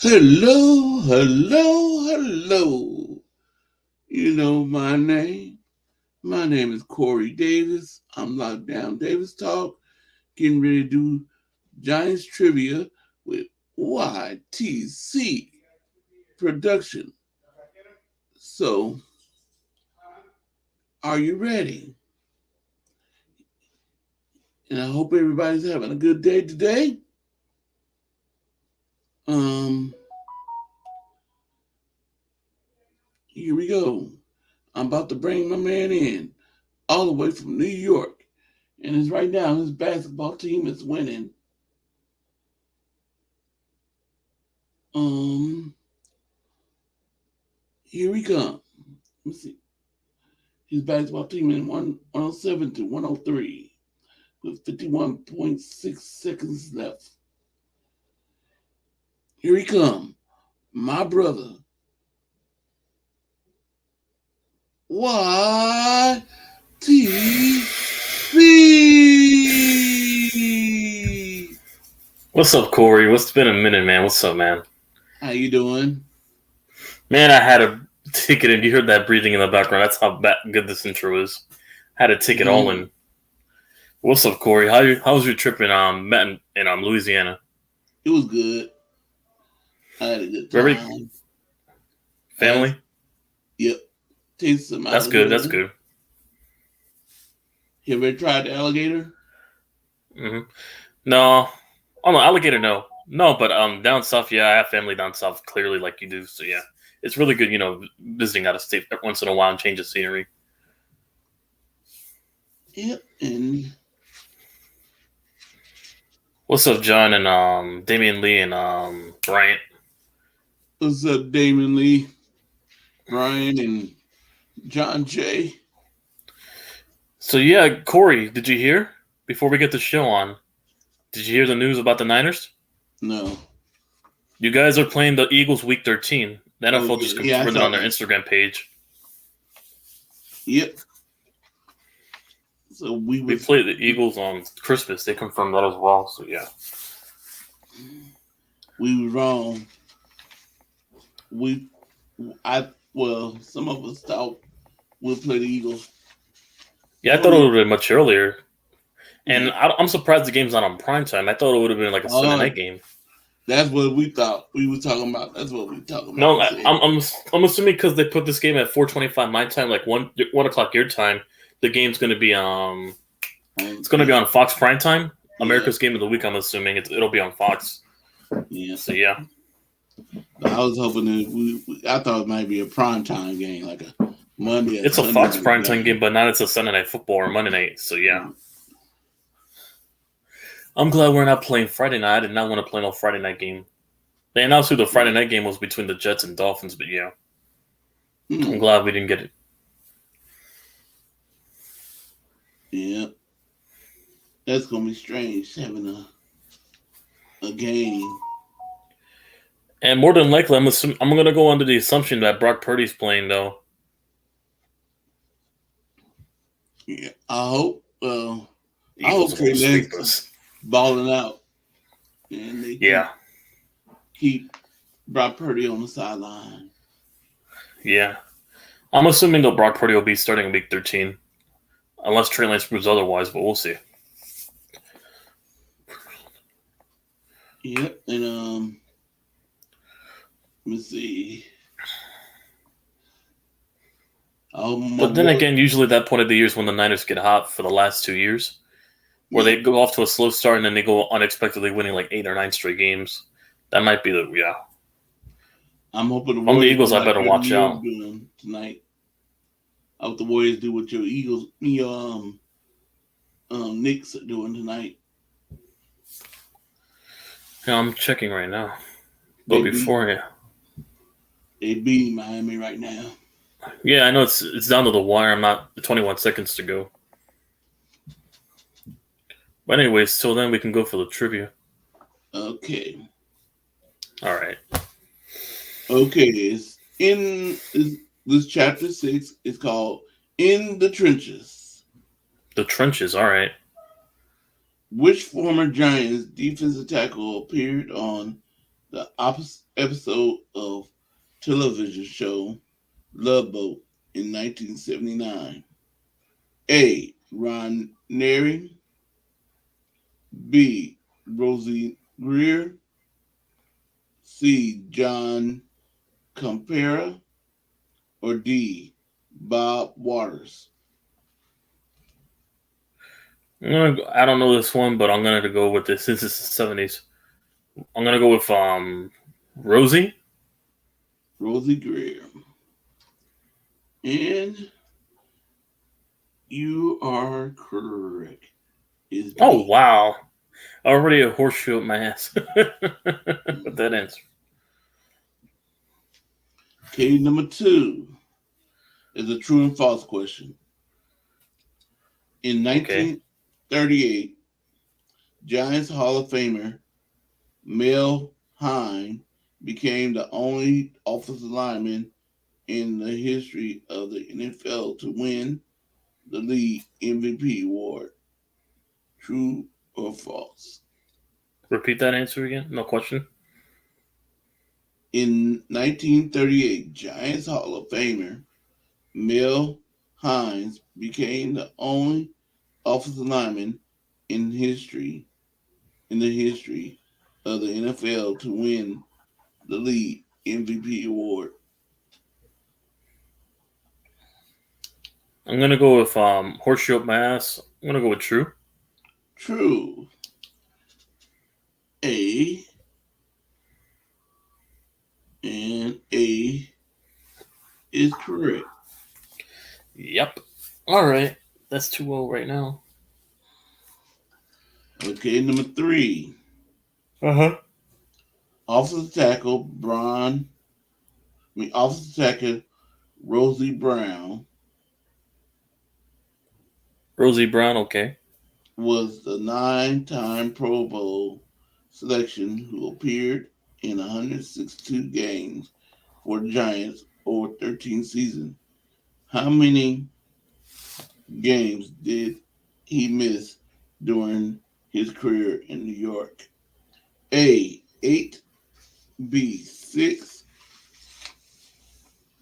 Hello, hello, hello. You know my name. My name is Corey Davis. I'm Lockdown Davis Talk, getting ready to do Giants trivia with YTC Production. So, are you ready? And I hope everybody's having a good day today. Um, Here we go. I'm about to bring my man in, all the way from New York. And it's right now his basketball team is winning. Um, Here we come. Let me see. His basketball team in 107 to 103 with 51.6 seconds left. Here he come. My brother. YTC. What's up, Corey? What's been a minute, man? What's up, man? How you doing? Man, I had a ticket, and you heard that breathing in the background. That's how good this intro is. Had a ticket all Mhm. in. What's up, Corey? How was your trip in Louisiana? It was good. I had a good Very time. Uh, family. yep. Tasted some That's good. That's alligator. good. You ever tried the alligator? hmm No, oh no, alligator. No, but down south, yeah, I have family down south. Clearly, like you do. So yeah, it's really good. Visiting out of state once in a while and change the scenery. Yep. And What's up, John and Damian Lee and Bryant? what's up, Damon Lee, Brian, and John Jay? So yeah, Corey, did you hear before we get the show on? Did you hear the news about the Niners? No. You guys are playing the Eagles Week 13. The Oh NFL just yeah, yeah, I confirmed it saw on their that. Instagram page. Yep. So we We was played the Eagles on Christmas. They confirmed that as well. So yeah, we was wrong. We I well, some of us thought we'll play the Eagles. yeah. I thought it Only would have been much earlier, yeah. and I'm surprised the game's not on prime time. I thought it would have been like a Sunday Oh, night game. that's what we thought. We were talking about. That's what we talking about. No, We said, I'm assuming because they put this game at 4:25 my time, like one o'clock your time. The game's going to be it's going to be yeah, on Fox Prime Time. yeah, America's Game of the Week. I'm assuming it'll be on Fox. yeah. So yeah, I was hoping that I thought it might be a prime time game, like a Monday or it's a Sunday Fox night primetime game, game. but not it's a Sunday night football or Monday night. So yeah, I'm glad we're not playing Friday night. I did not want to play no Friday night game. They announced who the Friday Yeah. night game was between the Jets and Dolphins, but yeah, I'm Hmm. glad we didn't get it. Yeah. That's gonna be strange having a game. And more than likely, I'm gonna go under the assumption that Brock Purdy's playing though. Yeah. I hope. I Eagles hope are Trey gonna sweep Lance us. is balling out and they Yeah, keep Brock Purdy on the sideline. yeah. I'm assuming that Brock Purdy will be starting in Week 13, unless Trey Lance proves otherwise. But we'll see. Yep. And let me see. Oh my But then boy. again, usually that point of the year is when the Niners get hot for the last 2 years, where Yeah. they go off to a slow start and then they go unexpectedly winning like 8 or 9 straight games. That might be the yeah. I'm hoping the If I'm the Warriors Eagles, do I like better your New watch York out. doing tonight. I hope the Warriors do what your Eagles, your Knicks are doing tonight. Yeah, I'm checking right now. But They beat before, yeah, they beat Miami right now. yeah, I know it's down to the wire. I'm not 21 seconds to go. But anyways, till then we can go for the trivia. Okay. All right, Okay. This chapter 6 is called In the Trenches. the trenches. All right, Which former Giants defensive tackle appeared on The opposite episode of television show Love Boat in 1979? A. Ron Neri. B. Rosie Greer. C. John Campera. Or D. Bob Waters? I don't know this one, but I'm gonna go with this since it's the 70s. I'm gonna go with Rosie. Rosie Greer. And you are correct. Is Oh B. wow! Already a horseshoe up my ass with that answer. Okay, number 2 is a true and false question. In Okay. 1938, Giants Hall of Famer Mel Hein became the only offensive lineman in the history of the NFL to win the league MVP award. True or false? Repeat that answer again. No question. In 1938, Giants Hall of Famer Mel Hines became the only offensive lineman in the history of the NFL to win the league MVP award. I'm gonna go with horseshoe up my ass. I'm gonna go with true. True. A and A is correct. Yep. All right. That's 2-0 right now. Okay, number 3. Uh-huh. Offensive tackle offensive tackle Rosie Brown Rosie Brown. Okay. was the 9-time Pro Bowl selection who appeared in 162 games for the Giants over 13 seasons. How many games did he miss during his career in New York? A. 8. B. 6.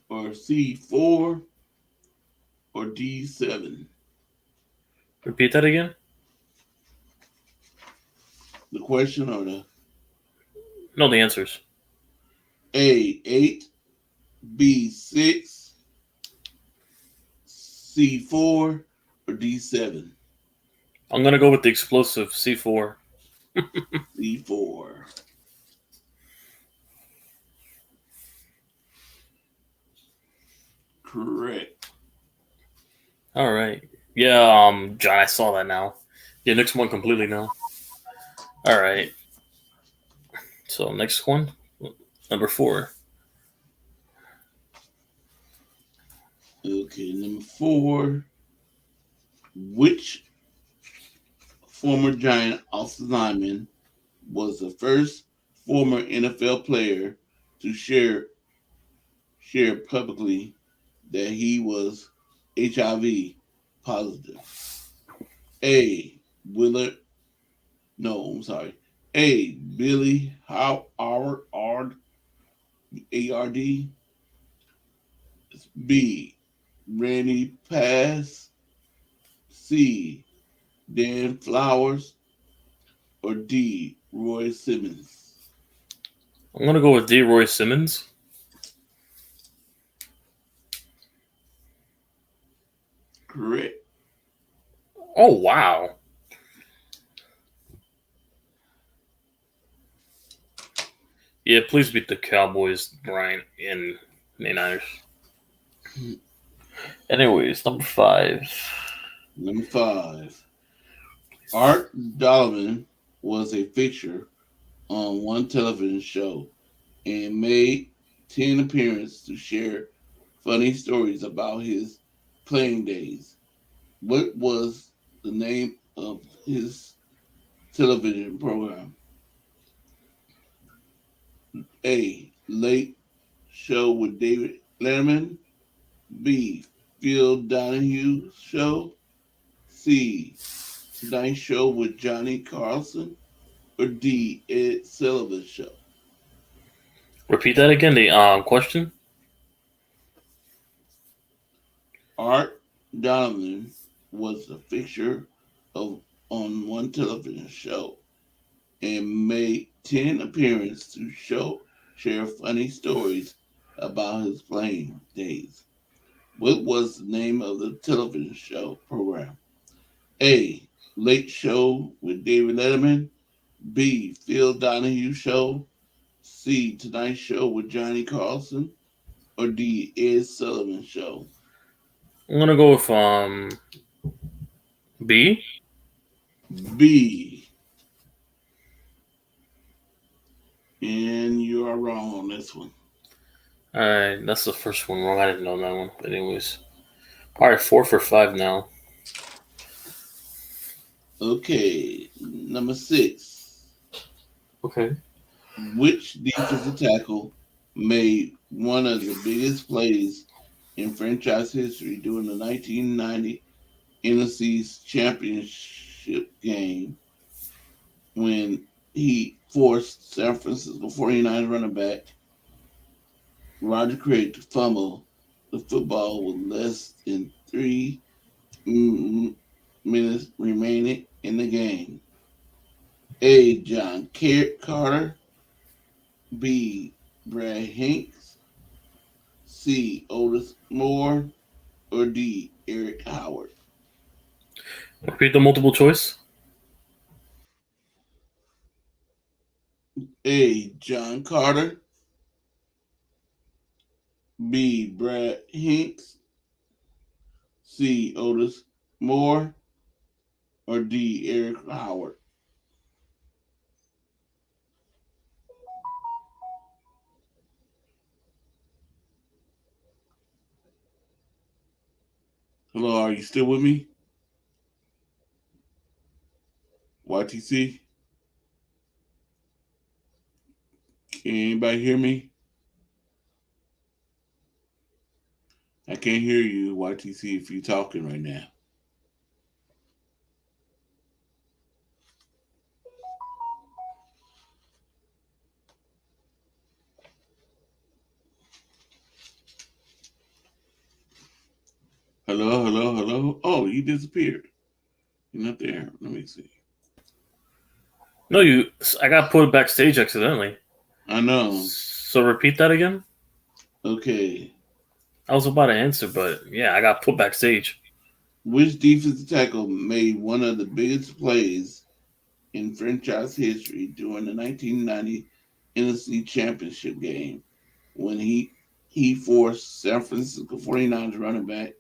Or C. 4. Or D. 7. Repeat that again. The question or the No, the answers. A. 8. B. 6. C. 4. Or D. 7. I'm gonna go with the explosive C4. C. 4. Correct. All right. Yeah. John, I saw that now. Yeah, next one completely now. All right. So next one, number 4. Okay, number 4. Which former Giant offensive lineman was the first former NFL player to share publicly that he was HIV positive? A. Willard. No, I'm sorry. A. Billy Howard ARD. B. Randy Pass. C. Dan Flowers. Or D. Roy Simmons. I'm gonna go with D. Roy Simmons. Correct. Oh wow. Yeah, please beat the Cowboys, Brian, and the Niners. Anyways, number 5. Number 5. Art Donovan was a fixture on one television show and made 10 appearances to share funny stories about his playing days. What was the name of his television program? A. Late Show with David Letterman. B. Phil Donahue Show. C. Tonight Show with Johnny Carlson. Or D. Ed Sullivan Show. Repeat that again. The question. Art Donovan was a fixture of on one television show and made 10 appearances to share funny stories about his playing days. What was the name of the television show program? A. Late Show with David Letterman. B. Phil Donahue Show. C. Tonight Show with Johnny Carlson. Or D. Ed Sullivan Show. I'm gonna go with B. B. And you are wrong on this one. All right, that's the first one wrong. I didn't know that one. But anyways, all right, 4 for 5 now. Okay, number 6. Okay. Which defensive tackle made one of the biggest plays in franchise history during the 1990 NFC Championship game when he forced San Francisco 49 running back Roger Craig to fumble the football with less than 3 minutes remaining in the game? A. John Carter. B. Brad Hinks. C. Otis Moore. Or D. Eric Howard. Repeat the multiple choice. A. John Carter. B. Brad Hinks. C. Otis Moore. Or D. Eric Howard. Hello, are you still with me? YTC? Can anybody hear me? I can't hear you, YTC, if you're talking right now. Hello, hello, hello. Oh, you disappeared. You're not there. Let me see. No, you. I got put backstage accidentally. I know. So repeat that again. Okay. I was about to answer, but yeah, I got put backstage. Which defensive tackle made one of the biggest plays in franchise history during the 1990 NFC Championship game when he forced San Francisco 49ers running back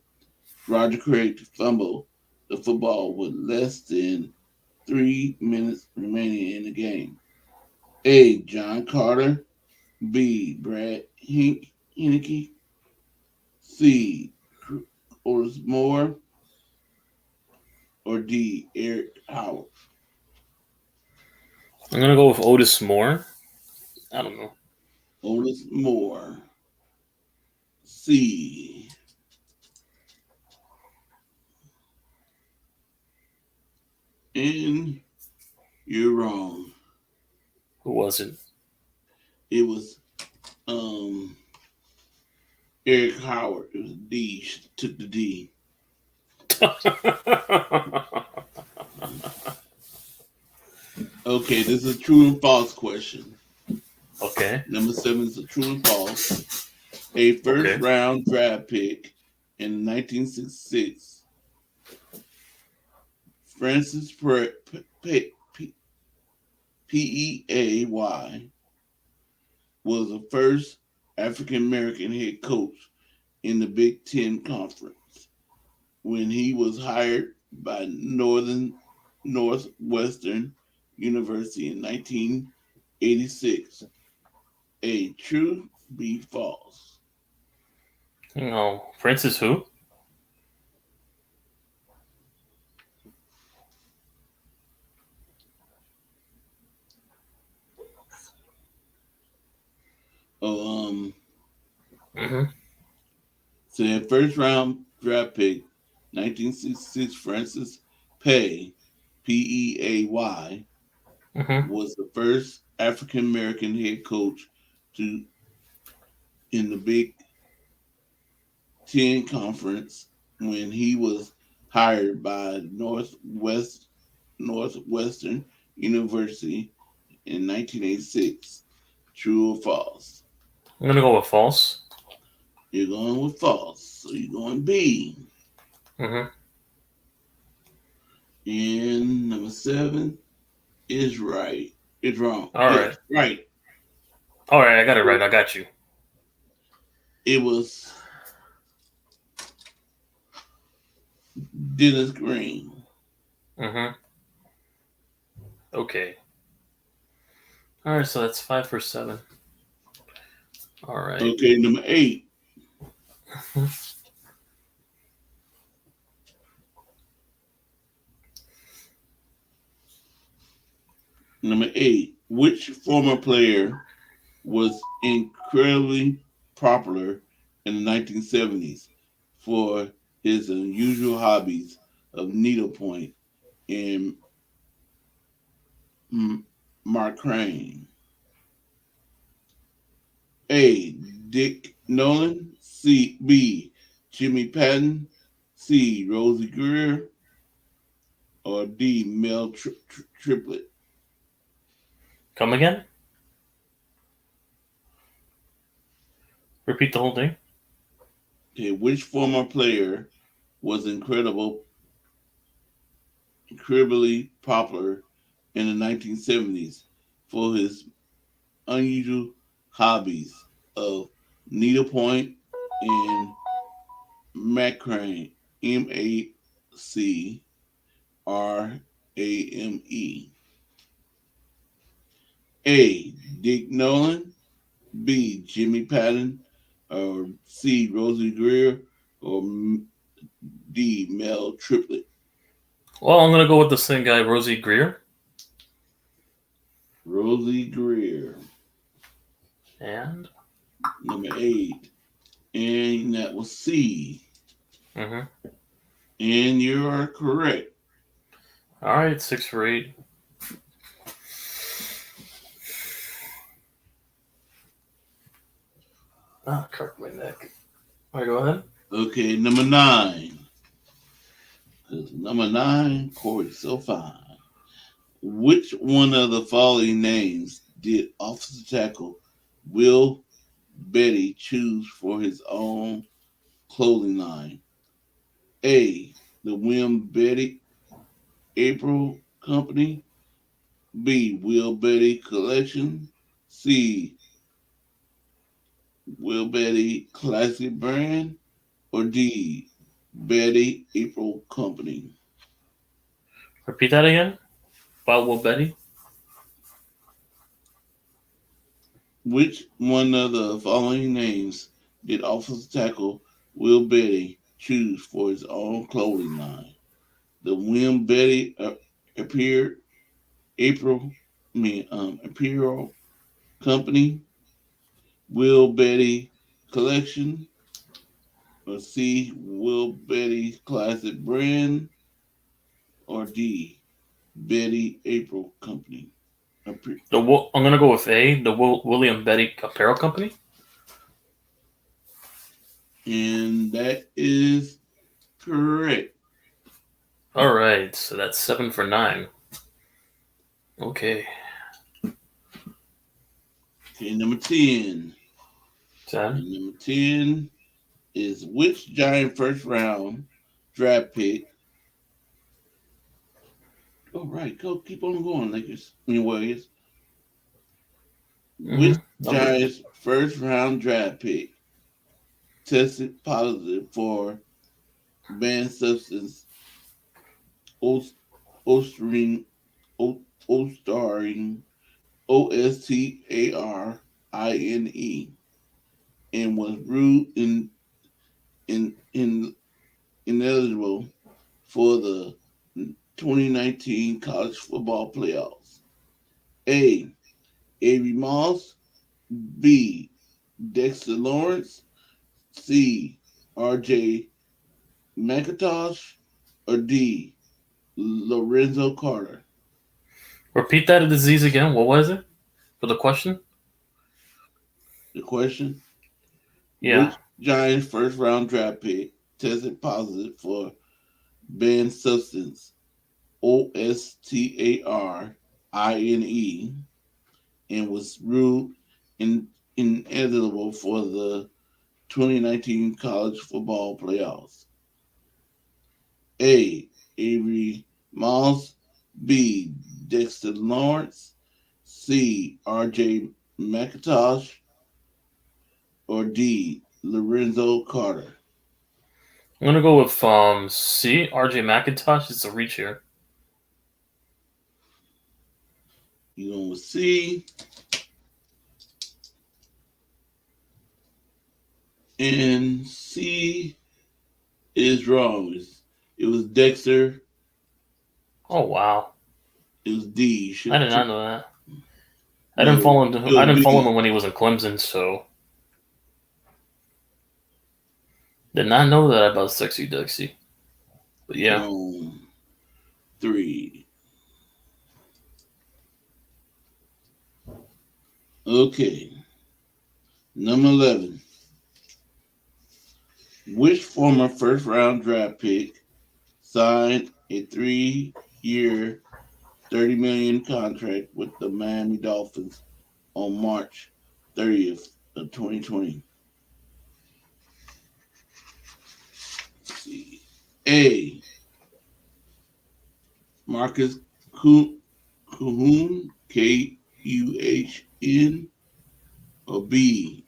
Roger Craig to fumble the football with less than 3 minutes remaining in the game? A. John Carter. B. Brad Heineke. C. Otis Moore. Or D. Eric Howard. I'm gonna go with Otis Moore. I don't know. Otis Moore. C. And you're wrong. Who was it? It was Eric Howard. It was D. She took the D. Okay, this is a true and false question. Okay. Number 7 is a true and false. A first Okay. round draft pick in 1966, Francis Peay was the first African American head coach in the Big Ten Conference when he was hired by Northwestern University in 1986. A. True, B. False. No, Francis who? Oh, Mm-hmm. so that first round draft pick, 1966, Francis Peay, Mm-hmm. was the first African American head coach to in the Big Ten Conference when he was hired by Northwestern University in 1986. True or false? I'm gonna go with false. You're going with false. So you're going B. Mm-hmm. And number 7 is right. It's wrong. All Yes, right. right. All right. I got it right. I got you. It was Dennis Green. Mm-hmm. Okay. All right. So that's 5 for 7. All right. Okay, number 8. Number 8. Which former player was incredibly popular in the 1970s for his unusual hobbies of needlepoint and Mark Crane? A. Dick Nolan. B. Jimmy Patton. C. Rosie Greer. Or D. Mel Triplett. Come again? Repeat the whole thing. Okay, which former player was incredibly popular in the 1970s for his unusual hobbies of needlepoint and macrame? MACRAME. A. Dick Nolan. B. Jimmy Patton. Or C. Rosie Greer. Or D. Mel Triplett. Well, I'm gonna go with the same guy, Rosie Greer. Rosie Greer. And. Number 8. And that was C. Mm-hmm. And you are correct. All right. 6 for 8. Ah, cracked my neck. All right. Go ahead. Okay, number 9. Number 9, Corey's so fine. Which one of the following names did offensive tackle Will Betty choose for his own clothing line? A. The William Betty April Company. B. Will Betty Collection. C. Will Betty Classic Brand. Or D. Betty April Company. Repeat that again. About Will Betty. Which one of the following names did offensive tackle Will Betty choose for his own clothing line? The Will Betty appeared Imperial Company, Will Betty Collection, or C. Will Betty Classic Brand, or D. Betty April Company. I'm gonna go with A. The William Betty Apparel Company. And that is correct. All right. So that's 7 for 9. Okay. Okay, number 10. 10. And number 10 is which Giant first round draft pick? Oh, right. Go keep on going, Lakers. Warriors. Which Giants first round draft pick tested positive for banned substance Ostaring OSTARINE and was ruled in ineligible for the 2019 college football playoffs? A. Avery Moss. B. Dexter Lawrence. C. R.J. McIntosh. Or D. Lorenzo Carter. Repeat that disease again. What was it for the question? The question? Yeah. Which Giants first round draft pick tested positive for banned substance OSTARINE and was ruled ineligible for the 2019 college football playoffs? A. Avery Moss. B. Dexter Lawrence. C. R.J. McIntosh. Or D. Lorenzo Carter. I'm gonna go with C. RJ McIntosh. It's a reach here. You going with C. And C is wrong. It was Dexter. Oh wow, It was D. I did not know that. I No, didn't follow him. it was I didn't follow B. him when he was in Clemson, so did not know that about Sexy Dexy. But yeah, 3. Okay. Number 11. Which former first round draft pick signed a 3-year, $30 million contract with the Miami Dolphins on March 30th of 2020? Let's see. A. Marcus Kuhn, Kuhn, or B.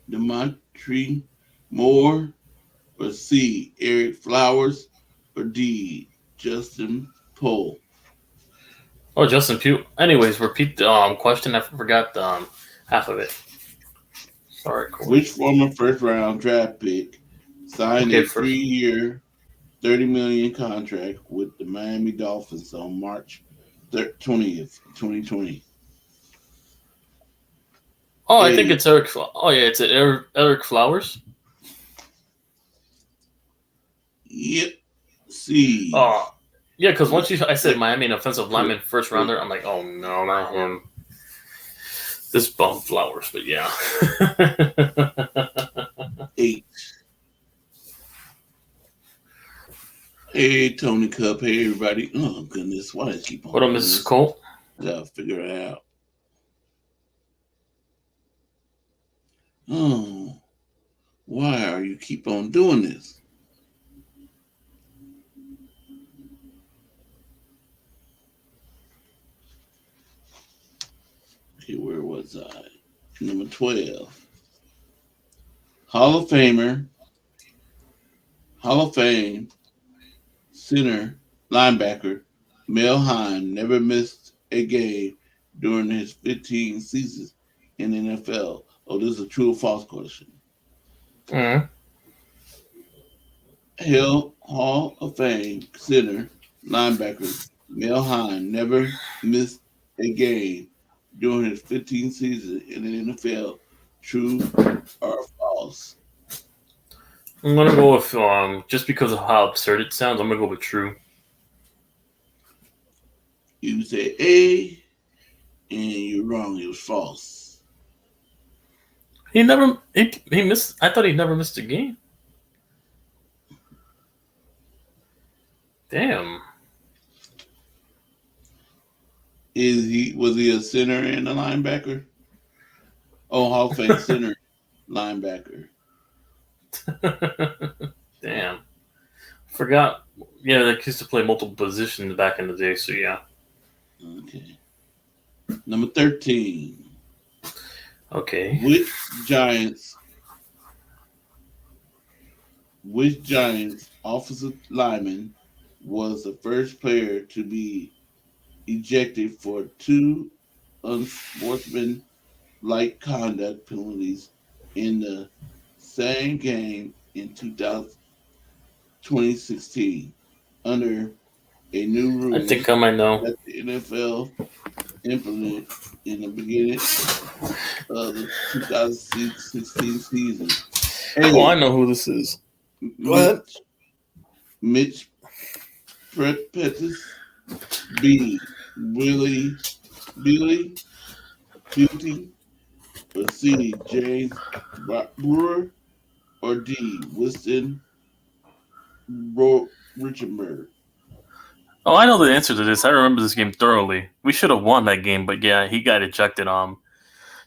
Demetri Moore, or C. Eric Flowers, or D. Justin Poe. oh, Justin Pugh. Anyways, repeat the question. I forgot half of it. Sorry, Corey. Which former first round draft pick signed a 3-year, $30 million contract with the Miami Dolphins on March 20th, 2020? Oh, I think it's Eric. Oh yeah, it's Eric Flowers. Yep. C. Oh, yeah, because once I said Miami, an offensive lineman, first rounder, I'm like, oh no, not him. This bum Flowers, but yeah. 8. Hey, Tony Cup. Hey, everybody. Oh, goodness. Why does it keep on? What up, Mrs. Cole? Gotta figure it out. Oh, why are you keep on doing this? Okay, where was I? Number 12. Hall of Fame center linebacker Mel Hein never missed a game during his 15 seasons in the NFL. Oh, this is a true or false question. Mm-hmm. Hall of Fame center linebacker Mel Hein never missed a game during his 15 seasons in the NFL. True or false? I'm gonna go with just because of how absurd it sounds. I'm gonna go with true. You say A, and you're wrong. It was false. He missed. I thought he never missed a game. Damn. Was he a center and a linebacker? Oh, Hall of Fame center linebacker. Damn. Forgot. Yeah, they used to play multiple positions back in the day, so yeah. Okay. Number 13. Okay. Which Giants offensive lineman was the first player to be ejected for 2 unsportsmanlike conduct penalties in the same game in 2016 under a new rule I think I might know. that the NFL implemented in the beginning of the 2016 season? Oh, I know who this is. What? Mitch Pettis. B. Billy Beauty. or C. James Brewer, or D. Winston Richenberg? Oh, I know the answer to this. I remember this game thoroughly. We should have won that game, but yeah, he got ejected.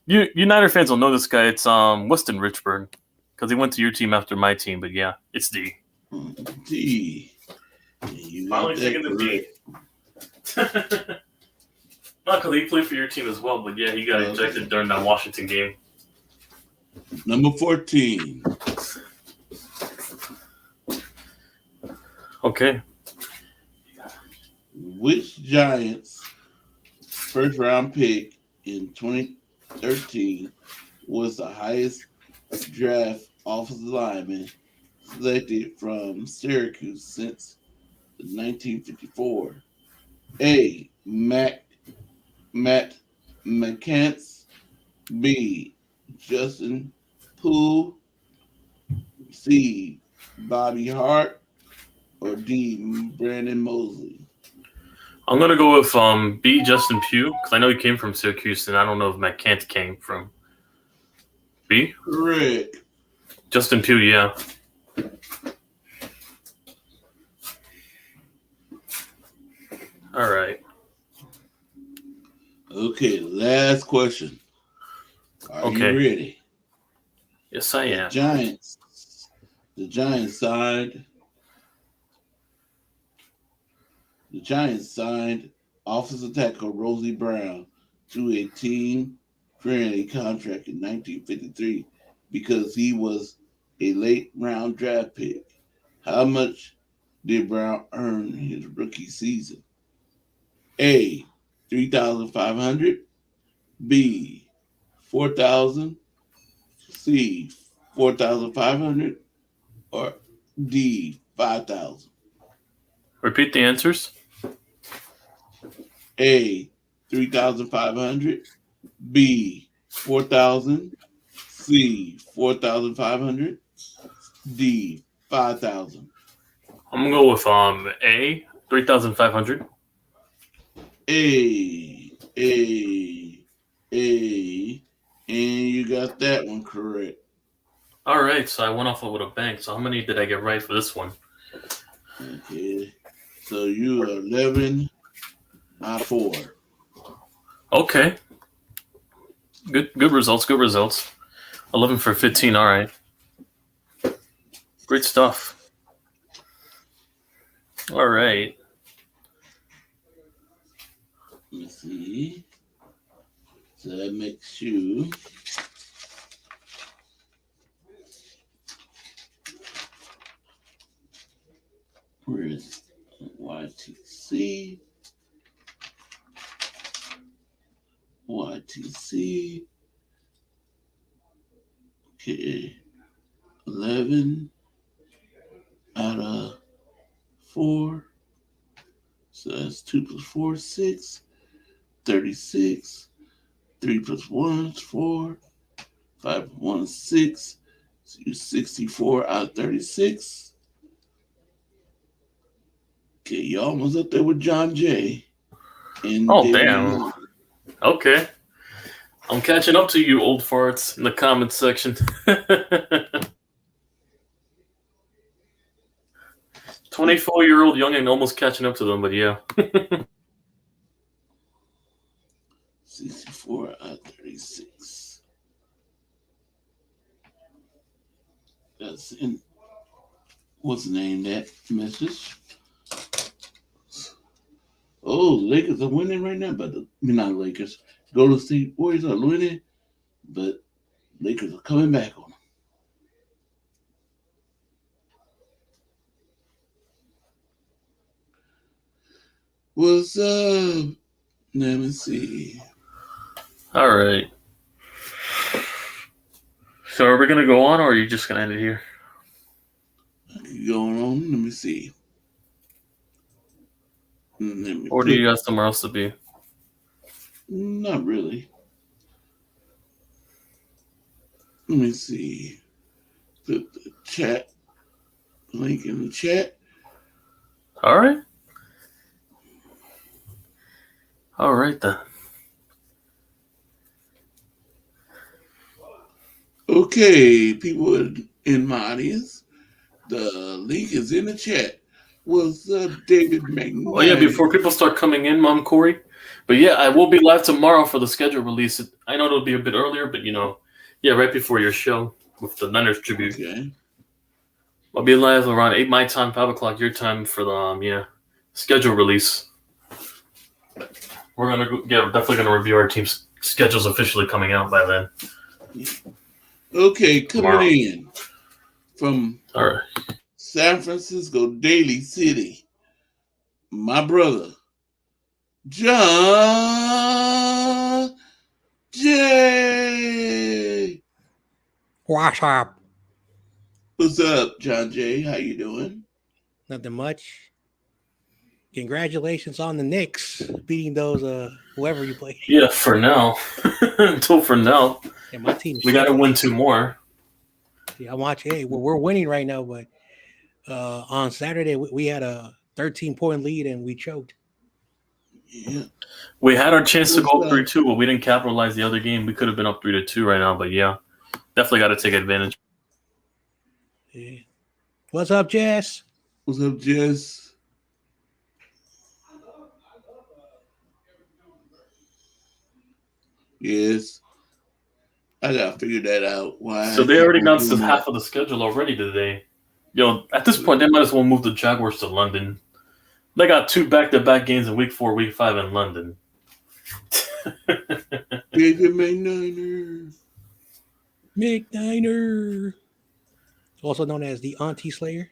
United fans will know this guy. It's Weston Richburg, because he went to your team after my team. But yeah, it's D. D. You got Finally that taking the correct. D. Not because he played for your team as well, but yeah, he got ejected during that Washington game. Number 14. Okay. Which Giants first round pick in 2013 was the highest draft offensive lineman selected from Syracuse since 1954? A. Matt McCants. B. Justin Poole. C. Bobby Hart. Or D. Brandon Mosley? I'm gonna go with B. Justin Pugh, because I know he came from Syracuse, and I don't know if McCant came from B. Correct. Justin Pugh, yeah. All right. Okay, last question. Are you ready? Yes, I am. The Giants signed offensive tackle Rosie Brown to a team-friendly contract in 1953 because he was a late round draft pick. How much did Brown earn his rookie season? A. $3,500. B. $4,000. C. $4,500. Or D. $5,000. Repeat the answers. A. $3,500. B. $4,000. C. $4,500. D. $5,000. I'm gonna go with A. 3,500. A. And you got that one correct. All right, so I went off with a bang. So how many did I get right for this one? Okay. So you are 11 out of 4. Okay. Good results. Good results. 11 for 15. All right. Great stuff. All right. Let me see. So that makes you where is YTC? Okay. 11 out of 4. So that's 2 plus 4 is 6. 36. 3 plus 1 is 4. 5 plus 1 is 6. So you're 64 out of 36. Okay, you're almost up there with John Jay. And Oh, David damn. Young. Okay. I'm catching up to you, old farts, in the comments section. 24-year-old youngin almost catching up to them, but yeah. 64 out of 36. That's in. What's the name that message? Oh, Lakers are winning right now, but not Lakers. Golden State Warriors are winning, but Lakers are coming back on them. What's up? Let me see. All right. So are we going to go on, or are you just going to end it here? Going on. Let me see. Or do you got somewhere else to be? Not really. Let me see. Put the chat link in the chat. All right. All right, then. Okay, people in my audience, the link is in the chat. What's up, David Oh yeah, McKnight? before people start coming in, Mom Corey. But yeah, I will be live tomorrow for the schedule release. I know it'll be a bit earlier, but yeah, right before your show with the Niners tribute. Okay. I'll be live around 8 my time, 5 o'clock your time for the schedule release. We're definitely gonna review our team's schedules officially coming out by then. Okay, coming Tomorrow. in from All right. San Francisco, Daly City, my brother, John J. What's up? What's up, John J? How you doing? Nothing much. Congratulations on the Knicks beating those whoever you play. Yeah, for now. Until for now. Yeah, my team. We got to win 2 more. Yeah, I'm watching. Hey, we're winning right now, but on Saturday we had a 13-point lead and we choked. Yeah. We had our chance to go up 3-2, but we didn't capitalize the other game. We could have been up 3-2 right now, but yeah, definitely got to take advantage. Yeah. What's up, Jess? What's up, Jess? Yes. I gotta figure that out. Why? So they already announced half of the schedule already today. At this point, they might as well move the Jaguars to London. They got 2 back-to-back games in Week 4, Week 5 in London. David McNiner. McNiner. Also known as the Auntie Slayer.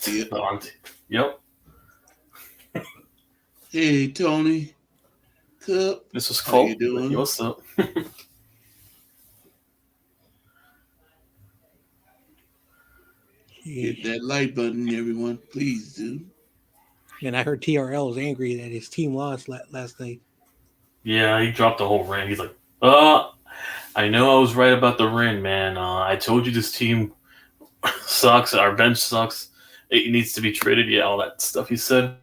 Yeah. The auntie. Yep. Hey, Tony. Cup. This is How Cole. you doing? What's up? Hit that like button, everyone. Please do. And I heard TRL was angry that his team lost last night. Yeah, he dropped the whole rant. He's like, I know I was right about the rant, man. I told you this team sucks. Our bench sucks. It needs to be traded. Yeah, all that stuff he said.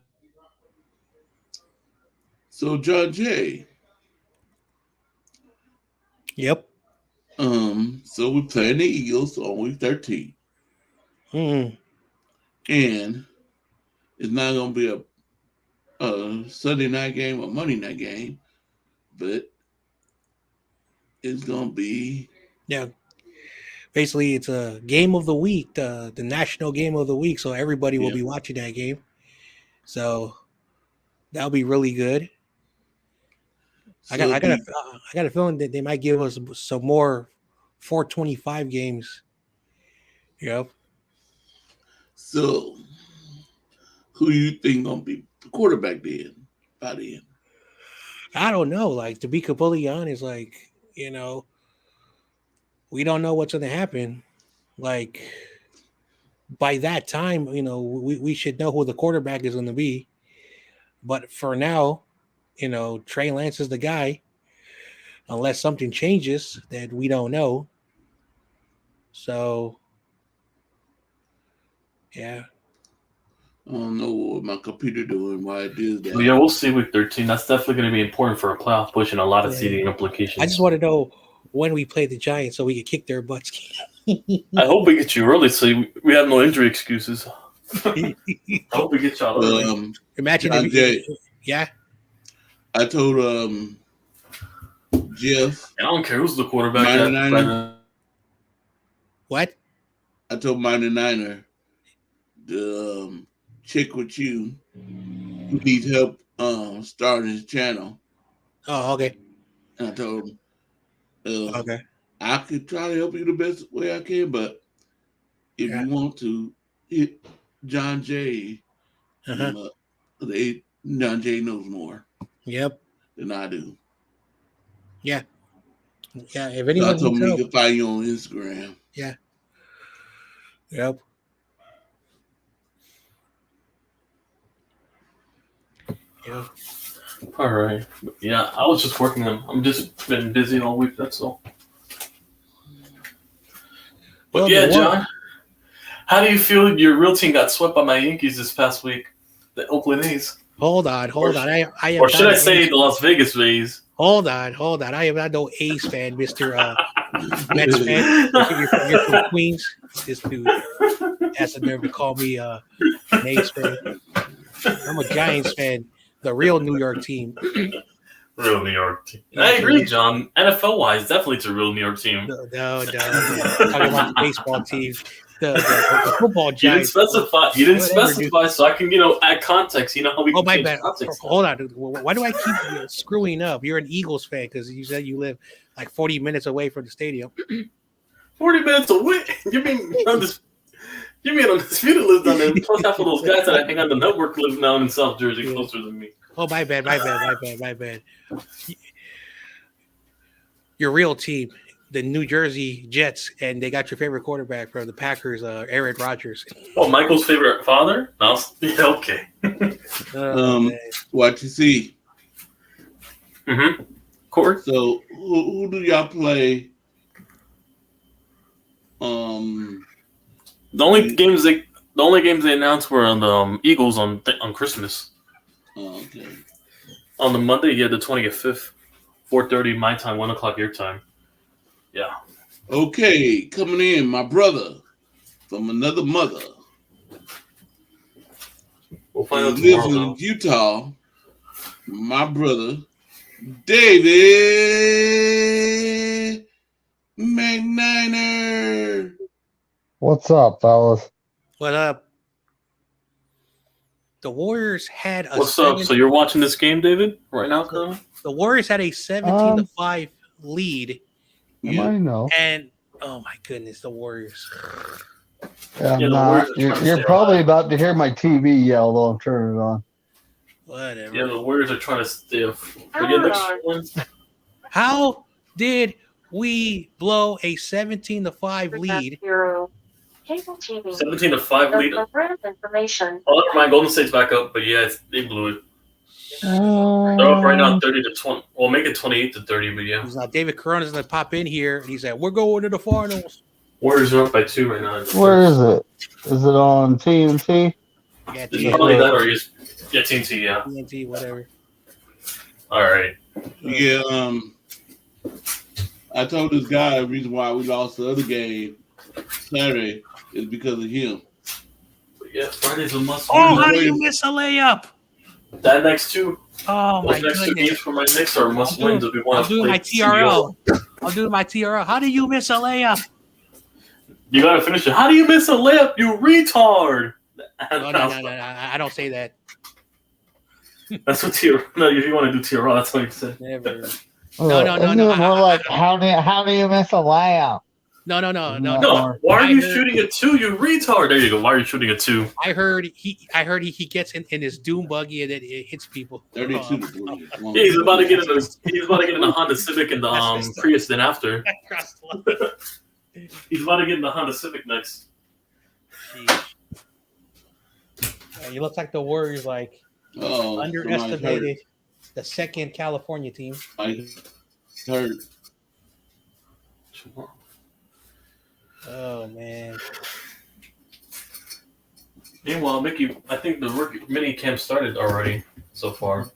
So, John J. Yep. So we're playing the Eagles on Week 13. Mm. And it's not gonna be a Sunday night game or Monday night game, but it's gonna be Basically, it's a game of the week, the national game of the week. So everybody will be watching that game. So that'll be really good. So I got a feeling that they might give us some more 425 games. Yep. So who you think gonna be the quarterback then? By then? I don't know. Like, to be completely honest, we don't know what's going to happen. Like, by that time, we should know who the quarterback is going to be. But for now, Trey Lance is the guy, unless something changes that we don't know. So, yeah. I don't know what my computer doing, why it did that. Well, yeah, we'll see Week 13. That's definitely going to be important for a playoff push and a lot of seeding implications. I just want to know when we play the Giants so we can kick their butts. I hope we get you early so we have no injury excuses. I hope we get y'all early. Imagine I told Jeff. I don't care who's the quarterback. What? I told Minor Niner to check with you. Who needs help starting his channel. Oh, okay. And I told him, okay, I could try to help you the best way I can, but if you want to hit John J, John J knows more. Yep. Than I do. Yeah. Yeah. If anyone told me he could find you on Instagram. Yeah. Yep. Yeah. All right. Yeah, I was just working them. I'm just been busy all week. That's all. But yeah, John, how do you feel your real team got swept by my Yankees this past week? The Oakland A's. Hold on. I or should I say the Las Vegas A's? Hold on. I am not no A's fan, Mr. Mets fan. You're from Queens. This dude has the nerve to call me an A's fan. I'm a Giants fan. The real New York team. Real New York team. I agree, John. NFL wise, definitely it's a real New York team. No. Talking about the baseball team. The football Giants. You didn't specify, so I can, add context. You know how we can my change bad. context. Hold on. Why do I keep screwing up? You're an Eagles fan because you said you live like 40 minutes away from the stadium. 40 minutes away? You mean an undisputed lives down there? Plus half of those guys that I hang on the network live now in South Jersey, closer than me. Oh, my bad. Your real team, the New Jersey Jets, and they got your favorite quarterback from the Packers, Aaron Rodgers. Oh, Michael's favorite father? No, yeah, okay. What you see? Mm-hmm. Corey? So, who do y'all play? The only games they announced were on the Eagles on Christmas. Oh, okay. On the Monday, the 25th, 4:30 my time, 1 o'clock your time. Yeah. Okay, coming in, my brother from another mother. We'll find out He lives tomorrow. in Utah. My brother, David McNiner. What's up, fellas? What up? The Warriors had a What's up? So you're watching this game, David, right now, currently? The Warriors had a 17-5 lead. No. And oh my goodness, the Warriors. You're probably about to hear my TV yell, though I'm turning it on. Whatever. Yeah, the Warriors are trying to stay up. How did we blow a 17-5 lead? 17-5 lead. Oh, never mind. Golden State's back up, but yeah, they blew it. They're up right now 30-20. Well, make it 28-30, but yeah. He's like, David Corona's gonna pop in here and he said, "We're going to the finals." Warriors are up by 2 right now. Where is it? Is it on TNT? Yeah, it's probably that or TNT, yeah. TNT, whatever. All right. Yeah, I told this guy the reason why we lost the other game Saturday is because of him. But yeah, Friday's a must. Oh, how do you miss a layup? That next two. Oh my next goodness. 2 games for my Knicks are must wins if we want to play. I'll do my TRL. How do you miss a layup? You gotta finish it. How do you miss a layup, you retard? No, I don't say that. That's what TRL. No, if you want to do TRL, that's what you say. Never. No. More like how do you miss a layup? No. Why are you shooting a 2, you retard? There you go. Why are you shooting a 2? I heard he gets in his doom buggy and then it hits people. 32. Yeah, he's about to get in the Honda Civic and the Prius then after. He's about to get in the Honda Civic next. You look like the Warriors underestimated the second California team. I heard. Oh man. Meanwhile, Mickey, I think the rookie mini camp started already so far.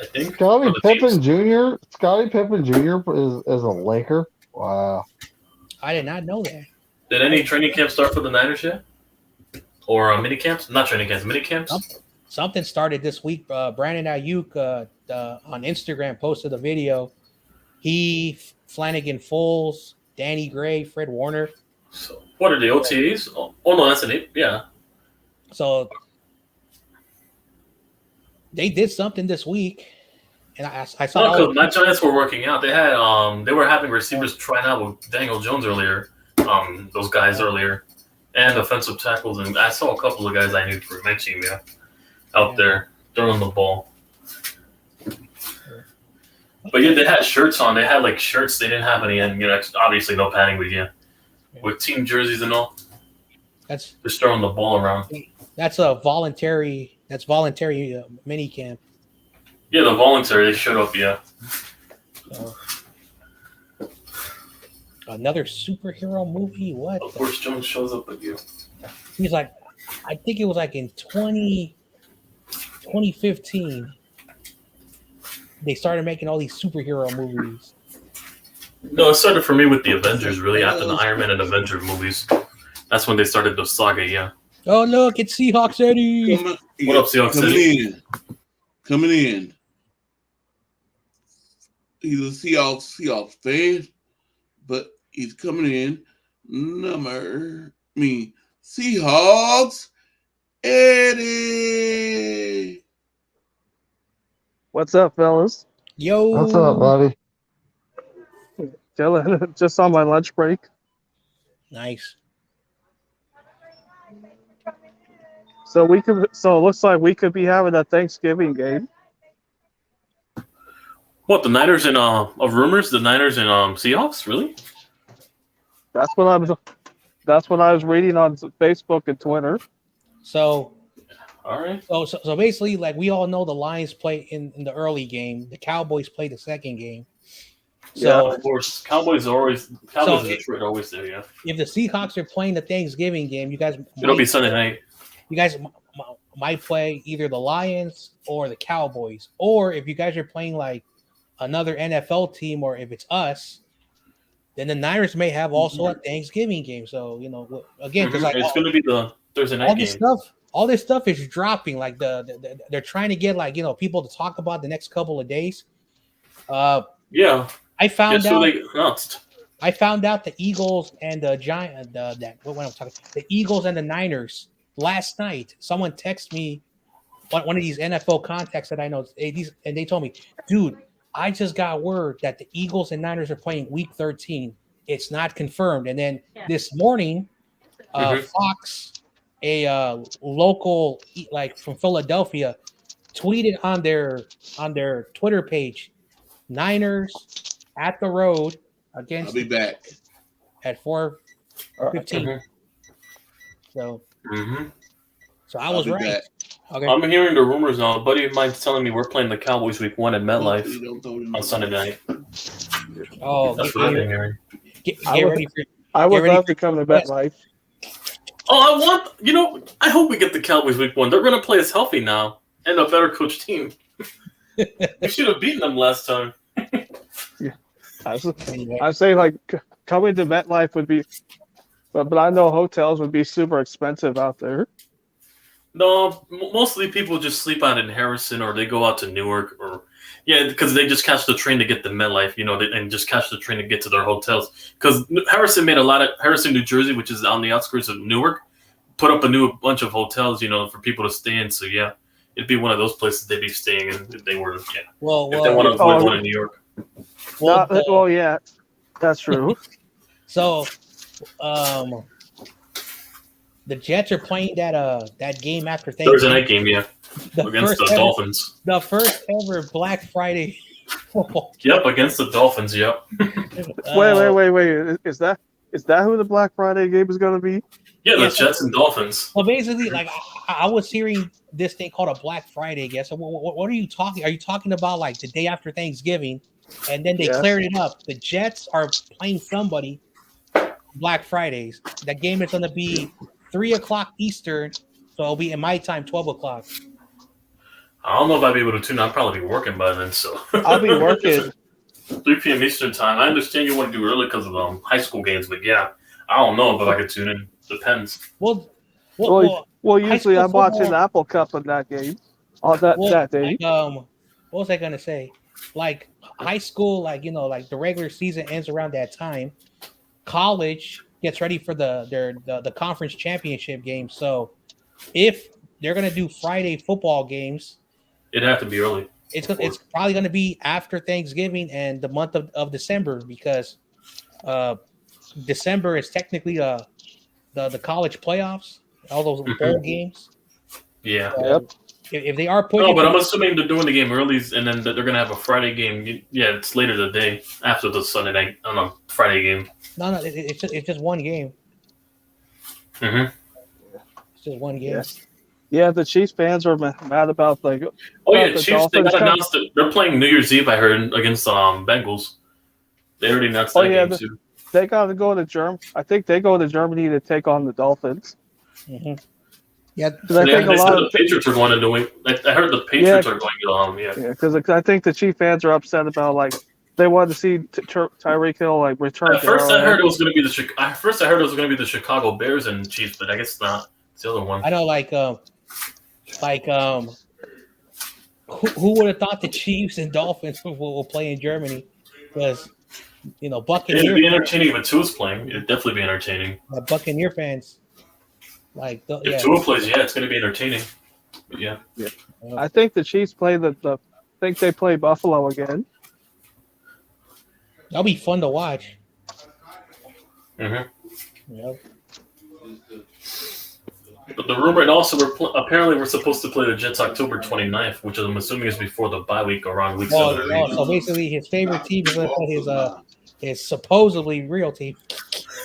I think. Scottie Pippen Jr. is a Laker. Wow. I did not know that. Did any training camps start for the Niners yet? Or mini camps? Not training camps, mini camps? Something started this week. Brandon Ayuk on Instagram posted a video. He, Flanagan Foles, Danny Gray, Fred Warner. So what are the OTAs? Oh no, that's an 8. Yeah. So they did something this week, and I saw. Because my Giants were working out. They had they were having receivers trying out with Daniel Jones earlier. Those guys earlier, and offensive tackles, and I saw a couple of guys I knew for my team, out there throwing the ball. But yeah, they had shirts on. They had shirts. They didn't have any, and obviously no padding with team jerseys and all. That's just throwing the ball around. That's voluntary mini camp. Yeah, the voluntary. They showed up. Yeah. Another superhero movie? What? Of course, Jones shows up with you. He's like, I think it was in 2015. they started making all these superhero movies. No, it started for me with the Avengers, really, after the Iron Man and Avenger movies. That's when they started the saga, yeah. Oh, look, it's Seahawks Eddie. What up, Seahawks Eddie? Coming in. He's a Seahawks fan, but he's coming in. Seahawks Eddie. What's up, fellas? Yo. What's up, buddy? Chilling, just on my lunch break. Nice. So it looks like we could be having a Thanksgiving game. What, the Niners and of rumors? The Niners and Seahawks, really? That's what I was reading on Facebook and Twitter. So, all right. So basically, like we all know, the Lions play in the early game. The Cowboys play the second game. So, yeah, of course, Cowboys and Detroit are always there. Yeah. If the Seahawks are playing the Thanksgiving game, you guys it'll be Sunday night. You guys might play either the Lions or the Cowboys, or if you guys are playing like another NFL team, or if it's us, then the Niners may have also a Thanksgiving game. So again, because like it's going to be the Thursday night game. All this stuff is dropping. Like they're trying to get people to talk about the next couple of days. Yeah. I found out. They announced. I found out the Eagles and the Giant. The Eagles and the Niners last night. Someone texted me, one of these NFL contacts that I know, and they told me, dude, I just got word that the Eagles and Niners are playing Week 13. It's not confirmed. And then this morning, Fox, a local from Philadelphia, tweeted on their Twitter page, Niners at the road against. I'll be back at 4:15. So I was right. Back. Okay. I'm hearing the rumors now. A buddy of mine's telling me we're playing the Cowboys Week 1 at MetLife on Sunday night. Oh, that's what I've been hearing. I would love to come to MetLife. Oh, I hope we get the Cowboys Week 1. They're going to play us healthy now and a better coach team. We should have beaten them last time. Yeah, I say like coming to MetLife would be, but I know hotels would be super expensive out there. No, mostly people just sleep out in Harrison, or they go out to Newark, because they just catch the train to get to MetLife, and just catch the train to get to their hotels. Because Harrison, New Jersey, which is on the outskirts of Newark, put up a bunch of hotels, for people to stay in. So yeah, it'd be one of those places they'd be staying in if they were, if they want to avoid one in New York. Yeah, that's true. So, the Jets are playing that game after Thanksgiving. Thursday night game, yeah, against the Dolphins. The first ever Black Friday. Yep, against the Dolphins. Yep. Wait! Is that who the Black Friday game is going to be? Yeah, the Jets and Dolphins. Well, basically, like I was hearing this thing called a Black Friday. I guess. So what are you talking? Are you talking about like the day after Thanksgiving, and then they cleared it up? The Jets are playing somebody Black Fridays. That game is going to be 3:00 Eastern, so it'll be in my time 12:00. I don't know if I'll be able to tune in. I'll probably be working by then, so I'll be working. 3 p.m. Eastern time. I understand you want to do early because of high school games, but yeah, I don't know if I could tune in. Depends. Well, usually I'm watching the Apple Cup on that game. On that day. What was I gonna say? Like high school, like the regular season ends around that time. College gets ready for the conference championship game. So if they're gonna do Friday football games, it'd have to be early. It's probably gonna be after Thanksgiving and the month of December, because December is technically the college playoffs, all those bowl games. Yeah. If they are putting, no, but I'm assuming they're doing the game early, and then they're gonna have a Friday game. Yeah, it's later the day after the Sunday night on a Friday game. No, it's just one game. Mm-hmm. It's just one game. Yes. Yeah, the Chiefs fans are mad about the Chiefs. They got announced that they're playing New Year's Eve. I heard against Bengals. They already announced that game too. They got to go to Germany. I think they go to Germany to take on the Dolphins. Mm-hmm. Yeah, Because I think a they said lot the of Patriots are going to New England. I heard the Patriots are going to yeah. because I think the Chief fans are upset about like they wanted to see Tyreek Hill like return At to first, I Arrowhead. heard it was going to be the Chicago Bears and Chiefs, but I guess it's not. It's the other one. I know, who would have thought the Chiefs and Dolphins will play in Germany? Because It'd Buccaneer be entertaining if Tua's playing. It'd definitely be entertaining. Buccaneer fans If Tua plays, it's going to be entertaining. But yeah. I think the Chiefs play they play Buffalo again. that'll be fun to watch. Mm-hmm. Yeah. But the rumor, and also apparently we're supposed to play the Jets October 29th, which I'm assuming is before the bye week, around week 7 or 8. So basically, his favorite team is going to play his supposedly real team.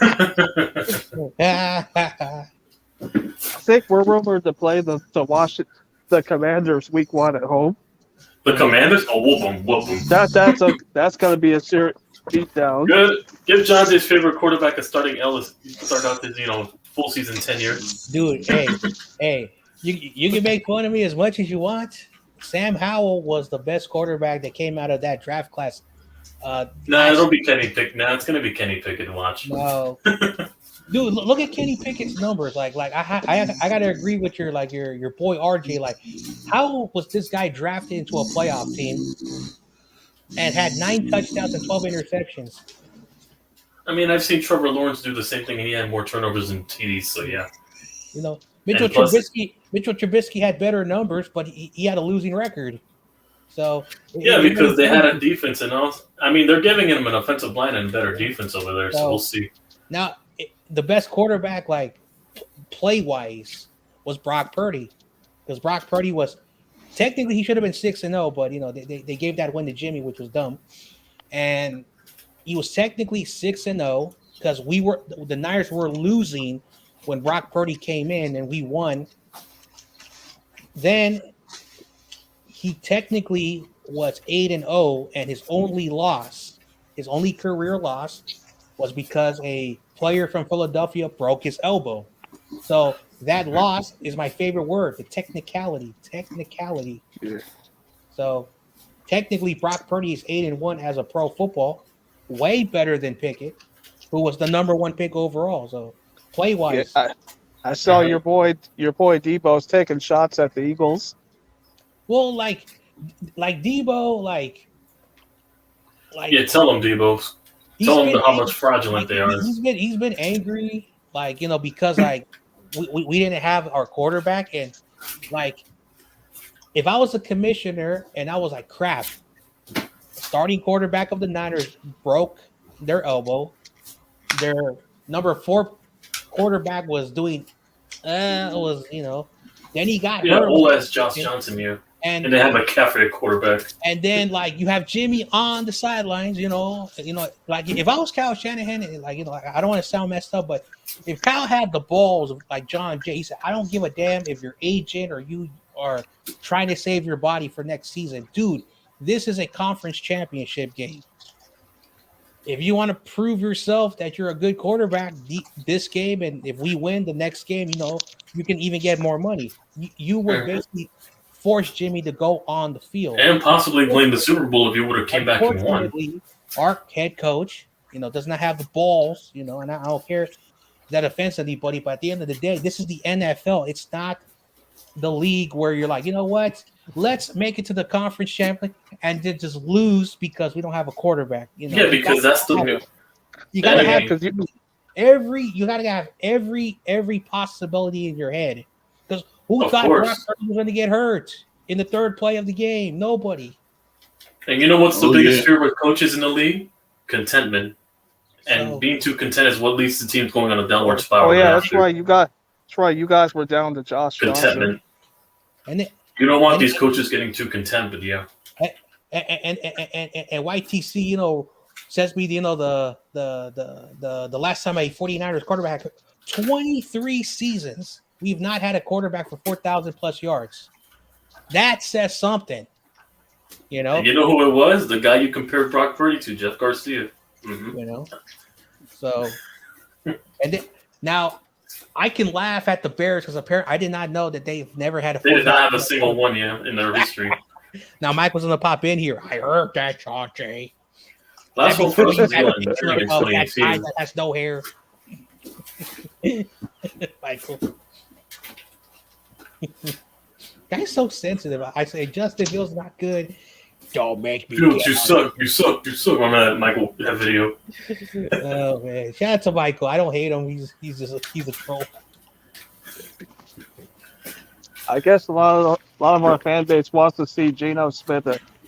I think we're rumored to play the Commanders week 1 at home. The Commanders? Oh, whoop them. That's going to be a serious beatdown. Good. Give John his favorite quarterback a starting Ellis. Start out his full season tenure. Dude, hey, you can make fun of me as much as you want. Sam Howell was the best quarterback that came out of that draft class. It'll be Kenny Pickett. It's going to be Kenny Pickett. Watch. No. Dude, look at Kenny Pickett's numbers. Like I gotta agree with your boy RJ. Like, how was this guy drafted into a playoff team and had 9 touchdowns and 12 interceptions? I mean, I've seen Trevor Lawrence do the same thing, and he had more turnovers than TDs. So yeah. Mitchell Trubisky had better numbers, but he had a losing record. So because they had a defense, and I mean, they're giving him an offensive line and better defense over there. So we'll see. Now, the best quarterback, like play wise, was Brock Purdy, because Brock Purdy was technically he should have been 6-0, but they gave that win to Jimmy, which was dumb, and he was technically 6-0 because the Niners were losing when Brock Purdy came in and we won. Then he technically was 8-0, and his only career loss was because a player from Philadelphia broke his elbow. So that loss is my favorite word, the technicality. Yeah. So technically Brock Purdy is 8-1 as a pro football, way better than Pickett, who was the number 1 pick overall. So play wise. Yeah, I saw your boy Debo's taking shots at the Eagles. Well, like Debo, like tell him, Debo. Tell them how much fraudulent they are. He's been angry, because we didn't have our quarterback, and if I was a commissioner and I was like, crap, starting quarterback of the Niners broke their elbow, their number 4 quarterback was doing, then he got hurt. Old ass Josh Johnson here. And they have McCaffrey at quarterback. And then you have Jimmy on the sidelines, if I was Kyle Shanahan, I don't want to sound messed up, but if Kyle had the balls of John Jay, he said, I don't give a damn if you're agent or you are trying to save your body for next season. Dude, this is a conference championship game. If you want to prove yourself that you're a good quarterback this game, and if we win the next game, you can even get more money. You would basically force Jimmy to go on the field and possibly blame the Super Bowl if you would have came back and won. Our head coach, does not have the balls, and I don't care if that offends anybody, but at the end of the day, this is the NFL. It's not the league where you're like, what? Let's make it to the conference champion and then just lose because we don't have a quarterback. Because that's the you gotta have every possibility in your head. Because who thought Brock Purdy was going to get hurt in the 3rd play of the game? Nobody. And you know what's the biggest fear with coaches in the league? Contentment. And being too content is what leads to teams going on a downward spiral. Oh yeah, that's why you guys were down to Josh Contentment. Johnson. You don't want these coaches getting too content, but yeah. And YTC, says me, the last time a 49ers quarterback had 23 seasons. We've not had a quarterback for 4,000 plus yards. That says something, And you know who it was? The guy you compared Brock Purdy to, Jeff Garcia. Mm-hmm. So, and then, now I can laugh at the Bears because apparently I did not know that they've never had a. They did not have a single one yet in their history. Now Mike was gonna pop in here. I heard that, Chauncey. Last one for us was That guy 2018. that has no hair. Michael. Guy's so sensitive. I say Justin Fields not good. Don't make me. Fields, you suck. You suck. You suck. I'm at Michael that video. Oh man! Shout out to Michael. I don't hate him. He's a troll. I guess a lot of our fan base wants to see Geno Smith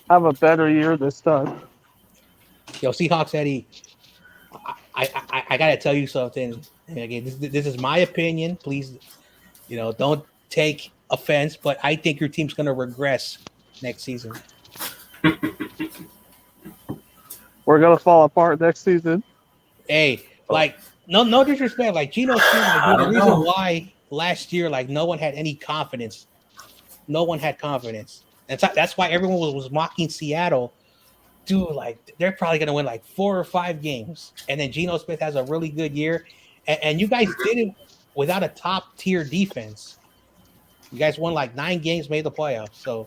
have a better year this time. Yo, Seahawks Eddie. I gotta tell you something. And again, this is my opinion. Please, don't take offense, but I think your team's gonna regress next season. We're gonna fall apart next season. Hey, like no disrespect. Like Geno Smith, the reason why last year, like no one had any confidence. No one had confidence. That's why everyone was mocking Seattle. Dude, like they're probably gonna win like 4 or 5 games, and then Geno Smith has a really good year, and you guys did it without a top tier defense. You guys won like 9 games, made the playoffs. So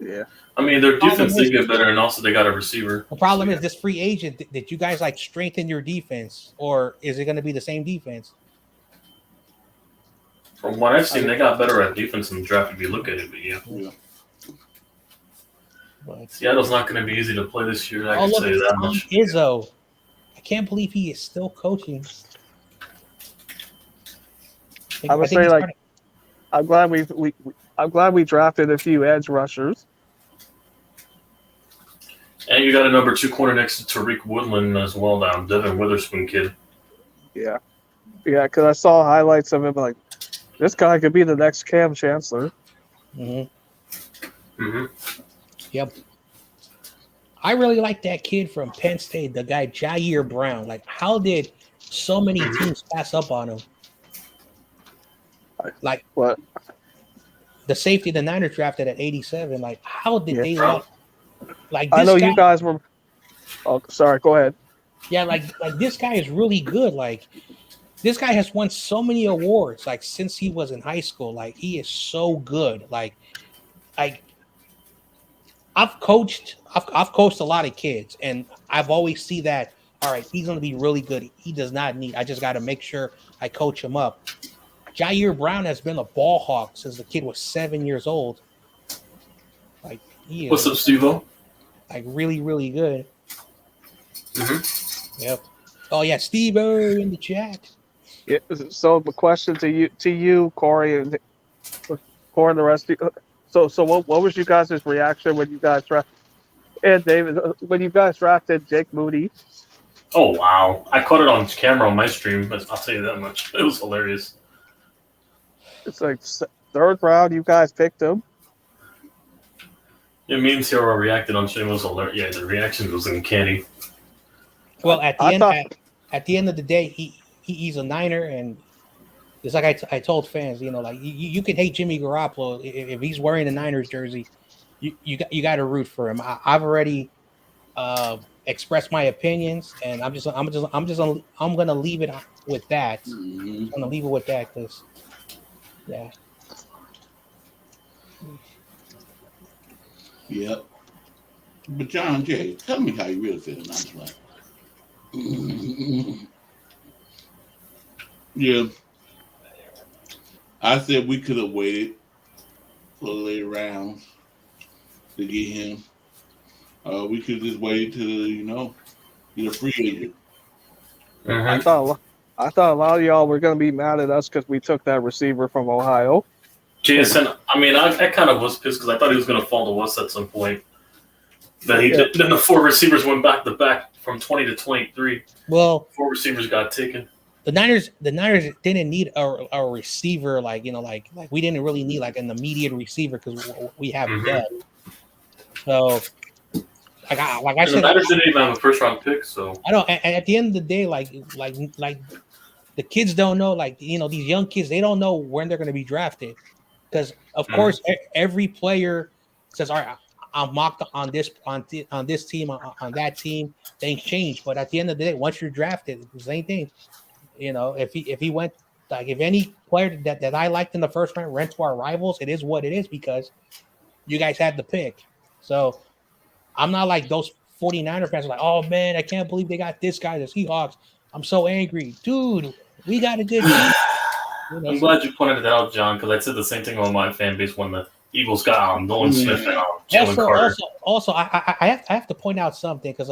yeah, I mean their defense did get better, and also they got a receiver. The problem is this free agent. Did you guys like strengthen your defense, or is it going to be the same defense? From what I've seen, they got better at defense in the draft if you look at it. But yeah. But Seattle's not going to be easy to play this year. I can look, tell you that Tom much. Izzo. I can't believe he is still coaching. I would say like I'm glad we drafted a few edge rushers. And you got a number 2 corner next to Tariq Woodland as well now, Devin Witherspoon kid. Yeah, because I saw highlights of him like this guy could be the next Cam Chancellor. Mm-hmm. Mm-hmm. Yep. I really like that kid from Penn State, the guy Jair Brown. Like, how did so many teams pass up on him? Like what? The safety the Niners drafted at 87. Like, how did they like this I know guy, you guys were. Oh, sorry. Go ahead. Yeah, like this guy is really good. Like, this guy has won so many awards. Like since he was in high school. Like he is so good. Like I've coached a lot of kids, and I've always see that. All right, he's going to be really good. He does not need. I just got to make sure I coach him up. Jair Brown has been a ball hawk since the kid was 7 years old. Like he is. What's up, Steve-O? Like really, really good. Mm-hmm. Yep. Oh yeah, Steve-O in the chat. Yeah. So the question to you, Corey, and the rest of you. So what was you guys' reaction when you guys drafted and David when you guys drafted Jake Moody? Oh wow! I caught it on camera on my stream. I'll tell you that much. It was hilarious. It's like 3rd round. You guys picked him. It means Hero reacted on stream was hilarious. Yeah, the reaction was uncanny. Well, at the end of the day, he's a Niner, and it's like I told fans, like you can hate Jimmy Garoppolo if he's wearing a Niners jersey, you got to root for him. I've already expressed my opinions, and I'm gonna leave it with that. I'm gonna leave it with that because, yeah. Yep. But John Jay, tell me how you really feel. Not like. Yeah. I said we could have waited for the later rounds to get him. We could just wait to, get a free agent. Mm-hmm. I thought a lot of y'all were going to be mad at us because we took that receiver from Ohio. JSN, I kind of was pissed because I thought he was going to fall to us at some point. Then the 4 receivers went back to back from 20 to 23. Well, 4 receivers got taken. The Niners didn't need a receiver like we didn't really need like an immediate receiver because we have depth. So I said, the Niners didn't even have a 1st round pick. So I know. And at the end of the day, like the kids don't know. These young kids, they don't know when they're going to be drafted because of course every player says, "All right, I'm mocked on this team, on that team." Things change, but at the end of the day, once you're drafted, it's the same thing. If he went Like if any player that I liked in the first round went to our rivals, it is what it is because you guys had the pick. So I'm not like those 49er fans are like, oh man, I can't believe they got this guy, the Seahawks. I'm so angry. Dude, we got a good team. You know, I'm glad you pointed that out, John, because I said the same thing on my fan base when the Eagles got Nolan Smith and Jalen Carter. Also, I have to point out something because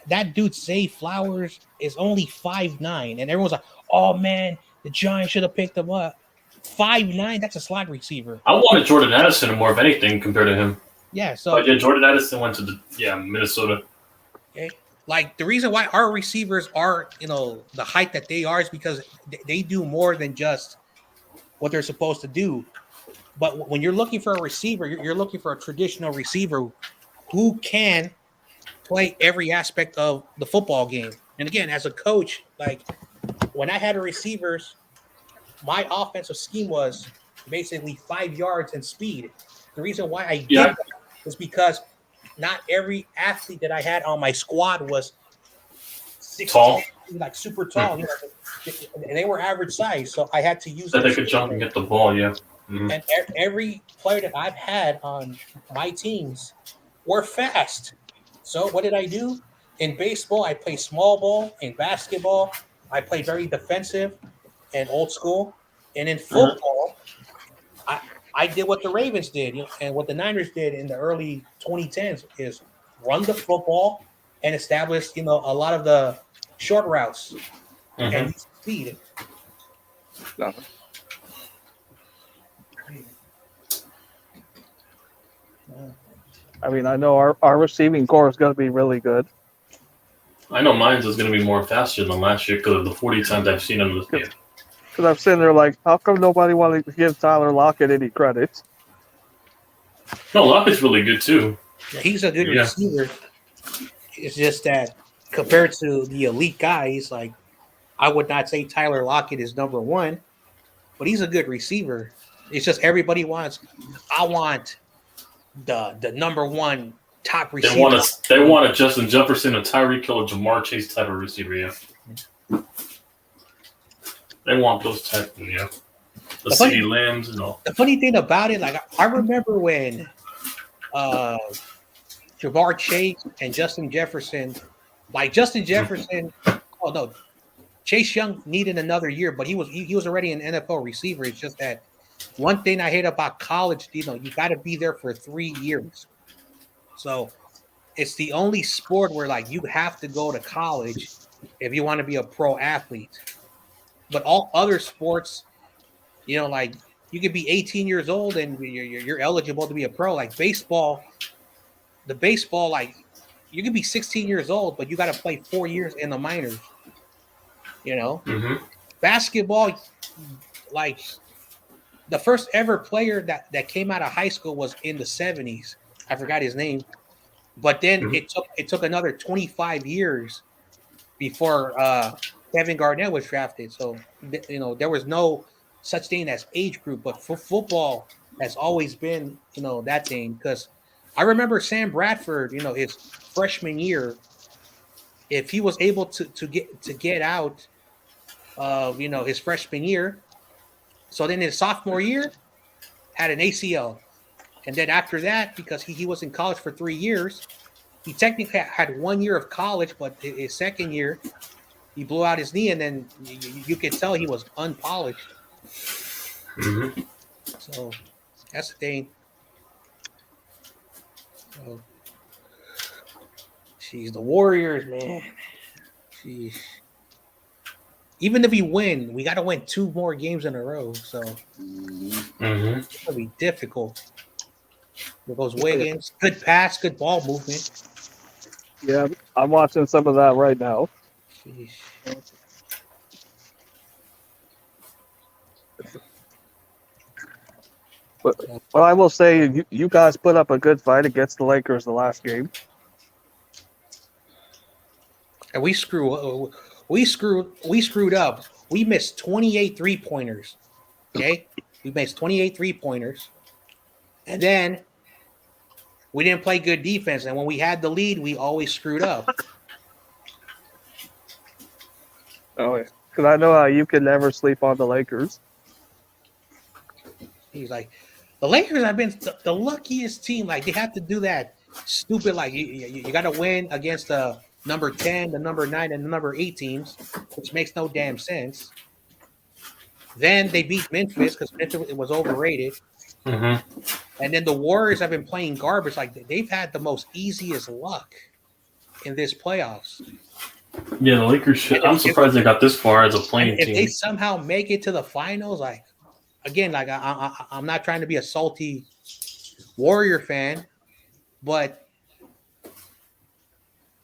that dude Zay Flowers is only 5'9", and everyone's like, "Oh man, the Giants should have picked him up." 5'9", that's a slot receiver. I wanted Jordan Addison more of anything compared to him. Yeah, so but yeah, Jordan Addison went to Minnesota. Okay. Like the reason why our receivers are, the height that they are is because they do more than just what they're supposed to do. But when you're looking for a receiver, you're looking for a traditional receiver who can play every aspect of the football game. And again, as a coach, like when I had receivers, my offensive scheme was basically 5 yards and speed. The reason why I did that is because not every athlete that I had on my squad was 6 tall, like super tall, and they were average size. So I had to use that they could jump and get the ball. Yeah. Mm-hmm. And every player that I've had on my teams were fast. So what did I do? In baseball, I play small ball. In basketball, I play very defensive and old school. And in football, I did what the Ravens did, and what the Niners did in the early 2010s is run the football and establish, a lot of the short routes and speed. I mean, I know our receiving core is going to be really good. I know mine's is going to be more faster than last year because of the 40 times I've seen him this year. Because I'm sitting there like, how come nobody wanted to give Tyler Lockett any credit? No, Lockett's really good too. Yeah, he's a good receiver. It's just that compared to the elite guys, like I would not say Tyler Lockett is number one, but he's a good receiver. It's just everybody wants. I want the number one top receiver. They want a Justin Jefferson, a Tyreek Hill, a Jamar Chase type of receiver. Yeah. They want those type, the CeeDee Lambs and all. The funny thing about it, like I remember when Jamar Chase and Justin Jefferson, Chase Young needed another year, but he was already an NFL receiver. It's just that one thing I hate about college, you got to be there for 3 years. So it's the only sport where like you have to go to college if you want to be a pro athlete. But all other sports, like you could be 18 years old and you're eligible to be a pro. Like baseball, like you could be 16 years old, but you got to play 4 years in the minors. Basketball, like the first ever player that came out of high school was in the 70s. I forgot his name, but then it took another 25 years before Kevin Garnett was drafted. So, there was no such thing as age group, but for football has always been, that thing. Because I remember Sam Bradford, his freshman year, if he was able to get out of, his freshman year, so then his sophomore year had an ACL. And then after that, because he was in college for 3 years, he technically had 1 year of college, but his second year, he blew out his knee, and then you could tell he was unpolished. So that's the thing. So, the Warriors, man. Jeez. Even if we win, we got to win 2 more games in a row. So it's going to be difficult. With those Wiggins, good pass, good ball movement. Yeah, I'm watching some of that right now. Jeez. But I will say, you guys put up a good fight against the Lakers the last game. And we screwed up. We missed 28 3-pointers. Okay? We missed 28 3-pointers. And then we didn't play good defense. And when we had the lead, we always screwed up. Oh, yeah. Because I know how you can never sleep on the Lakers. He's like, the Lakers have been the luckiest team. Like, they have to do that stupid, like, you got to win against the number 10, the number 9, and the number 8 teams, which makes no damn sense. Then they beat Memphis because Memphis was overrated. Mm-hmm. And then the Warriors have been playing garbage. Like, they've had the most easiest luck in this playoffs. Yeah, the Lakers should. I'm surprised they got this far as a playing team. If they team. somehow make it to the finals, like, again, like, I'm not trying to be a salty Warrior fan, but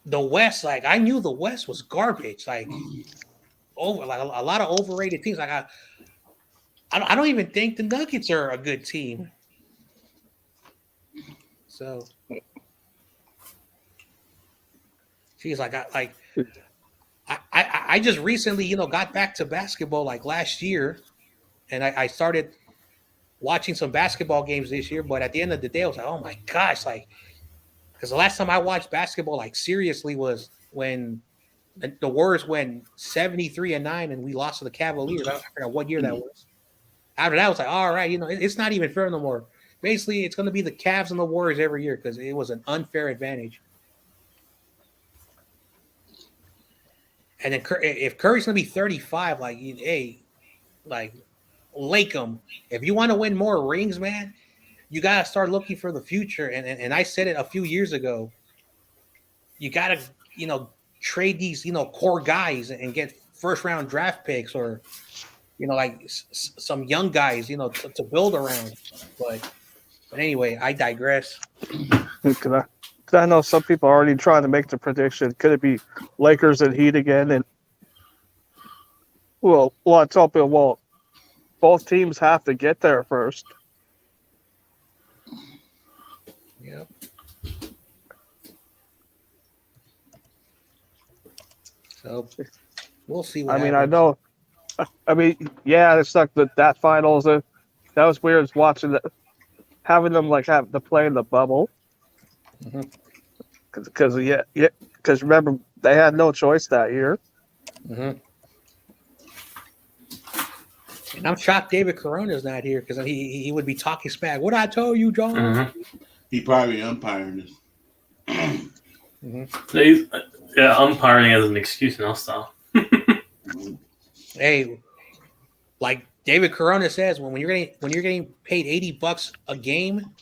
the West, like, I knew the West was garbage. Like, a lot of overrated teams. Like, I don't even think the Nuggets are a good team. So she's like, I just recently, got back to basketball like last year, and I started watching some basketball games this year. But at the end of the day, I was like, oh my gosh, like, because the last time I watched basketball like seriously was when the Warriors went 73-9 and we lost to the Cavaliers. I forgot what year that was. After that, I was like, all right, it's not even fair no more. Basically, it's going to be the Cavs and the Warriors every year because it was an unfair advantage. And then if Curry's going to be 35, like, hey, like, Lakem, if you want to win more rings, man, you got to start looking for the future. And I said it a few years ago. You got to, trade these, core guys and get first-round draft picks or, like some young guys, to build around. But anyway, I digress. Because I know some people are already trying to make the prediction. Could it be Lakers and Heat again? And I tell people, both teams have to get there first. Yep. So we'll see what happens. I know. It's like that finals. That was weird watching that, having them like have to play in the bubble. Because remember they had no choice that year. Mm-hmm. And I'm shocked David Corona's not here because he would be talking smack. What I told you, John? Mm-hmm. He probably umpiring this. Mm-hmm. Umpiring as an excuse now, style. Hey, like David Corona says, when you're getting paid $80 a game,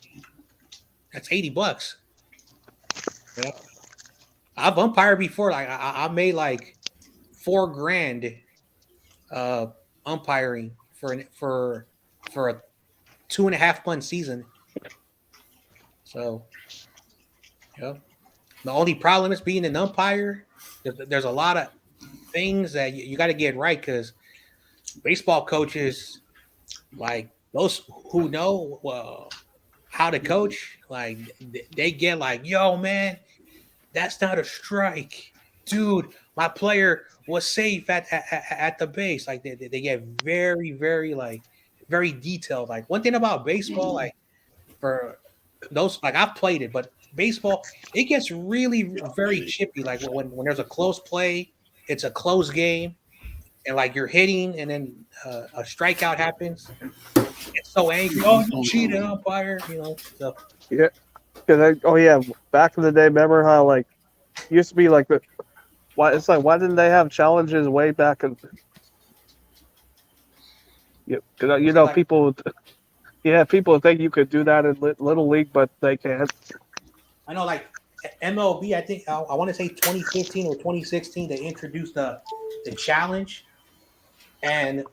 that's $80. Yeah. I've umpired before. Like I made like $4,000 umpiring for a 2.5-month season. So, yeah. The only problem is being an umpire. There's a lot of things that you got to get right because baseball coaches, like those who know how to coach, like they get like, yo, man, that's not a strike, dude. My player was safe at the base. Like they get very, very very detailed. Like one thing about baseball, like for those, like I've played it, but baseball, it gets really very chippy. Like when there's a close play, it's a close game, and like you're hitting, and then a strikeout happens. It's so angry. Oh, you cheated, umpire! So. Yeah. Back in the day, remember how like used to be like the why didn't they have challenges way back in? Yeah, people think you could do that in Little League, but they can't. I know, like MLB, I think I want to say 2015 or 2016, they introduced the challenge, and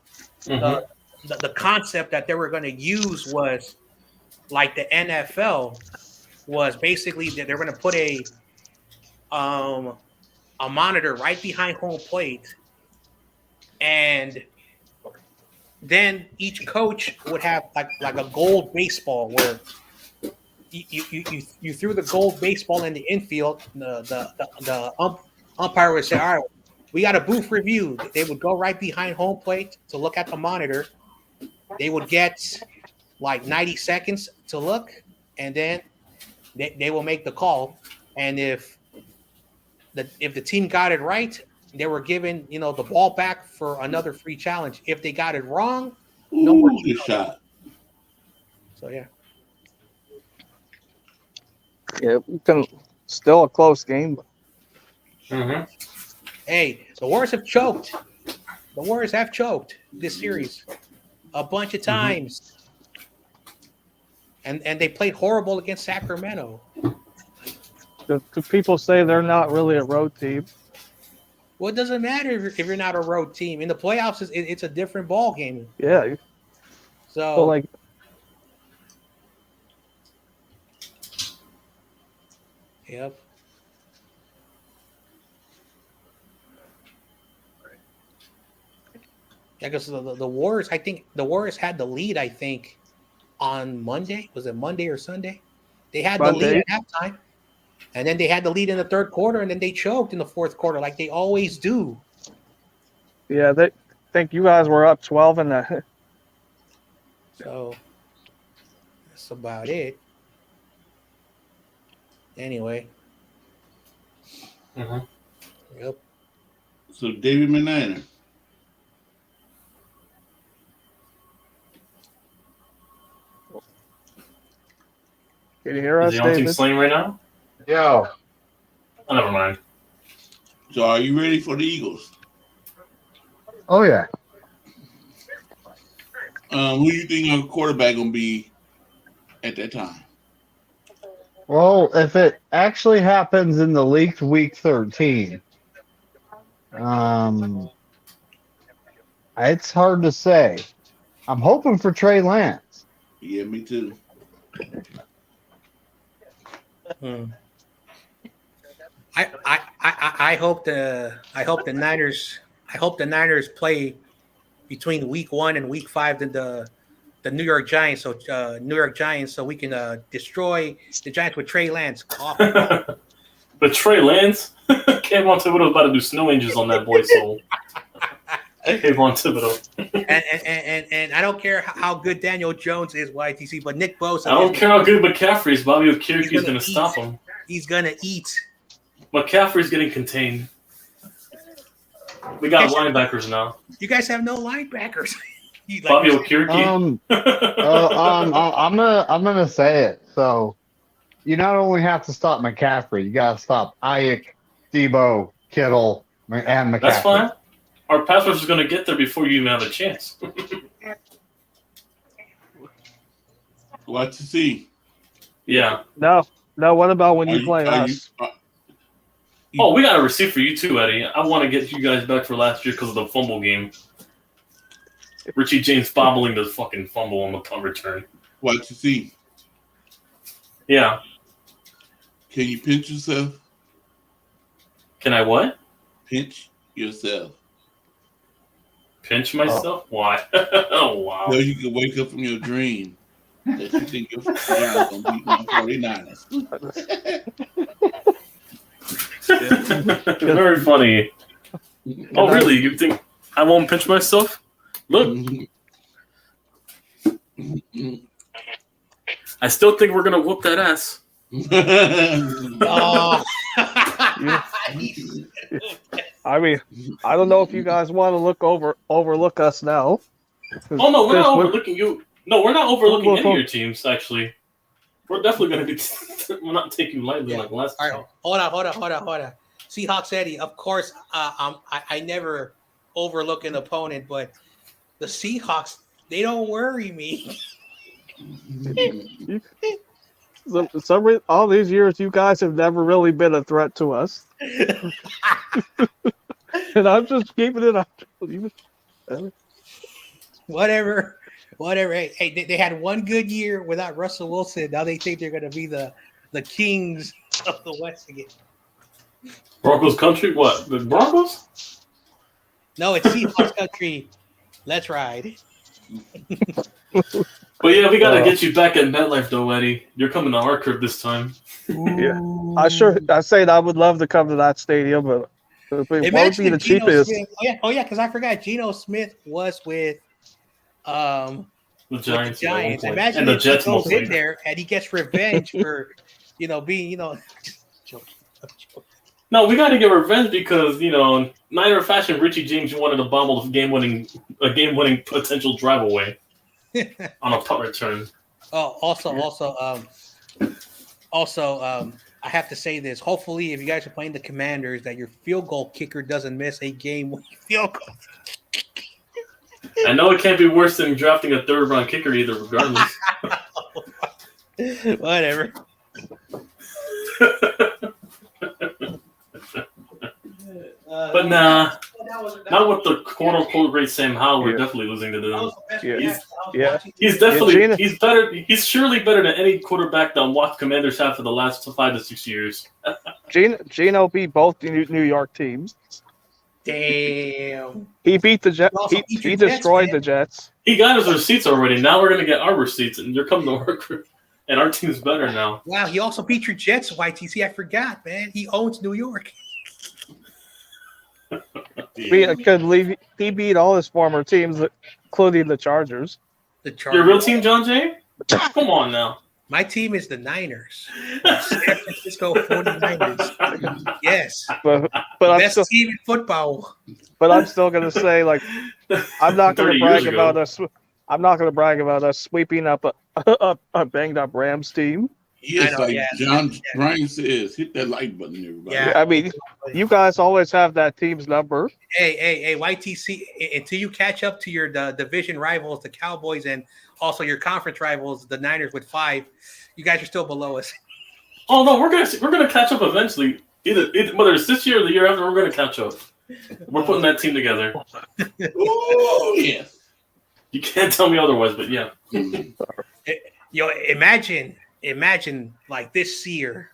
the concept that they were going to use was like the NFL was basically that they're going to put a monitor right behind home plate, and then each coach would have like a gold baseball where you threw the gold baseball in the infield. The umpire would say, all right, we got a booth review. They would go right behind home plate to look at the monitor. They would get like 90 seconds to look, and then they will make the call. And if the team got it right, they were given, the ball back for another free challenge. If they got it wrong, Ooh, no more good shot. So yeah. Yeah, still a close game. Mm-hmm. Hey, the Warriors have choked. The Warriors have choked this series a bunch of times. And they played horrible against Sacramento. The people say they're not really a road team. Well, it doesn't matter if you're not a road team. In the playoffs, it's a different ball game. Yeah. So like, yep. Yeah, because the Warriors, I think the Warriors had the lead, on Monday. Was it Monday or Sunday? They had the lead at halftime. And then they had the lead in the third quarter, and then they choked in the fourth quarter like they always do. Yeah, they think you guys were up 12 in the. So that's about it. Anyway. Mm-hmm. Yep. So David Meniner. Can you hear us, Is he on Team David? Sling right now? Yo. Oh, never mind. So are you ready for the Eagles? Oh yeah. Who do you think our quarterback gonna be at that time? Well, if it actually happens in the leaked week 13, it's hard to say. I'm hoping for Trey Lance. Yeah, me too. I hope the Niners play between week 1 and week 5 the New York Giants, so we can destroy the Giants with Trey Lance. But Trey Lance, Kayvon Thibodeau was about to do snow angels on that boy's soul. Kayvon Thibodeau. and I don't care how good Daniel Jones is, YTC, but Nick Bosa. I don't care how good McCaffrey is. Bobby Okereke is going to stop him. He's going to eat. McCaffrey's getting contained. We got linebackers now. You guys have no linebackers. Bobby Okereke. I'm gonna say it. So you not only have to stop McCaffrey, you gotta stop Ayuk, Debo, Kittle, and McCaffrey. That's fine. Our pass rush is going to get there before you even have a chance. What to see? Yeah. No. What about when you play us? Oh, we got a receipt for you too, Eddie. I want to get you guys back for last year because of the fumble game. Richie James bobbling the fucking fumble on the punt return. What to see? Yeah. Can you pinch yourself? Can I what? Pinch yourself. Pinch myself? Why? Oh, wow. So you can wake up from your dream that you think your Giants gonna beat my 49ers. Very funny. Oh, really? You think I won't pinch myself? Look. I still think we're going to whoop that ass. Oh. I mean, I don't know if you guys want to overlook us now. Oh, no, we're not overlooking you. No, we're not overlooking any of your teams, actually. We're definitely going to be. We're not taking you lightly like last time. Hold on. Seahawks Eddie, of course, I never overlook an opponent, but the Seahawks, they don't worry me. All these years, you guys have never really been a threat to us. And I'm just keeping it up. Whatever. Hey, they had one good year without Russell Wilson. Now they think they're going to be the kings of the West again. Broncos country? What? The Broncos? No, it's Seahawks country. Let's ride. But yeah, we got to get you back at MetLife, though, Eddie. You're coming to our crib this time. Yeah, I said I would love to come to that stadium, but what would be the cheapest? Oh yeah, because I forgot Geno Smith was with the Giants. Imagine and the if Jets he goes in mostly. there and he gets revenge for being No, we got to get revenge because Niner fashion, Richie James wanted to bobble a game-winning potential drive away on a punt return. Oh, also, I have to say this. Hopefully, if you guys are playing the Commanders, that your field goal kicker doesn't miss a game-winning field goal. I know it can't be worse than drafting a third-round kicker either, regardless. Whatever. But nah, not with the quote-unquote great Sam Howell. We're definitely losing to them. He's definitely he's better. He's surely better than any quarterback that watched Commanders have for the last 5 to 6 years. Gino beat both New York teams. Damn. He beat the Jets. He destroyed the Jets. He got his receipts already. Now we're gonna get our receipts, and they're coming to work. And our team's better now. Wow, he also beat your Jets, YTC. I forgot, man. He owns New York. He beat all his former teams, including the Chargers. Your real team, John Jay? Come on now. My team is the Niners. San Francisco 49ers. Yes. But best team in football. But I'm still going to say, like, I'm not going to brag about us. I'm not going to brag about us sweeping up a banged up Rams team. Yes, John Bryan says, hit that like button, everybody. Yeah, I mean, you guys always have that team's number. Hey, YTC, until you catch up to the division rivals, the Cowboys, and also your conference rivals, the Niners with 5, you guys are still below us. Oh no, we're gonna catch up eventually. Either whether it's this year or the year after, we're gonna catch up. We're putting that team together. Oh yeah. You can't tell me otherwise, but yeah. Imagine like this year,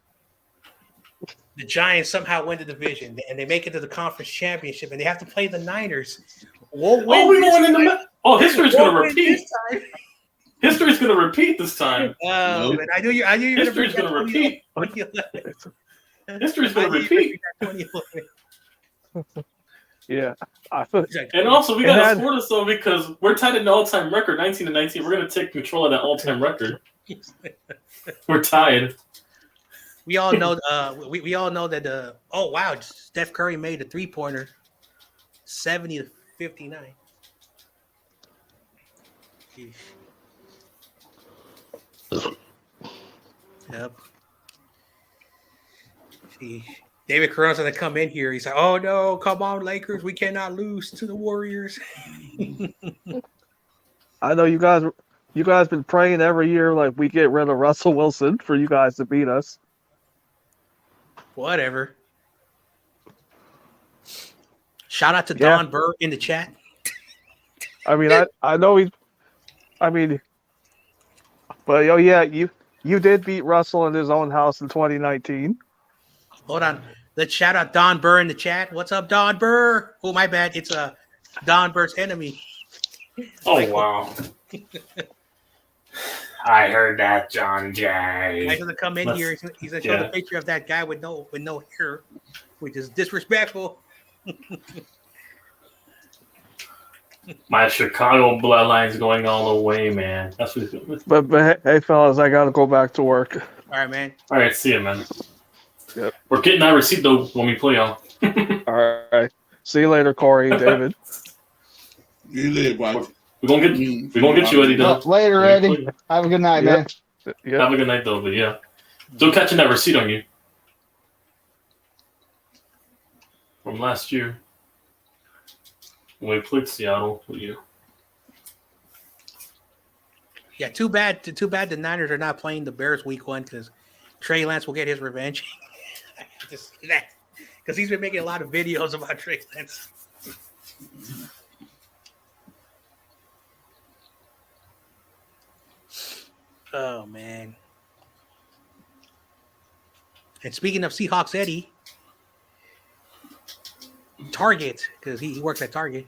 the Giants somehow win the division and they make it to the conference championship and they have to play the Niners. We'll win. History's going to repeat. History's going to repeat this time. Nope. I knew you. History's going to repeat. History's going to repeat. Yeah. And also, we got to support us though because we're tied in the all-time record, 19-19. We're going to take control of that all-time record. We're tied. We all know. We all know that. Oh wow, Steph Curry made a 3-pointer, 70-59. Yep. David Caron's gonna come in here. He's like, "Oh no, come on, Lakers! We cannot lose to the Warriors." I know you guys. You guys been praying every year like we get rid of Russell Wilson for you guys to beat us. Whatever. Shout out to Don Burr in the chat. I mean, I know he's. I mean, but you did beat Russell in his own house in 2019. Hold on. Let's shout out Don Burr in the chat. What's up, Don Burr? Oh, my bad. It's Don Burr's enemy. Oh, wow. I heard that, John Jay. He's gonna come in here. He's gonna show the picture of that guy with no hair, which is disrespectful. My Chicago bloodline's going all the way, man. That's what he's doing. But hey, fellas, I gotta go back to work. All right, man. All right, see you, man. Yep. We're getting that receipt though when we play y'all. All right. See you later, Corey and David. You live, watch. We're gonna get you, Eddie. Later, Eddie. Have a good night, man. Yep. Have a good night, though. But yeah, still catching that receipt on you from last year when we played Seattle with you. Yeah, too bad. The Niners are not playing the Bears week 1 because Trey Lance will get his revenge. Because he's been making a lot of videos about Trey Lance. Oh, man. And speaking of Seahawks, Eddie, Target, because he works at Target.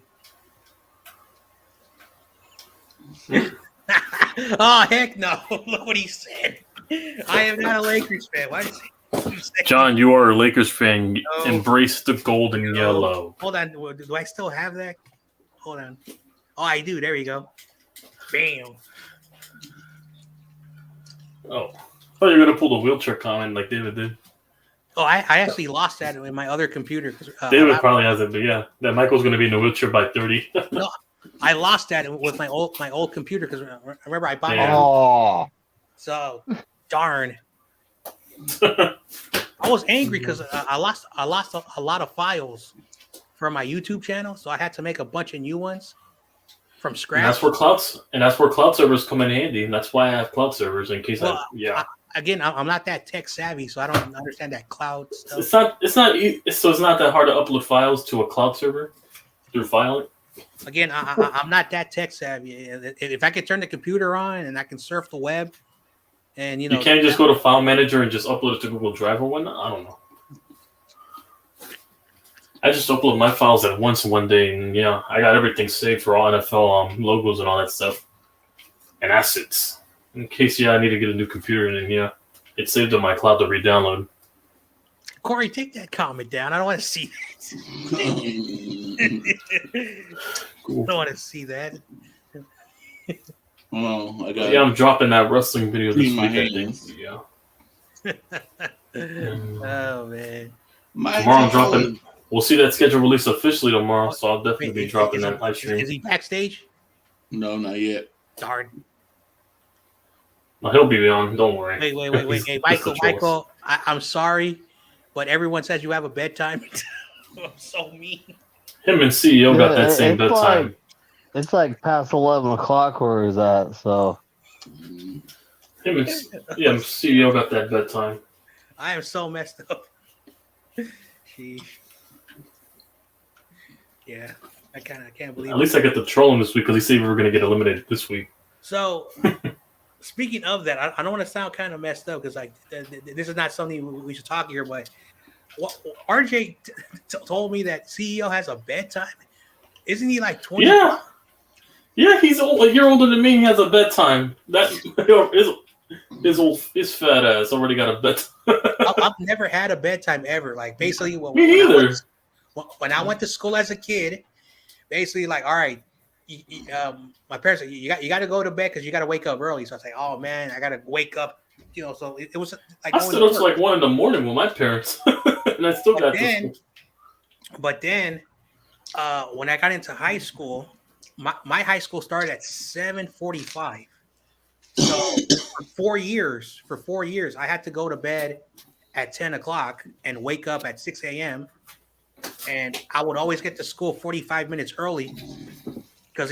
Oh, heck no. Look what he said. I am not a Lakers fan. Why did he say? John, you are a Lakers fan. No. Embrace the gold and yellow. Hold on. Do I still have that? Hold on. Oh, I do. There you go. Bam. Oh, I thought you were going to pull the wheelchair comment like David did. Oh, I actually lost that in my other computer. David probably has it, but yeah, that Michael's going to be in the wheelchair by 30. No, I lost that with my old computer because remember I bought Yeah. my Oh, so darn. I was angry because I lost a lot of files from my YouTube channel, so I had to make a bunch of new ones from And scratch. that's where cloud servers come in handy. And that's why I have cloud servers in case I'm not that tech savvy, so I don't understand that cloud stuff. It's not that hard to upload files to a cloud server through filing. Again, I'm not that tech savvy. If I could turn the computer on and I can surf the web, and You can't just go to File Manager and just upload it to Google Drive or whatnot. I don't know. I just upload my files at once one day, and yeah, I got everything saved for all NFL logos and all that stuff, and assets. In case I need to get a new computer, and then it's saved on my cloud to re-download. Corey, take that comment down. I don't want to see that. Cool. I don't want to see that. Oh, I got. Yeah, I'm dropping that wrestling video this Clean my week. I hands. think. Yeah. Oh man. Tomorrow I'm dropping. We'll see that schedule released officially tomorrow, so I'll definitely be dropping that live stream. Is he backstage? No, not yet. Darn. No, he'll be on. Don't worry. Wait. Hey, Michael, I'm sorry, but everyone says you have a bedtime. I'm so mean. Him and CEO got that same bedtime. It's like past 11 o'clock where he's at, so. Him and CEO got that bedtime. I am so messed up. Sheesh. Yeah, I can't believe. At least I got to troll him this week because he said we were going to get eliminated this week. So, speaking of that, I don't want to sound kind of messed up because this is not something we should talk here. But RJ told me that CEO has a bedtime. Isn't he like 20? Yeah, he's a year older than me. He has a bedtime. That his fat ass already got a bedtime. I've never had a bedtime ever. Like basically, me either. When I went to school as a kid, basically like, all right, my parents said, you got to go to bed because you got to wake up early. So I was like, oh man, I got to wake up. So it was like I stood up to like 1 a.m. with my parents, and I still got to school. But then, when I got into high school, my high school started at 7:45. So for 4 years, I had to go to bed at 10 o'clock and wake up at 6 a.m. And I would always get to school 45 minutes early because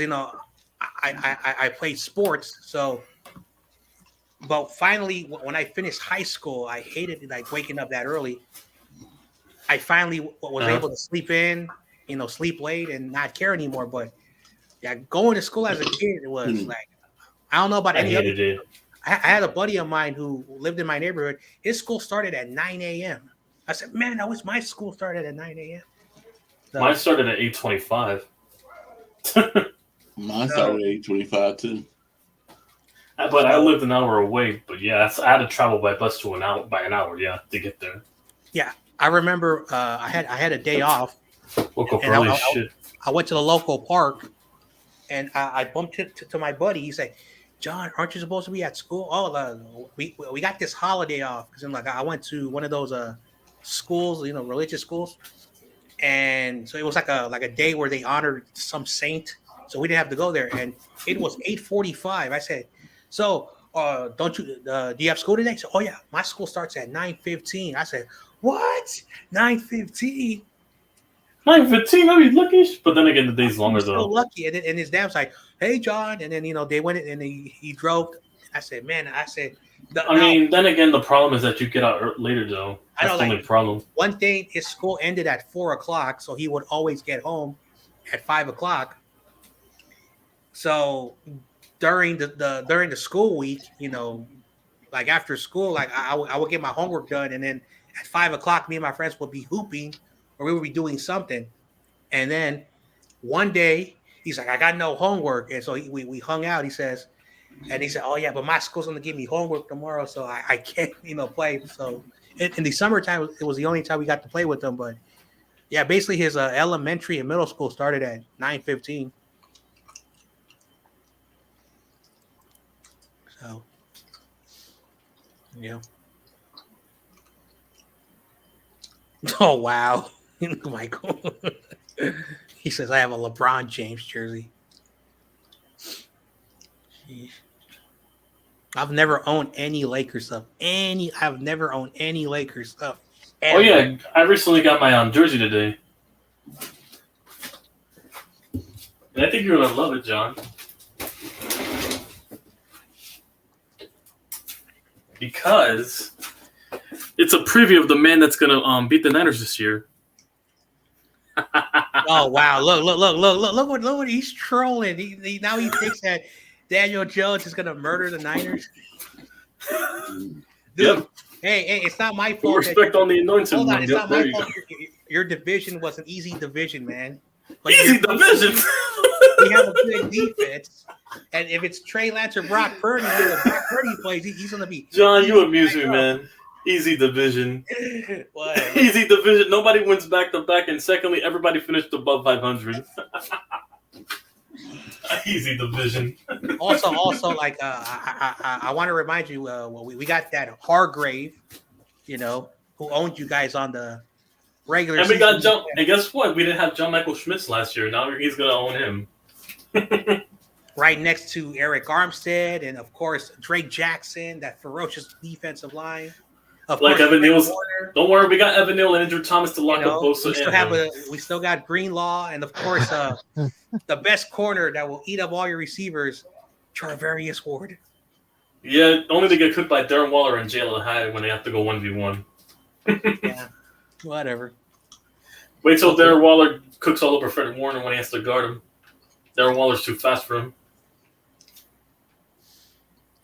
I played sports. So, but finally, when I finished high school, I hated like waking up that early. I finally was able to sleep in, sleep late and not care anymore. But yeah, going to school as a kid, it was like, I don't know about any other. I had a buddy of mine who lived in my neighborhood. His school started at 9 a.m. I said, man, I wish my school started at 9 a.m. So, mine started at 8:25. Mine started at 8:25 too. But I lived an hour away. But yeah, I had to travel by bus to an hour to get there. Yeah, I remember I had a day off. Woke up early as shit. I went to the local park, and I bumped to my buddy. He said, John, aren't you supposed to be at school? Oh, we got this holiday off because I went to one of those schools, religious schools, and so it was like a day where they honored some saint. So we didn't have to go there, and it was 8:45. I said, so do you have school today? So oh yeah, my school starts at 9:15. I said, what? 9:15? 9:15, I mean, lucky. But then again, the day's longer though. So lucky, and his dad's like, "Hey, John," and then they went and he drove. I said, "Man," then again, the problem is that you get out later though. That's the only problem. One day, his school ended at 4 o'clock, so he would always get home at 5 o'clock. So during the school week, like after school, like I would get my homework done, and then at 5 o'clock, me and my friends would be hooping. Or we would be doing something, and then one day he's like, "I got no homework," and so we hung out. He said, "Oh yeah, but my school's gonna give me homework tomorrow, so I can't play." So in the summertime, it was the only time we got to play with them. But yeah, basically his elementary and middle school started at 9:15. So yeah. Oh wow, Michael. He says I have a LeBron James jersey. Sheesh. I've never owned any Lakers stuff. I've never owned any Lakers stuff. Oh Ever. yeah, I recently got my jersey today, and I think you're gonna love it, John, because it's a preview of the man that's gonna beat the Niners this year. Oh wow! Look what he's trolling. He now he thinks that Daniel Jones is gonna murder the Niners. Dude, Yep. hey, it's not my Put fault. respect on the anointed Hold on, one. it's Yep, not there my you go. fault. Your division was an easy division, man. But Easy division. We have a good defense, and if it's Trey Lance or Brock Purdy, when Brock Purdy plays, he's gonna be. John, you amuse me, man. Easy division. What? Easy division. Nobody wins back to back, and secondly, everybody finished above 500. Easy division. Also, like I want to remind you, we got that Hargrave, who owned you guys on the regular. And we got season. John. And guess what? We didn't have John Michael Schmitz last year. Now he's gonna own him. Right next to Eric Armstead, and of course Drake Jackson, that ferocious defensive line. Of Like course, Evan Fred Neal's. Warner, Don't worry, we got Evan Neal and Andrew Thomas to lock up Bosa. we still got Greenlaw, and of course the best corner that will eat up all your receivers, Charvarius Ward. Yeah, only to get cooked by Darren Waller and Jalen Hyde when they have to go 1v1. Yeah, whatever. Wait till Darren Waller cooks all over Fred Warner when he has to guard him. Darren Waller's too fast for him.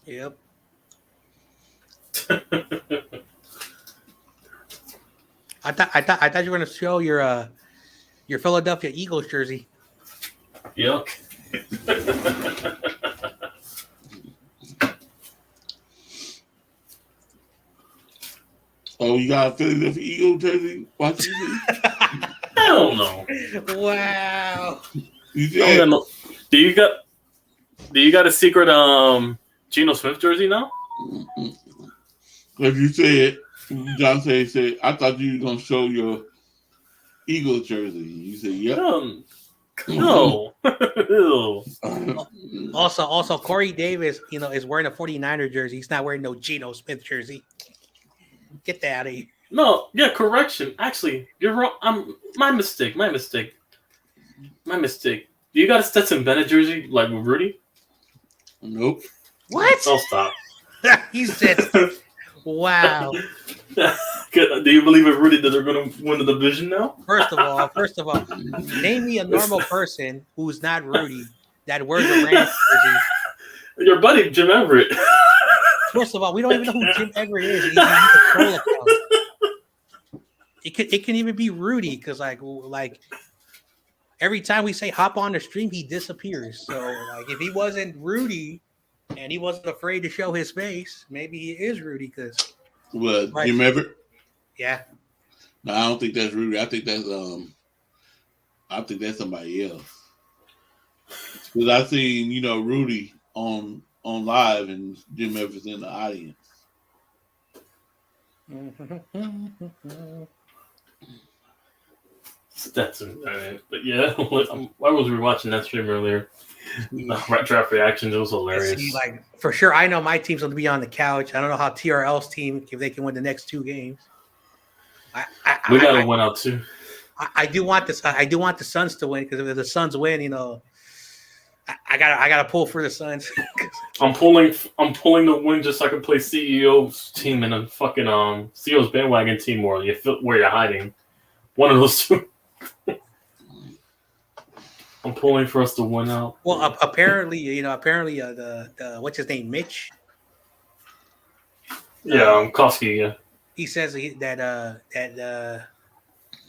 Yep. I thought you were going to show your Philadelphia Eagles jersey. Yuck. Oh, you got a Philadelphia Eagle jersey? Watch it. Hell no. Wow. You I don't said, got no- Do you got a secret Geno Smith jersey now? because you said, John said, I thought you were going to show your Eagle jersey. You said, yep. No. Ew. Also, Corey Davis, is wearing a 49er jersey. He's not wearing no Geno Smith jersey. Get that out of here. No, yeah, correction. Actually, you're wrong. My mistake. Do you got a Stetson Bennett jersey like with Rudy? Nope. What? I'll stop. He said, wow. Do you believe in Rudy that they're going to win the division now? First of all, name me a normal person who's not Rudy that wears a Rams jersey. Your buddy Jim Everett. First of all, we don't even know who Jim Everett is. He's a troll account. It can even be Rudy because like every time we say hop on the stream, he disappears. So like if he wasn't Rudy and he wasn't afraid to show his face, maybe he is Rudy because What, Right. Jim Everett? yeah. No, I don't think that's Rudy. I think that's somebody else. Because I seen, Rudy on live and Jim Everett's in the audience. Stetson Bennett. But yeah, why was we watching that stream earlier? Draft reactions, it was hilarious. See, like for sure, I know my team's going to be on the couch. I don't know how TRL's team if they can win the next two games. We got to win out too. I do want this. I do want the Suns to win because if the Suns win, I gotta pull for the Suns. I'm pulling the win just so I can play CEO's team and a fucking CEO's bandwagon team where you're hiding. One of those two. I'm pulling for us to win out. Well, apparently, the what's his name, Mitch. Yeah, Kofsky. Yeah. He says that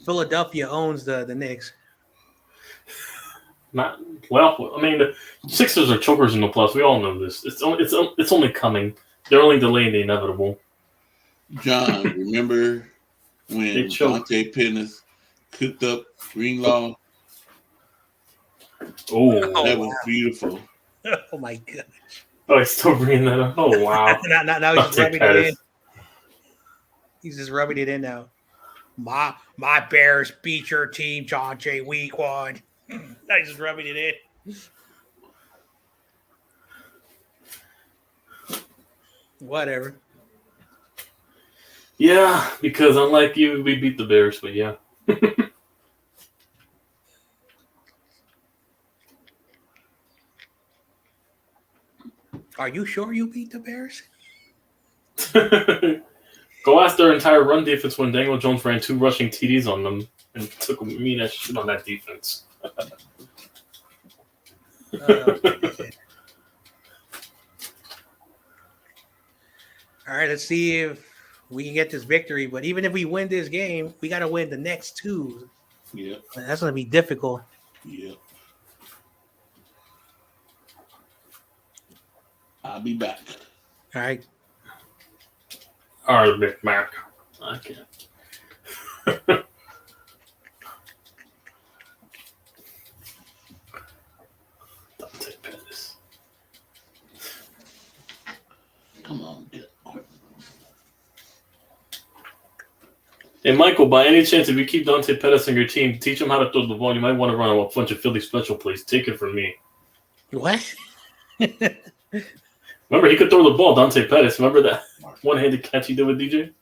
Philadelphia owns the Knicks. Not well. I mean, the Sixers are chokers in the playoffs. We all know this. It's only coming. They're only delaying the inevitable. John, remember when Dante Pennis cooked up Greenlaw? Oh, That was beautiful. Oh my god! Oh, he's still bringing that up. Oh wow! now he's just Dante rubbing it Pettis. in. He's just rubbing it in now. My Bears beat your team, John Jay, week 1. I just rubbing it in. Whatever. Yeah, because unlike you, we beat the Bears, but yeah. Are you sure you beat the Bears? Go ask their entire run defense when Daniel Jones ran 2 rushing TDs on them and took a mean ass shit on that defense. All right, let's see if we can get this victory. But even if we win this game, we got to win the next 2. Yeah. That's going to be difficult. Yeah. I'll be back. All right. All right, Big Mac. I can't. Dante Pettis. Come on, get quick. Hey, Michael, by any chance, if you keep Dante Pettis on your team, teach him how to throw the ball. You might want to run a bunch of Philly special plays. Take it from me. What? Remember, he could throw the ball, Dante Pettis. Remember that one-handed catch he did with DJ?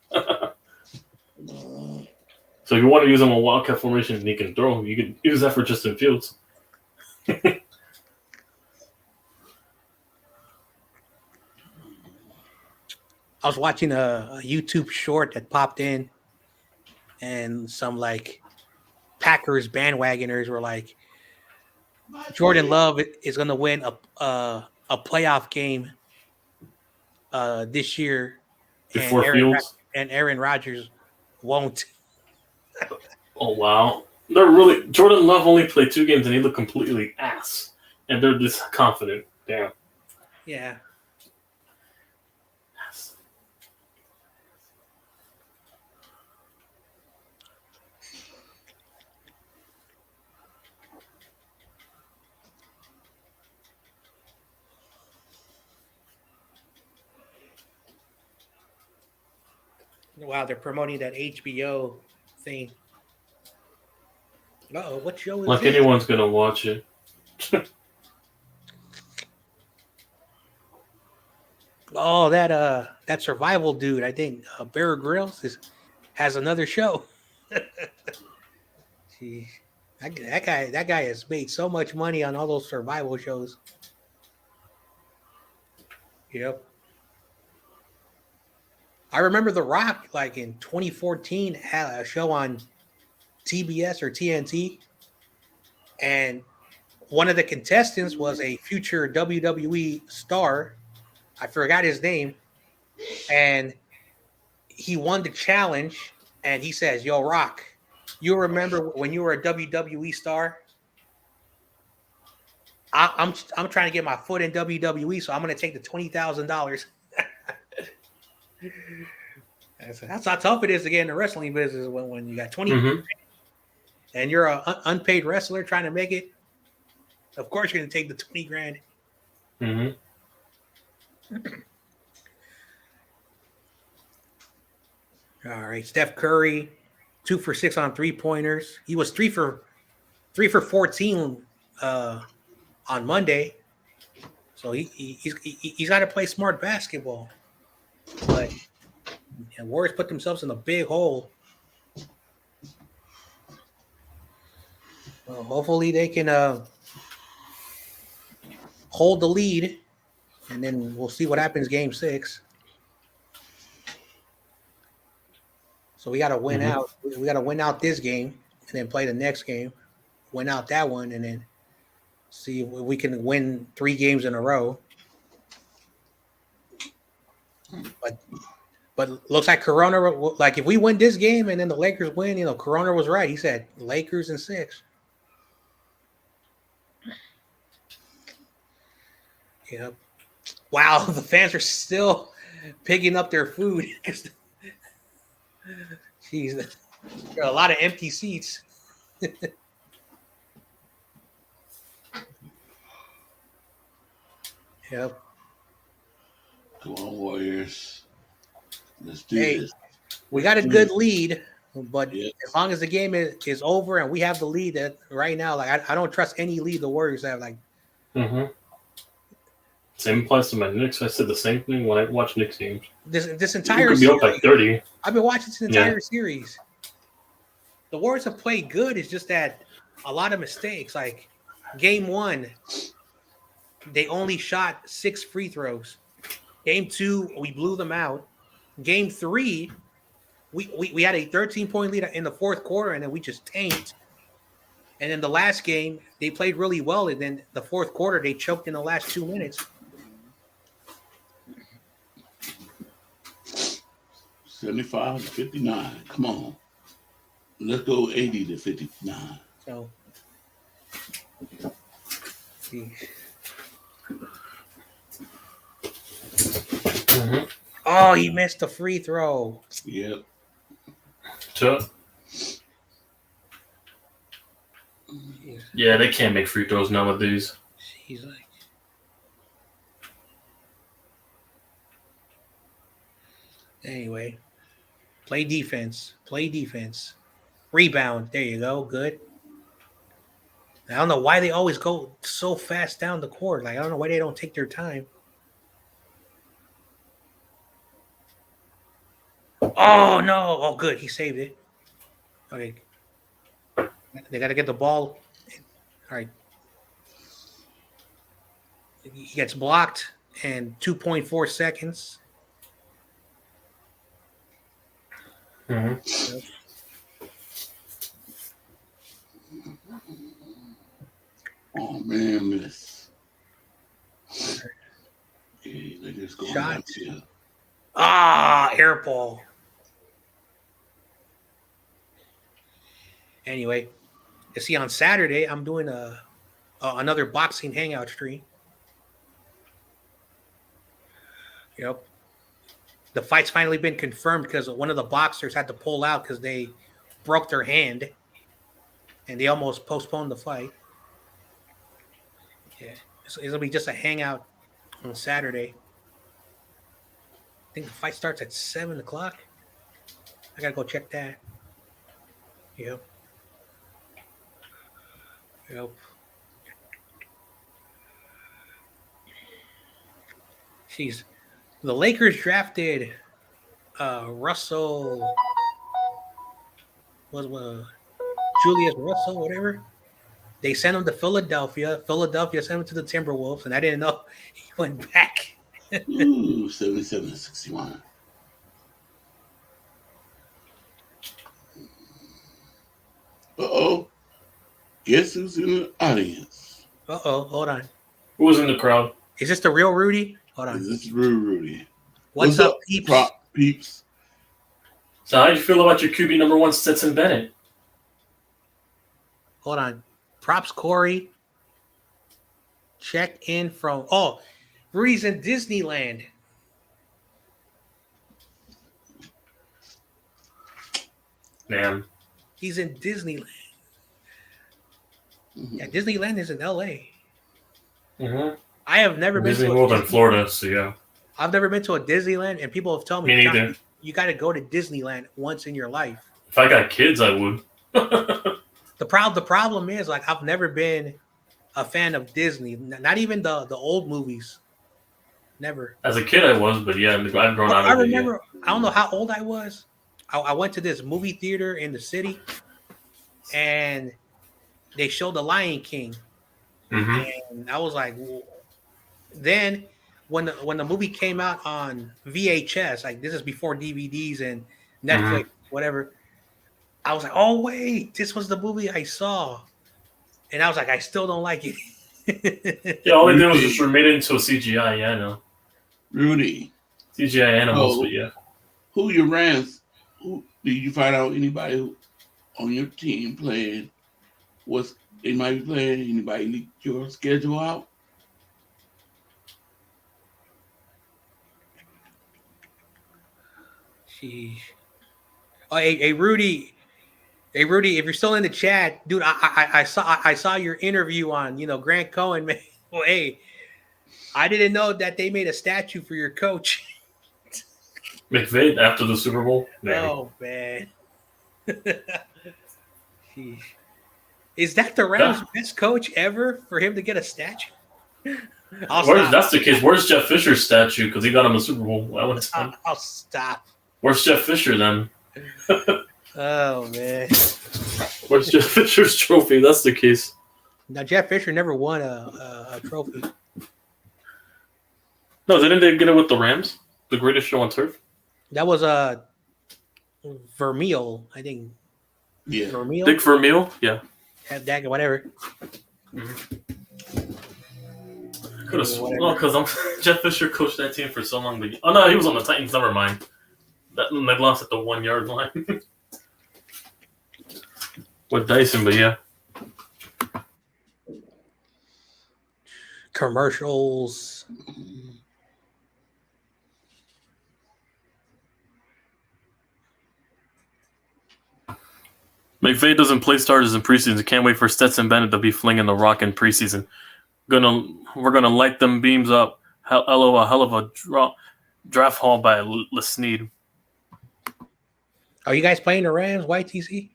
So if you want to use him on wildcat formation and he can throw, you can use that for Justin Fields. I was watching a YouTube short that popped in, and some like Packers bandwagoners were like, Jordan Love is going to win a playoff game this year, Before Fields? And Aaron Rodgers won't. Oh, wow. They're really... Jordan Love only played 2 games and he looked completely ass. And they're this confident. Damn. Yeah. Wow, they're promoting that HBO thing. Uh-oh, what show is Like it? anyone's going to watch it. Oh, that survival dude, I think Bear Grylls has another show. Jeez. That guy has made so much money on all those survival shows. Yep. I remember The Rock, like in 2014, had a show on TBS or TNT, and one of the contestants was a future WWE star. I forgot his name, and he won the challenge. And he says, "Yo, Rock, you remember when you were a WWE star? I'm trying to get my foot in WWE, so I'm going to take the $20,000." That's how tough it is to get in the wrestling business when you got 20 and you're an unpaid wrestler trying to make it. Of course, you're going to take the 20 grand. All right, Steph Curry, 2 for 6 on 3-pointers. He was 3 for 14 on Monday. So he's got to play smart basketball. But Warriors put themselves in a big hole. Well, hopefully they can hold the lead, and then we'll see what happens game 6. So we got to win out. We got to win out this game, and then play the next game, win out that one, and then see if we can win 3 games in a row. But looks like Corona, like if we win this game and then the Lakers win, Corona was right. He said Lakers in 6. Yep. Wow, the fans are still picking up their food. Jeez, there are a lot of empty seats. Yep. Come on, Warriors. Let's do this. We got a good lead. But Yeah. as long as the game is over and we have the lead that right now, like I don't trust any lead the Warriors have. Like Same applies to my Knicks. I said the same thing when I watched Knicks games. this You entire could be up by series, 30. I've been watching this entire series. The Warriors have played good. It's just that a lot of mistakes. Like game 1, they only shot 6 free throws. Game 2, we blew them out. Game 3, we had a 13-point lead in the fourth quarter, and then we just tanked. And then the last game, they played really well, and then the fourth quarter, they choked in the last 2 minutes. 75 to 59. Come on. Let's go 80 to 59. So, oh, he missed the free throw. Yep. So, yeah, they can't make free throws nowadays. He's like, anyway, play defense. Rebound. There you go. Good. I don't know why they always go so fast down the court. Like, I don't know why they don't take their time. Oh, no. Oh, good. He saved it. Okay. They got to get the ball. All right. He gets blocked in 2.4 seconds. Mm-hmm. Oh, man, miss. Okay, they just go Shot. out here. Ah, air ball. Anyway, you see, on Saturday, I'm doing another boxing hangout stream. Yep. The fight's finally been confirmed because one of the boxers had to pull out because they broke their hand, and they almost postponed the fight. Yeah, so it'll be just a hangout on Saturday. I think the fight starts at 7 o'clock. I gotta go check that. Yep. Jeez. The Lakers drafted Russell. Julius Russell, whatever. They sent him to Philadelphia. Philadelphia sent him to the Timberwolves, and I didn't know he went back. Ooh, 77 to 61. Uh-oh. Guess who's in the audience? Uh-oh, hold on. Who was in the crowd? Is this the real Rudy? Hold on. This is Rudy. What's up, peeps? Peeps? So how do you feel about your QB number 1, Stetson Bennett? Hold on. Props, Corey. Check in from... Oh, Rudy's in Disneyland. Man. He's in Disneyland. Yeah, Disneyland is in L.A. Mm-hmm. I have never been Disney to World in Florida, so yeah. I've never been to a Disneyland, and people have told me, Me neither. you got to go to Disneyland once in your life. If I got kids, I would. The problem is, like, I've never been a fan of Disney. Not even the old movies. Never. As a kid, I was, but yeah, I've grown out of it. I remember. I don't know how old I was. I went to this movie theater in the city, and they showed The Lion King, and I was like, whoa. Then when the movie came out on VHS, like this is before DVDs and Netflix, whatever, I was like, oh wait, this was the movie I saw, and I was like, I still don't like it. Yeah, all they did was just remade it into a CGI. Yeah, I know. Rudy. CGI animals, but yeah. Who your Rams? Who did you find out anybody who on your team played? What they might be playing? Anybody leak your schedule out? Sheesh. Oh, hey, Rudy. Hey, Rudy, if you're still in the chat, dude, I saw your interview on, Grant Cohen, man. Well, hey, I didn't know that they made a statue for your coach. McVay after the Super Bowl? Oh, man. Sheesh. Is that the Rams' best coach ever for him to get a statue? That's the case. Where's Jeff Fisher's statue? Because he got him a Super Bowl. I'll stop. Where's Jeff Fisher then? Oh, man. Where's Jeff Fisher's trophy? That's the case. Now, Jeff Fisher never won a trophy. No, didn't they get it with the Rams? The greatest show on turf? That was Vermeil, I think. Yeah. Vermeil? Dick Vermeil? Yeah. That, whatever. Could have sworn. No, because Jeff Fisher coached that team for so long. But no, he was on the Titans. Never mind. They lost at the 1 yard line with Dyson. But yeah, commercials. McVay doesn't play starters in preseason. Can't wait for Stetson Bennett to be flinging the rock in preseason. We're gonna light them beams up. Hell of a draft haul by LeSnead. Are you guys playing the Rams, YTC?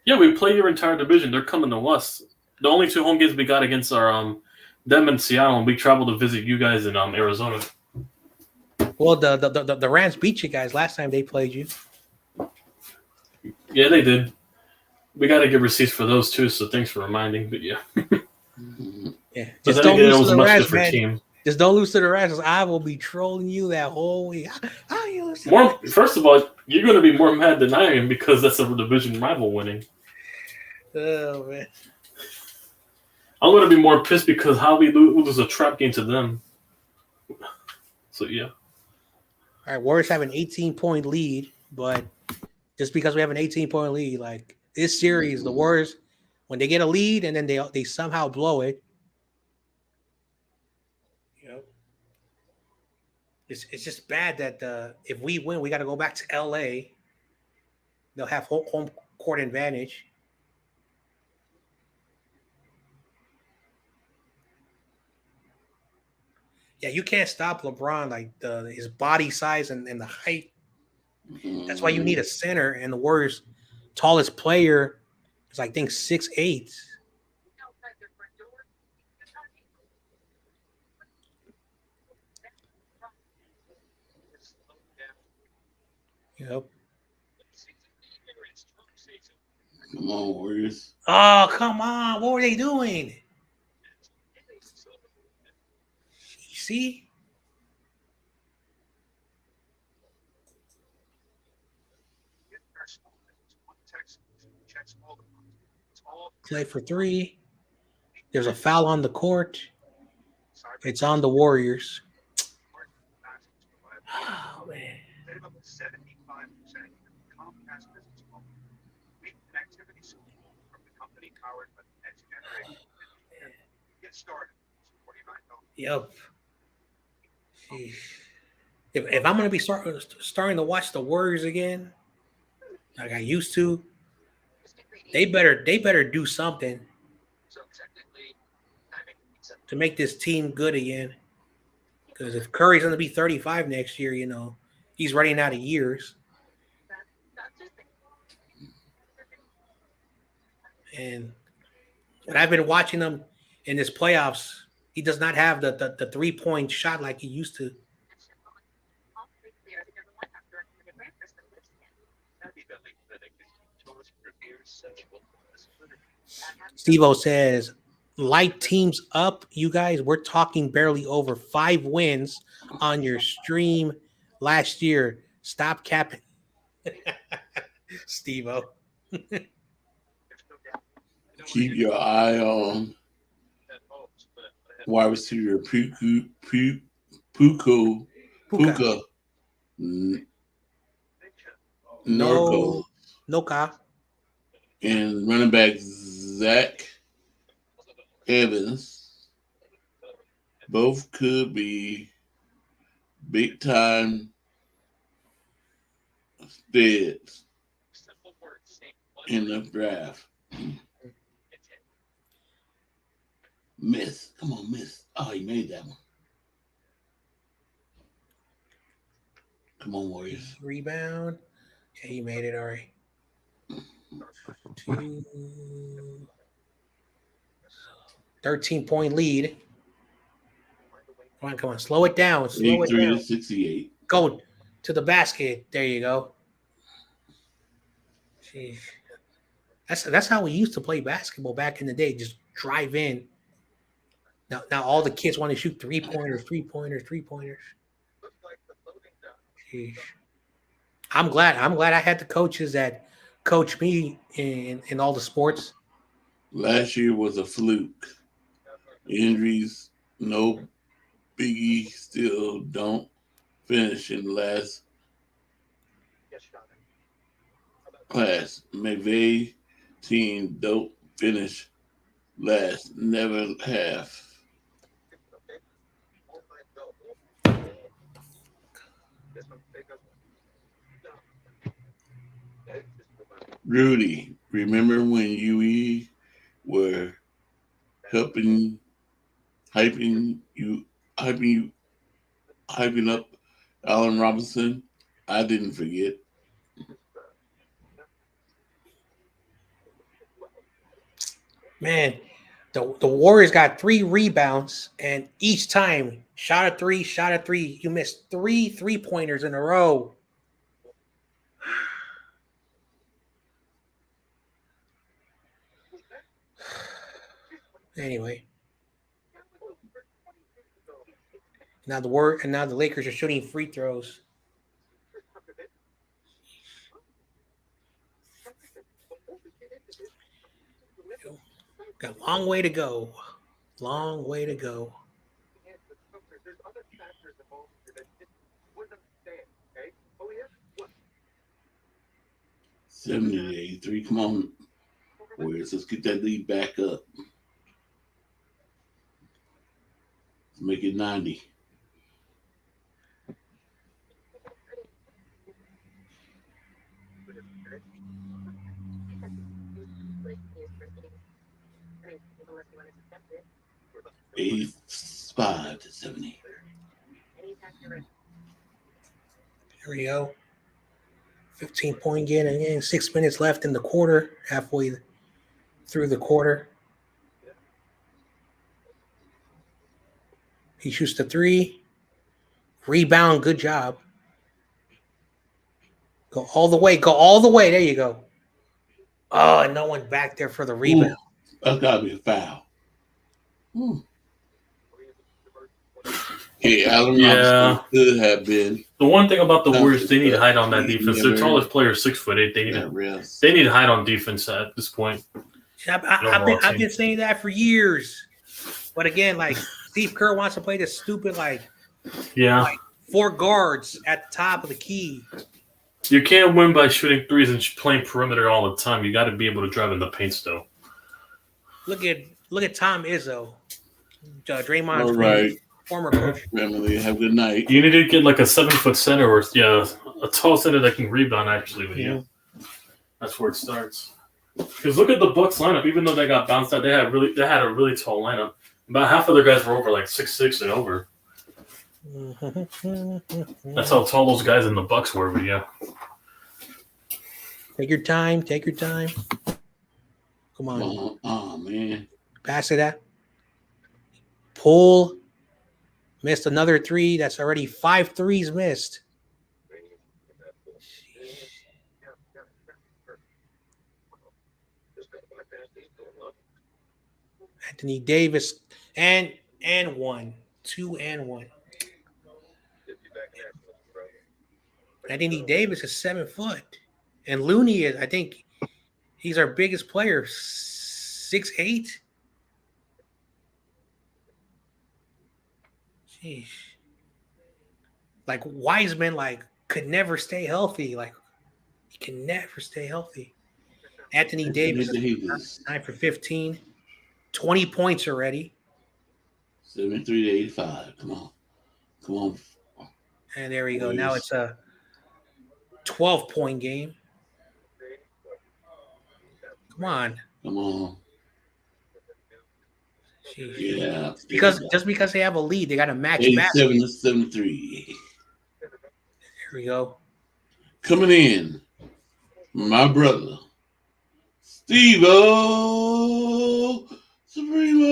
Yeah, we play your entire division. They're coming to us. The only 2 home games we got against are them in Seattle, and we travel to visit you guys in Arizona. Well, the Rams beat you guys last time they played you. Yeah, they did. We got to get receipts for those too. So thanks for reminding. But yeah, yeah. But Just then don't again, it lose was to a the much Rams, different man. team. Just don't lose to the Rams. I will be trolling you that whole week. How you lose to More, first of all, you're going to be more mad than I am because that's a division rival winning. Oh man. I'm going to be more pissed because how we lose a trap game to them. So yeah. All right, Warriors have an 18-point lead, but just because we have an 18-point lead, like this series, the Warriors, when they get a lead and then they somehow blow it, you know, it's just bad that if we win, we got to go back to LA. They'll have home court advantage. Yeah, you can't stop LeBron, like his body size and the height. That's why you need a center, and the Warriors' tallest player is, I think, 6'8". Yep. Come on, Warriors. Oh, come on. What were they doing? See? Play for 3. There's a foul on the court. It's on the Warriors. Oh, man. Yep. Jeez. If I'm gonna be starting to watch the Warriors again, like I used to, they better do something to make this team good again. Because if Curry's gonna be 35 next year, you know, he's running out of years. And when I've been watching him in this playoffs, he does not have the 3-point shot like he used to. Steve-O says, light teams up, you guys. We're talking barely over 5 wins on your stream last year. Stop capping. Steve-O. Keep your eye on wide receiver Puka. Noka. And running back Zach Evans. Both could be big time studs in the draft. Miss. Come on, miss. Oh, he made that one. Come on, Warriors. Rebound. Okay, you made it. All right. 13-point lead. Come on. Slow it down. Slow it 83 down. to 68. Go to the basket. There you go. Jeez. That's how we used to play basketball back in the day. Just drive in. Now all the kids want to shoot three-pointers. Jeez. I'm glad I had the coaches that coached me in all the sports. Last year was a fluke. Injuries, no biggie, still don't finish in the last class. McVay team don't finish last, never have. Rudy, remember when you were hyping up Allen Robinson? I didn't forget. Man, the Warriors got 3 rebounds, and each time shot a three. You missed 3 3-pointers in a row. Anyway, now the Lakers are shooting free throws. Got a long way to go. 70 to 83. Come on, Warriors. Let's get that lead back up. Let's make it 90. $85 to 70. Here we go. 15-point game again. 6 minutes left in the quarter. Halfway through the quarter. He shoots the 3. Rebound. Good job. Go all the way. There you go. Oh, and no one back there for the rebound. Ooh, that's got to be a foul. Ooh. Hey, Allen Robinson could have been. The one thing about the Warriors, they need height on that defense. Their tallest player is 6'8". They need height on defense at this point. I've been saying that for years. But again, like Steve Kerr wants to play this stupid like 4 guards at the top of the key. You can't win by shooting threes and playing perimeter all the time. You got to be able to drive in the paint still. Look at Tom Izzo, Draymond's all right. Former coach. Family, have a good night. You need to get like a 7-foot center or a tall center that can rebound actually with you. That's where it starts. Because look at the Bucks lineup. Even though they got bounced out, they had a really tall lineup. About half of their guys were over like 6'6" and over. That's how tall those guys in the Bucks were. But yeah. Take your time. Come on. Oh man. Pass it out. Pull. Missed another 3. That's already 5 threes missed. Anthony Davis and 1. 2 and 1. Anthony Davis is 7 foot. And Looney is, I think, he's our biggest player. 6'8". Jeez. Like Wiseman, could never stay healthy. Like he can never stay healthy. Anthony Davis, 9 for 15, 20 points already. 73 to 85. Come on. And there we go. Now it's a 12-point game. Come on. Jeez. Yeah. Because they have a lead, they got to match 87 to 73. Here we go. Coming in my brother, Steve-O Supremo.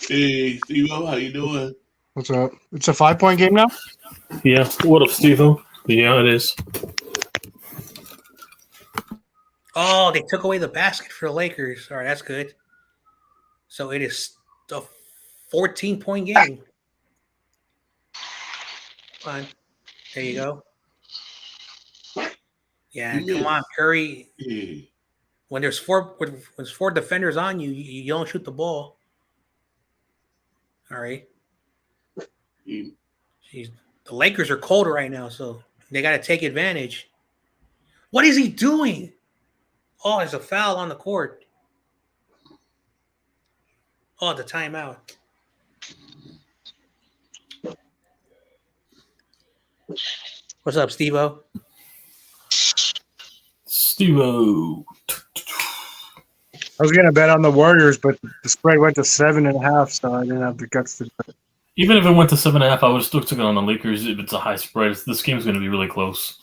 Hey, Steve-O, how you doing? What's up? It's a 5-point game now? Yeah. What up, Steve-O? Yeah, it is. Oh, they took away the basket for the Lakers. All right, that's good. So it is a 14-point game. Fine. There you go. Yeah, come on, Curry. Yeah. When there's four defenders on you, you don't shoot the ball. All right. Yeah. Jeez. The Lakers are colder right now, so they got to take advantage. What is he doing? Oh, there's a foul on the court. Oh, the timeout. What's up, Steve-O? Steve-O. I was going to bet on the Warriors, but the spread went to 7.5, so I didn't have the guts to do it. Even if it went to 7.5, I would have still took it on the Lakers. If it's a high spread, this game's going to be really close.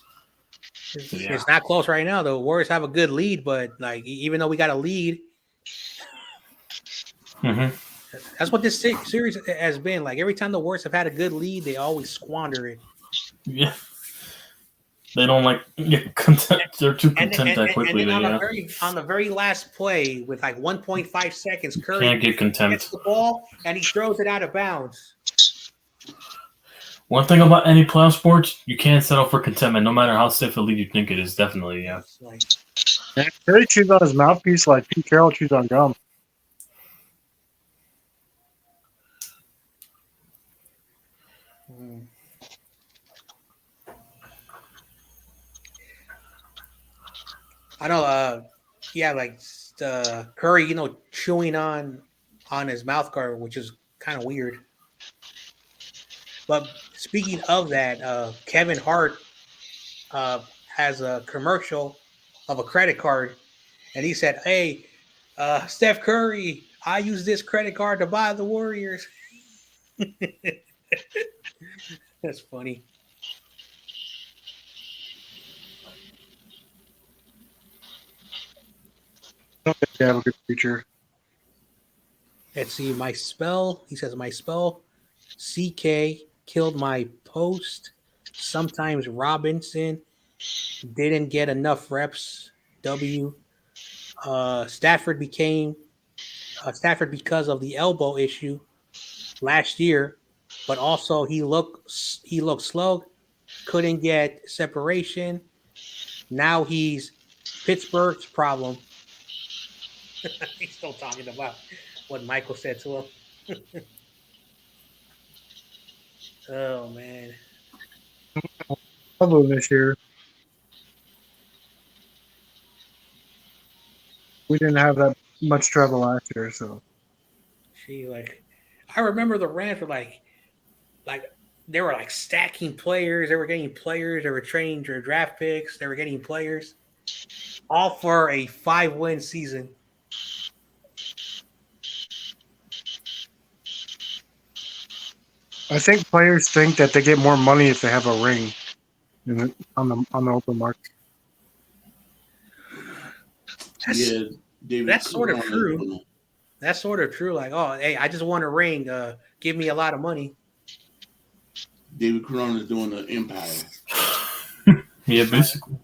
Yeah. It's not close right now. The Warriors have a good lead, but like even though we got a lead, that's what this series has been. Like every time the Warriors have had a good lead, they always squander it. Yeah. They don't get content. They're too content that quickly. And then on the very last play, with like 1.5 seconds, Curry can't get content. Gets the ball and he throws it out of bounds. One thing about any playoff sports, you can't settle for contentment, no matter how stiff a lead you think it is. Definitely, yeah. Curry chews on his mouthpiece like Pete Carroll chews on gum. I know, Curry, chewing on his mouth guard, which is kind of weird. But speaking of that, Kevin Hart has a commercial of a credit card, and he said, "Hey, Steph Curry, I use this credit card to buy the Warriors." That's funny. I don't think they have a good future. Let's see, my spell. He says, my spell, CK, killed my post. Sometimes Robinson didn't get enough reps. W. Stafford because of the elbow issue last year, but also he looked slow, couldn't get separation. Now he's Pittsburgh's problem. He's still talking about what Michael said to him. Oh, man. Trouble this year. We didn't have that much trouble last year, so. I remember the Rams were like they were like stacking players. They were getting players. They were trading their draft picks. They were getting players, all for a 5-win season. I think players think that they get more money if they have a ring on the open market. That's sort of true. That's sort of true. Like, oh, hey, I just want a ring. Give me a lot of money. David Corona is doing the Empire. Yeah, basically.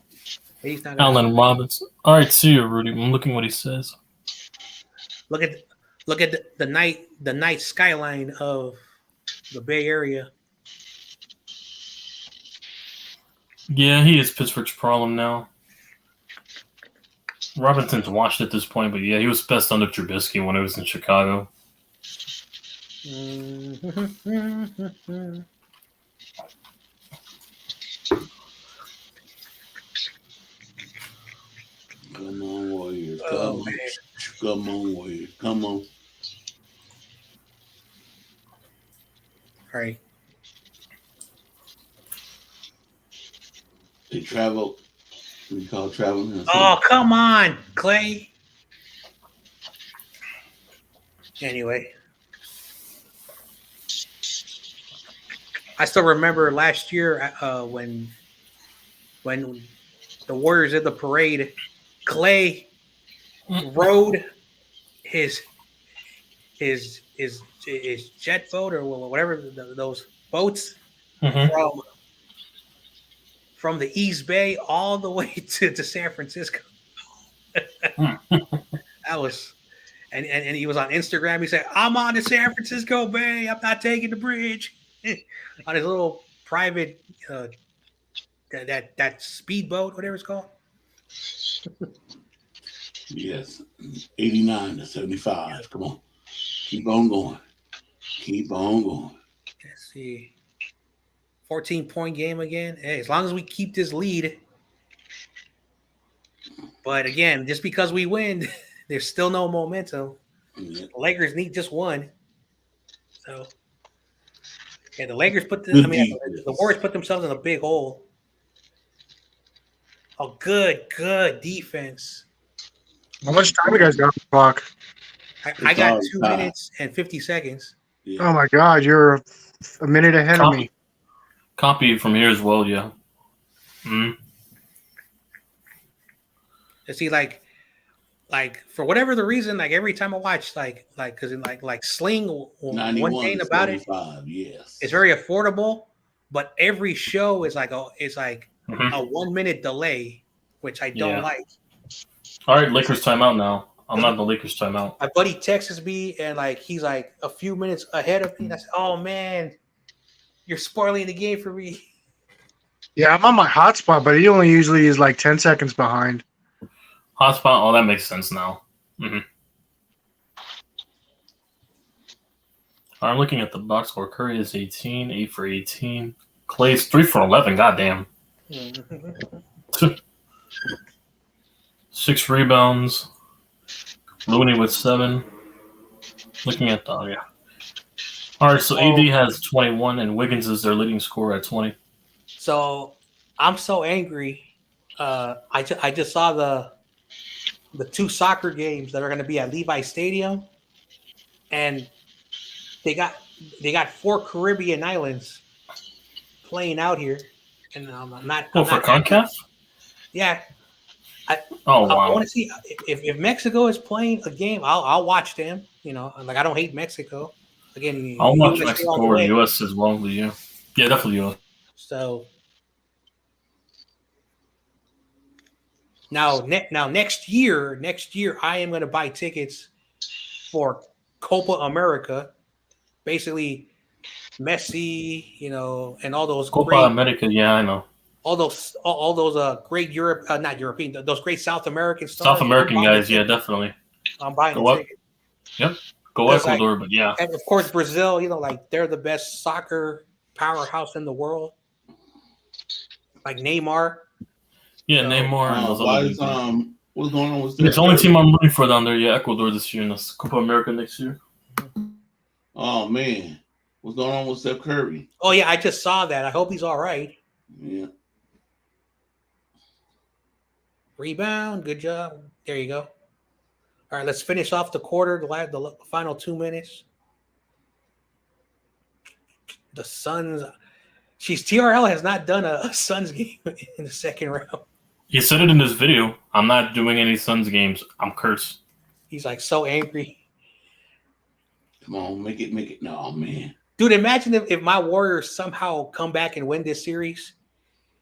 He's not Allen Robinson. All right, see you, Rudy. I'm looking what he says. Look at the night skyline of the Bay Area. Yeah, he is Pittsburgh's problem now. Robinson's washed at this point, but yeah, he was best under Trubisky when he was in Chicago. Come on, Warriors. Come on, Warriors. Come on. All right. They travel. We call traveling. Oh, come on, Clay. Anyway. I still remember last year when the Warriors did the parade, Clay rode his jet boat or whatever those boats Mm-hmm. from the East Bay all the way to San Francisco. That was and he was on Instagram. He said, "I'm on the San Francisco Bay. I'm not taking the bridge." On his little private that speedboat, whatever it's called. Yes, 89 to 75. Come on, keep on going. Keep on going. Let's see. 14-point game again. Hey, as long as we keep this lead. But again, just because we win, there's still no momentum. Yeah. The Lakers need just one. So, yeah, the Lakers the Warriors put themselves in a big hole. Oh, good defense. How much time you guys got on the clock? I got 2 minutes and 50 seconds. Yeah. Oh my God, you're a minute ahead of me. Copy from here as well, yeah. Mm-hmm. To see, like for whatever the reason, like every time I watch, because Sling, one thing about it, yes, it's very affordable, but every show is like a 1 minute delay, which I don't like. All right, Lakers timeout now. I'm not the Lakers timeout. My buddy texts me and he's like a few minutes ahead of me. And I said, "Oh man, you're spoiling the game for me." Yeah, I'm on my hotspot, but he only usually is like 10 seconds behind. Hotspot, oh, that makes sense now. Mm-hmm. I'm looking at the box score. Curry is 18, 8 for 18. Clay's 3 for 11. Goddamn. 6 rebounds. Looney with 7. Looking at the yeah. All right, so AD has 21, and Wiggins is their leading scorer at 20. So I'm so angry. I just saw the 2 soccer games that are going to be at Levi Stadium, and they got 4 Caribbean islands playing out here, and I'm not. For CONCACAF? Yeah. Wow! I want to see if Mexico is playing a game. I'll watch them. You know, I don't hate Mexico. Again, I'll watch Mexico or the U.S. as well. Yeah, definitely U.S. So now next year, I am going to buy tickets for Copa America. Basically, Messi, and all those Copa America. Yeah, I know. All those great not European, those great South American stars. South American guys, yeah, definitely. I'm buying the ticket. Yep. Go Ecuador, but yeah. And of course Brazil, they're the best soccer powerhouse in the world. Like Neymar. Yeah, Neymar and those other what's going on with it's the only team I'm rooting for down there, yeah, Ecuador this year and the Copa America next year. Oh man. What's going on with Steph Curry? Oh yeah, I just saw that. I hope he's all right. Yeah. Rebound, good job. There you go. All right, let's finish off the quarter, the final 2 minutes. The Suns. TRL has not done a Suns game in the second round. He said it in his video. I'm not doing any Suns games. I'm cursed. He's so angry. Come on, make it. No, man. Dude, imagine if my Warriors somehow come back and win this series.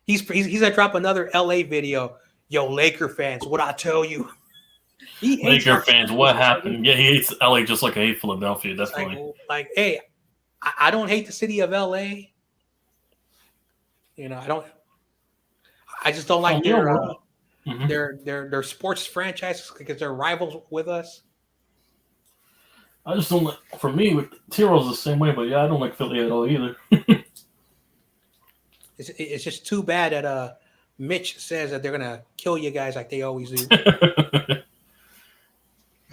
He's gonna drop another LA video. Yo, Laker fans, what I tell you? Laker fans, what happened? Yeah, he hates LA just like I hate Philadelphia. Definitely. Hey, I don't hate the city of LA. I just don't like their sports franchises because they're rivals with us. I just don't like. For me, with T-Rose the same way, but yeah, I don't like Philly at all either. It's just too bad that Mitch says that they're gonna kill you guys like they always do.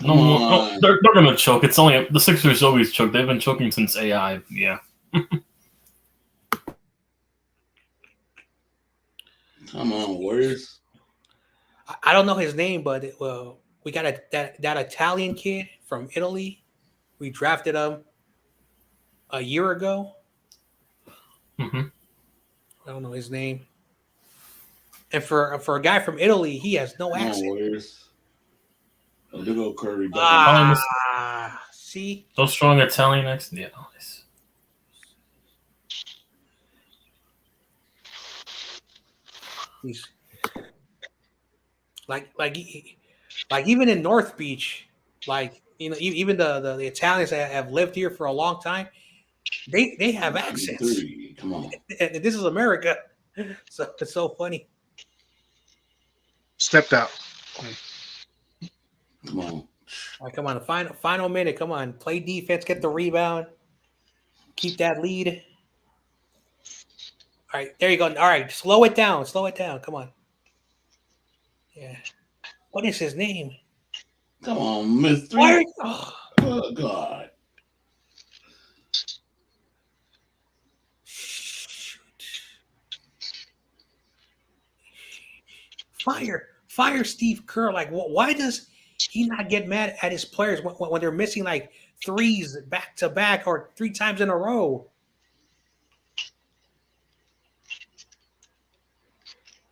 No, they're gonna choke. It's only the Sixers always choke. They've been choking since AI. Yeah. Come on, Warriors. I don't know his name, but we got that Italian kid from Italy. We drafted him a year ago. Mm-hmm. I don't know his name. And for a guy from Italy, he has no Come on, accent. Warriors. Oh, there go Curry. Back See? So strong Italian accent. Yeah, nice. He's like even in North Beach, like even the Italians that have lived here for a long time, they have accents. Come on. And this is America, so it's so funny. Stepped out. Come on. All right, come on, the final minute. Come on, play defense, get the rebound, keep that lead. All right, there you go. All right, slow it down. Come on. Yeah. What is his name? Come on, Mystery. Why? Oh. Oh, God. Fire Steve Kerr. Like, why does he not get mad at his players when they're missing like threes back to back or 3 times in a row?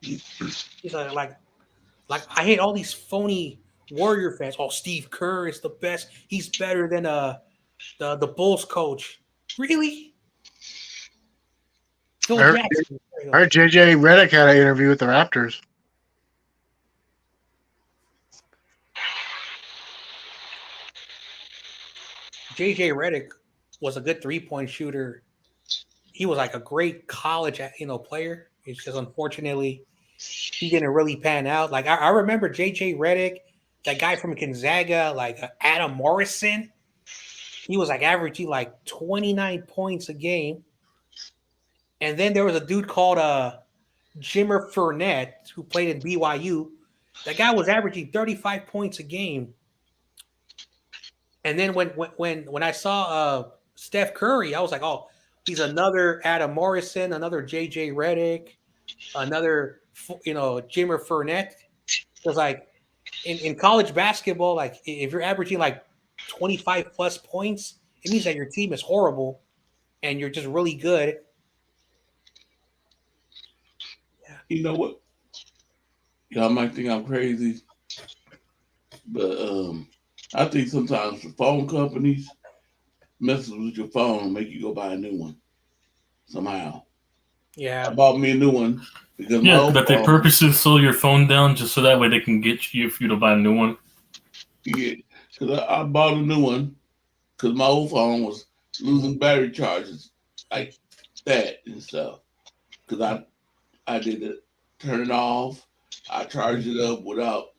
He's like I hate all these phony Warrior fans. Oh, Steve Kerr is the best. He's better than the Bulls coach. Really? Phil I Jackson. heard JJ Redick had an interview with the Raptors. JJ Redick was a good 3-point shooter. He was like a great college, player. It's just unfortunately he didn't really pan out. Like I remember JJ Redick, that guy from Gonzaga, like Adam Morrison. He was like averaging like 29 points a game. And then there was a dude called Jimmer Furnett who played in BYU. That guy was averaging 35 points a game. And then when I saw Steph Curry, I was like, oh, he's another Adam Morrison, another JJ Redick, another Jimmer Furnett. Because like in college basketball, like if you're averaging like 25 plus points, it means that your team is horrible and you're just really good. Yeah. You know what? Y'all might think I'm crazy, but I think sometimes the phone companies messes with your phone and make you go buy a new one somehow. Yeah. I bought me a new one because they purposely slow your phone down just so that way they can get you if you don't buy a new one. Yeah, because I bought a new one because my old phone was losing battery charges like that and stuff. Because I did it, turn it off, I charged it up without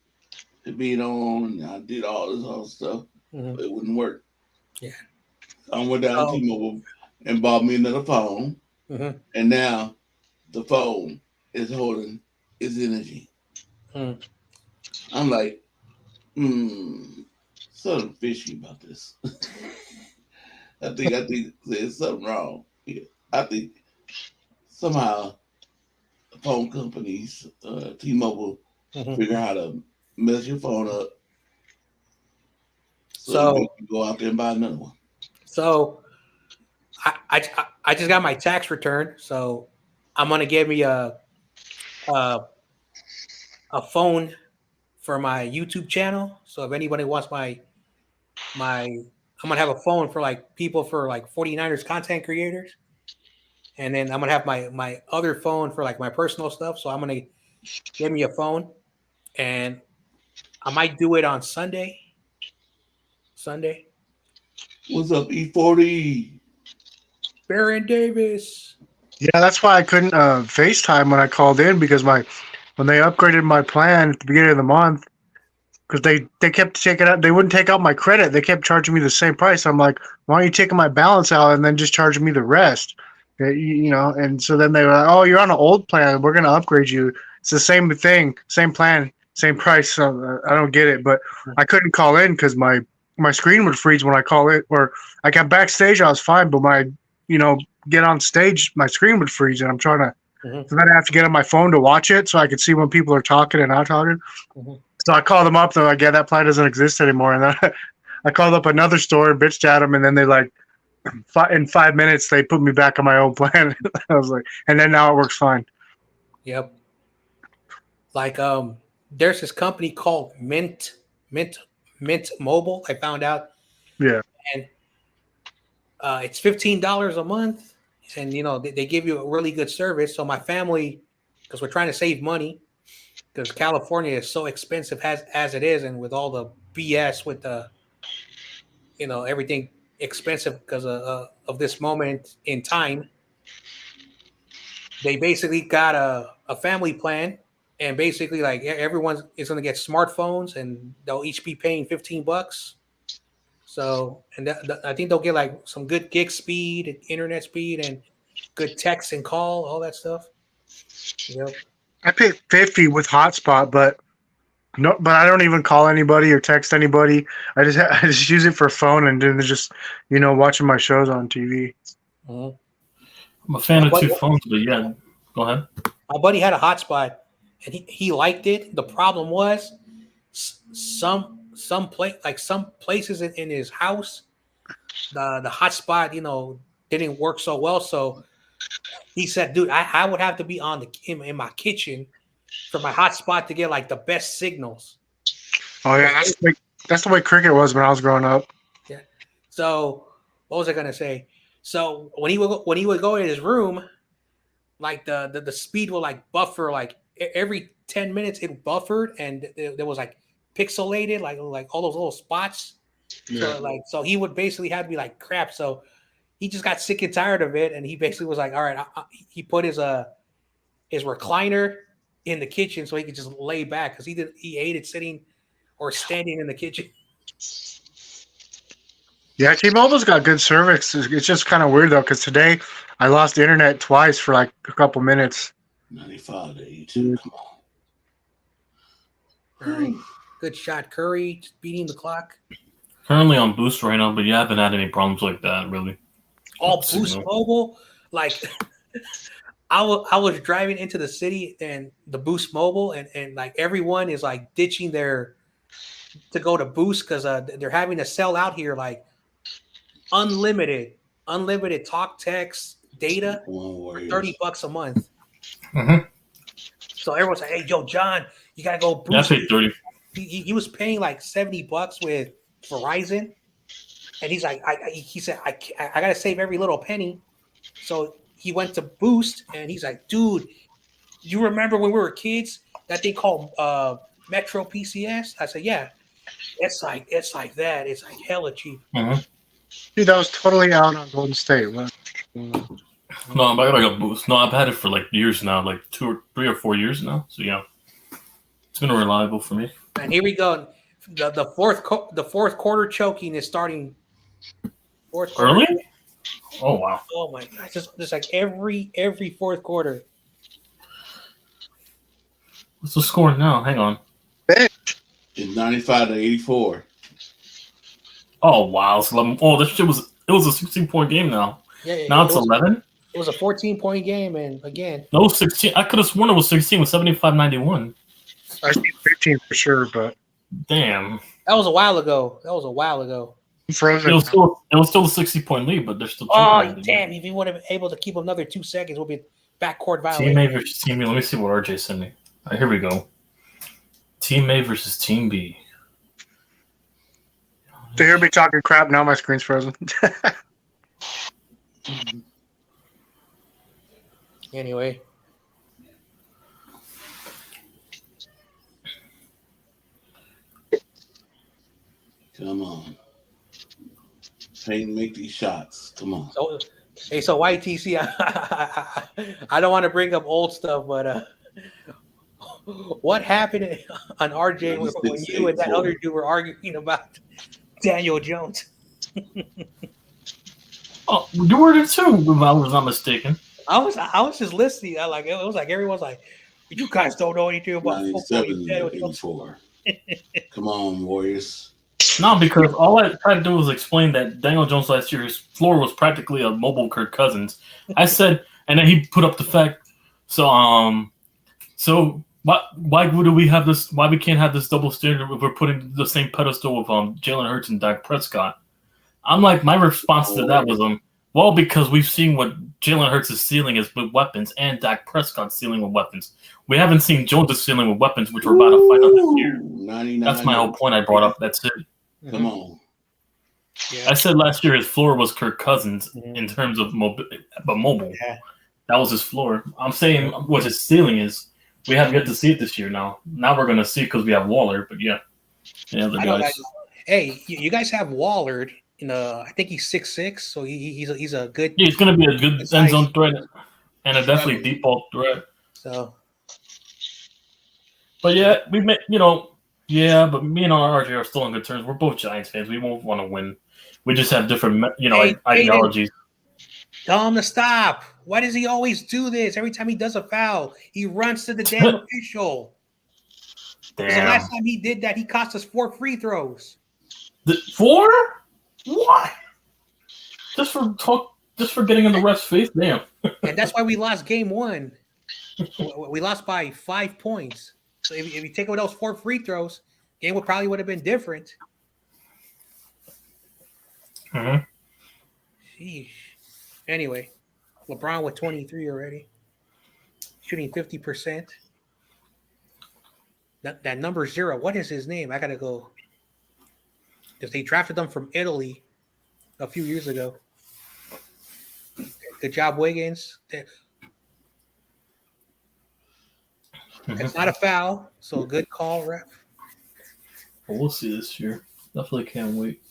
it being on, and I did all this other stuff. Mm-hmm. It wouldn't work. Yeah. I went down to T-Mobile and bought me another phone, and now the phone is holding its energy. I'm like, something fishy about this. I think there's something wrong here. I think somehow the phone companies, T-Mobile, figure out how to mess your phone up so you can go out there and buy another one. So I just got my tax return, so I'm gonna give me a phone for my YouTube channel. So if anybody wants my I'm gonna have a phone for like people for like 49ers content creators, and then I'm gonna have my other phone for like my personal stuff. So I'm gonna give me a phone, and I might do it on Sunday. What's up, E40? Baron Davis. Yeah, that's why I couldn't FaceTime when I called in because when they upgraded my plan at the beginning of the month, because they kept taking out, they wouldn't take out my credit. They kept charging me the same price. I'm like, why aren't you taking my balance out and then just charging me the rest? And so then they were like, oh, you're on an old plan. We're going to upgrade you. It's the same thing, same plan, same price. So I don't get it. But I couldn't call in because my screen would freeze when I call it. Or I got backstage, I was fine. But get on stage, my screen would freeze. And I'm trying to, so then I have to get on my phone to watch it so I can see when people are talking and not talking. So I called them up. They're like, yeah, that plan doesn't exist anymore. And then I called up another store and bitched at them. And then they in 5 minutes they put me back on my old plan. I was like, and then now it works fine. Yep. Like there's this company called Mint Mobile. I found out. Yeah. And it's $15 a month, and they give you a really good service. So my family, because we're trying to save money, because California is so expensive as it is, and with all the BS with the everything expensive because of this moment in time, they basically got a family plan, and basically like everyone is going to get smartphones, and they'll each be paying $15. So, and I think they'll get like some good gig speed, and internet speed, and good text and call, all that stuff. Yep. I pay $50 with hotspot, but I don't even call anybody or text anybody. I just use it for phone and then just watching my shows on TV. Mm-hmm. I'm a fan of two phones, but yeah, go ahead. My buddy had a hotspot, and he liked it. The problem was some places in his house, the hotspot didn't work so well. So he said, "Dude, I would have to be in my kitchen for my hotspot to get like the best signals." Oh yeah, that's the way cricket was when I was growing up. Yeah. So what was I gonna say? So when he would go in his room, like the speed will like buffer like every 10 minutes it buffered, and there was like pixelated like all those little spots. Yeah. So he would basically have to be like crap. So he just got sick and tired of it, and he basically was like, all right, he put his recliner in the kitchen so he could just lay back, because he hated sitting or standing in the kitchen. Yeah, T-Mobile's got good service. It's just kind of weird though, because today I lost internet twice for like a couple minutes. 95 to 82. Come on. All right. Good shot, Curry, just beating the clock. Currently on Boost right now, but you haven't had any problems like that, really. All Boost Mobile, like I was driving into the city and the Boost Mobile, and like everyone is like ditching to go to Boost because they're having to sell out here like unlimited talk, text, data for $30 a month. Mm-hmm. So everyone's like, "Hey, yo, John, you gotta go Boost." Yeah, I paid 30. He was paying like $70 with Verizon, and he's like, he said, I gotta save every little penny. So he went to Boost, and he's like, "Dude, you remember when we were kids that they called Metro PCS?" I said, "Yeah, it's like that. It's like hella cheap." Mm-hmm. Dude, that was totally out on Golden State. What? No, I got a Boost. No, I've had it for like years now, like 3 or 4 years now. So yeah, it's been reliable for me. And here we go. The fourth quarter choking is starting. Fourth quarter. Early? Oh wow! Oh my God! Just like every fourth quarter. What's the score now? Hang on. It's 95 to 84. Oh wow! So, this shit was a 16-point game now. Yeah, now it's 11. It was a 14-point game, and again, no 16. I could have sworn it was 16 with 75-91. I see 15 for sure, but damn, that was a while ago. Frozen. It was still a 60-point lead, but they're still. Oh damn! If he would have been able to keep another 2 seconds, we'll be backcourt violation. Team A versus Team B. Let me see what RJ sent me. All right, here we go. Team A versus Team B. To hear me talking crap, now my screen's frozen. Anyway. Come on. Payton, make these shots. Come on. So YTC, I don't want to bring up old stuff, but what happened on RJ when you and that other dude were arguing about Daniel Jones? Oh, you were there too, if I was not mistaken. I was just listening. It was like everyone's like, "You guys don't know anything about football." Come on, Warriors. No, because all I tried to do was explain that Daniel Jones last year's floor was practically a mobile Kirk Cousins. I said, and then he put up the fact. So why do we have this? Why we can't have this double standard if we're putting the same pedestal of Jalen Hurts and Dak Prescott? I'm like, my response to that was well, because we've seen what Jalen Hurts' ceiling is with weapons, and Dak Prescott's ceiling with weapons. We haven't seen Jones' ceiling with weapons, which we're about to find out this year. 99. That's my whole point I brought up. That's it. Come on. Yeah. I said last year his floor was Kirk Cousins in terms of mobile. Yeah. That was his floor. I'm saying what his ceiling is. We haven't yet to see it this year now. Now we're going to see it because we have Waller, but yeah. The I know, guys. hey, you guys have Waller. I think he's 6'6", so he's a good. Yeah, he's going to be a good It's end zone nice. threat and a definitely deep ball threat. So, But yeah, we met, but me and RJ are still on good terms. We're both Giants fans. We won't want to win. We just have different, Hey, ideologies. tell him to stop. Why does he always do this? Every time he does a foul, he runs to the damn official. 'Cause the Damn. last time he did that, he cost us 4 free throws. 4? What? Just for getting in the ref's face? Damn. And that's why we lost game 1. We lost by 5 points. So if you take away those 4 free throws, game would have been different. Mm-hmm. Sheesh. Anyway, LeBron with 23 already, shooting 50%. That number 0. What is his name? I gotta go. Because they drafted them from Italy a few years ago. Good job, Wiggins. It's not a foul, so good call, ref. Well, we'll see this year. Definitely can't wait.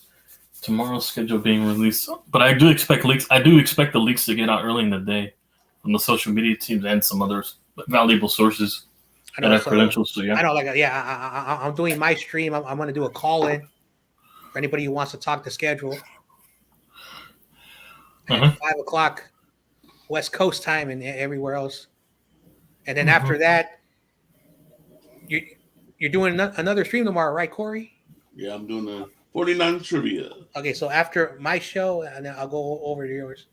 Tomorrow's schedule being released, but I do expect leaks. I do expect the leaks to get out early in the day from the social media teams and some other valuable sources that have credentials. So yeah, I don't I'm doing my stream. I'm going to do a call in for anybody who wants to talk the schedule. At 5 o'clock West Coast time and everywhere else, and then after that, you're doing another stream tomorrow, right, Corey? Yeah, I'm doing the 49 trivia. Okay, so after my show, and then I'll go over to yours.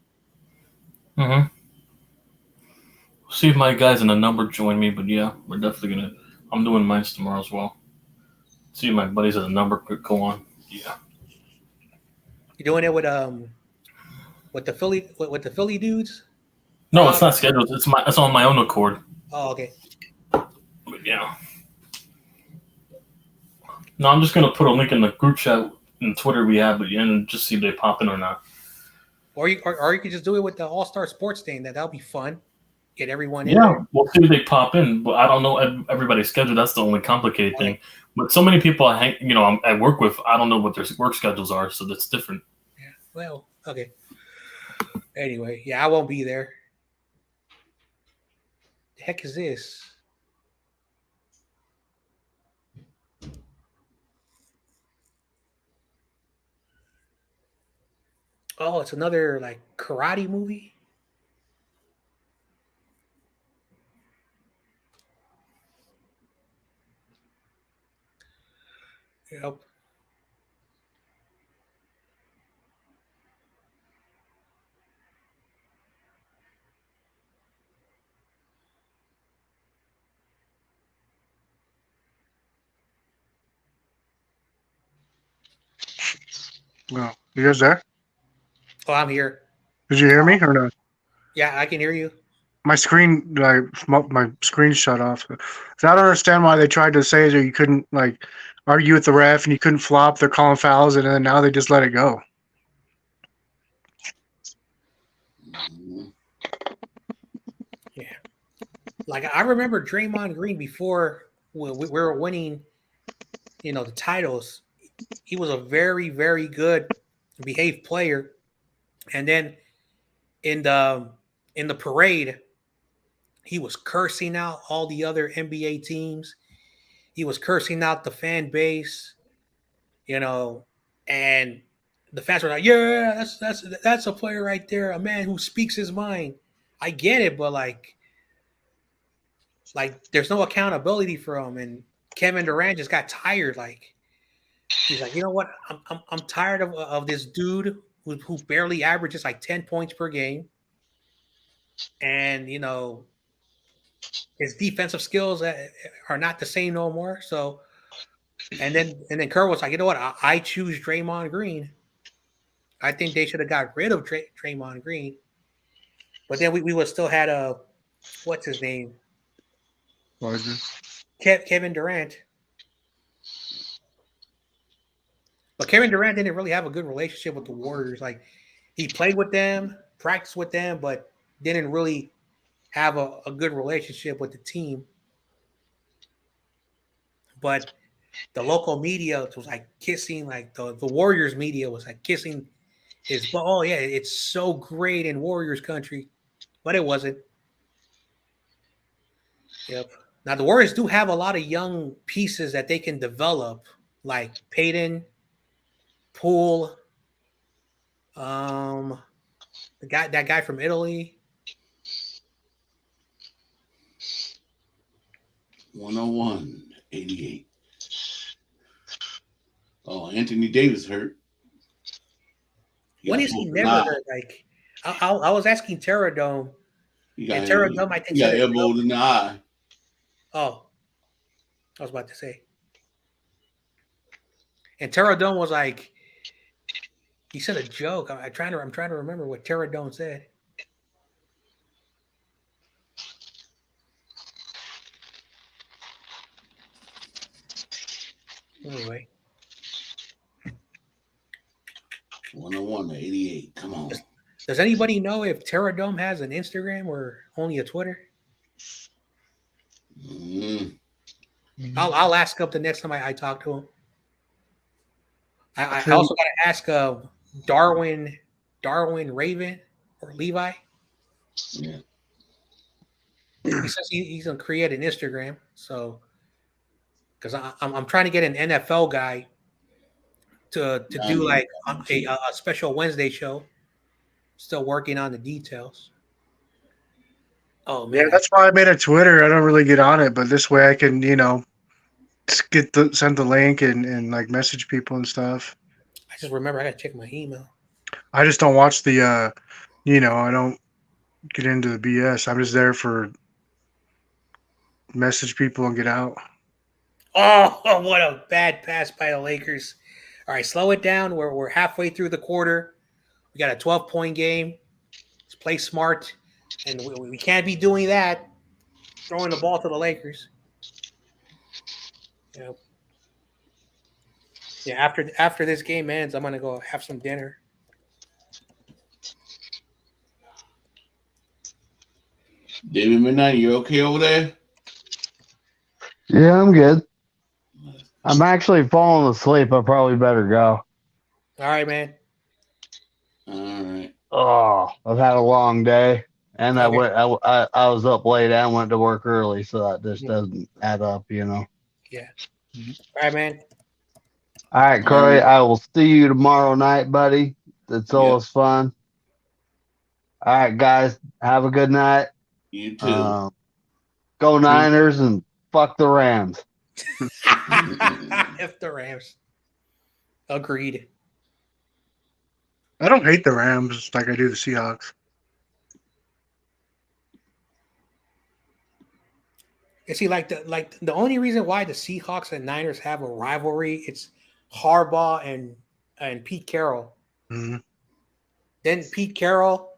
Mm-hmm. See if my guys in the number join me, but yeah, we're definitely gonna. I'm doing mine tomorrow as well. See if my buddies in the number could go on. Yeah. You doing it with the Philly dudes? No, it's not scheduled. It's on my own accord. Oh, okay. But yeah. No, I'm just gonna put a link in the group chat and Twitter we have, and just see if they pop in or not. Or you could just do it with the All Star Sports thing. That'll be fun. Get everyone in Yeah, there. we'll see if they pop in, but I don't know everybody's schedule. That's the only complicated thing. But so many people I work with, I don't know what their work schedules are, so that's different. Yeah. Well, okay. Anyway, yeah, I won't be there. The heck is this? Oh, it's another like karate movie. Yep. Well, you guys there? Oh, I'm here. Did you hear me or not? Yeah, I can hear you. My screen, my screen shut off. So I don't understand why they tried to say that you couldn't argue with the ref and you couldn't flop. They're calling fouls, and then now they just let it go. Yeah. Like I remember Draymond Green before we were winning, the titles. He was a very, very good behaved player. And then in the parade, he was cursing out all the other NBA teams. He was cursing out the fan base, and the fans were like, "Yeah, that's a player right there, a man who speaks his mind." I get it, but like there's no accountability for him. And Kevin Durant just got tired. Like he's like, you know what? I'm tired of this dude who barely averages like 10 points per game, and his defensive skills are not the same no more. So, and then Kerr was like, you know what? I choose Draymond Green. I think they should have got rid of Draymond Green. But then we would still had what's his name? Kevin Durant. But Kevin Durant didn't really have a good relationship with the Warriors. Like, he played with them, practiced with them, but didn't really have a good relationship with the team. But the local media was like kissing, like the Warriors media was like kissing his, oh yeah, it's so great in Warriors country. But it wasn't. Yep. Now the Warriors do have a lot of young pieces that they can develop, like Payton, Poole, that guy from Italy. 101-88. Oh, Anthony Davis hurt. When is he never hurt? Like, I was asking Terradome. And Terradome, I think, he got elbowed in the eye. Oh, I was about to say. And Terradome was like, he said a joke. I'm trying to remember what Terradome said. Anyway. 101-88. Come on. Does anybody know if Terradome has an Instagram or only a Twitter? I'll ask up the next time I talk to him. I also got to ask Darwin Raven or Levi. Yeah. He says he's gonna create an Instagram, so because I'm trying to get an NFL guy to do like a special Wednesday show. Still working on the details. Oh man, yeah, that's why I made a Twitter. I don't really get on it, but this way I can, send the link and like message people and stuff. I just remember I gotta check my email. I just don't watch the, I don't get into the BS. I'm just there for message people and get out. Oh, what a bad pass by the Lakers. All right, slow it down. We're halfway through the quarter. We got a 12-point game. Let's play smart. And we can't be doing that, throwing the ball to the Lakers. Yeah, after this game ends, I'm going to go have some dinner. David Midnight, you okay over there? Yeah, I'm good. I'm actually falling asleep. I probably better go. All right, man. All right. Oh, I've had a long day. And Okay. I was up late and went to work early, so that just doesn't add up, Yeah. All right, man. All right, Corey, I will see you tomorrow night, buddy. It's always fun. All right, guys, have a good night. You too. Go Niners and fuck the Rams. F the Rams. Agreed. I don't hate the Rams like I do the Seahawks. You see, like the only reason why the Seahawks and Niners have a rivalry, it's Harbaugh and Pete Carroll. Mm-hmm. Then Pete Carroll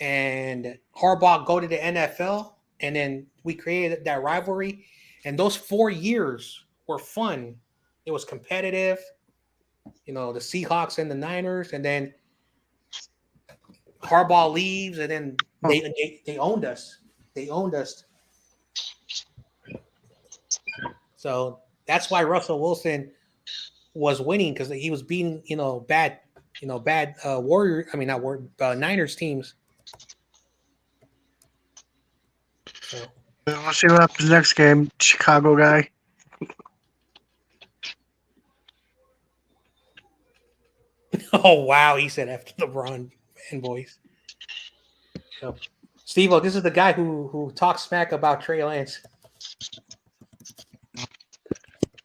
and Harbaugh go to the NFL, and then we created that rivalry. And those 4 years were fun. It was competitive. The Seahawks and the Niners, and then Harbaugh leaves, and then they owned us. They owned us. So that's why Russell Wilson was winning, because he was beating, bad Warrior. I mean, not Warrior, Niners teams. So. We'll see what happens next game. Chicago guy. Oh wow, he said after LeBron fanboys. So, Steve-O, this is the guy who talks smack about Trey Lance.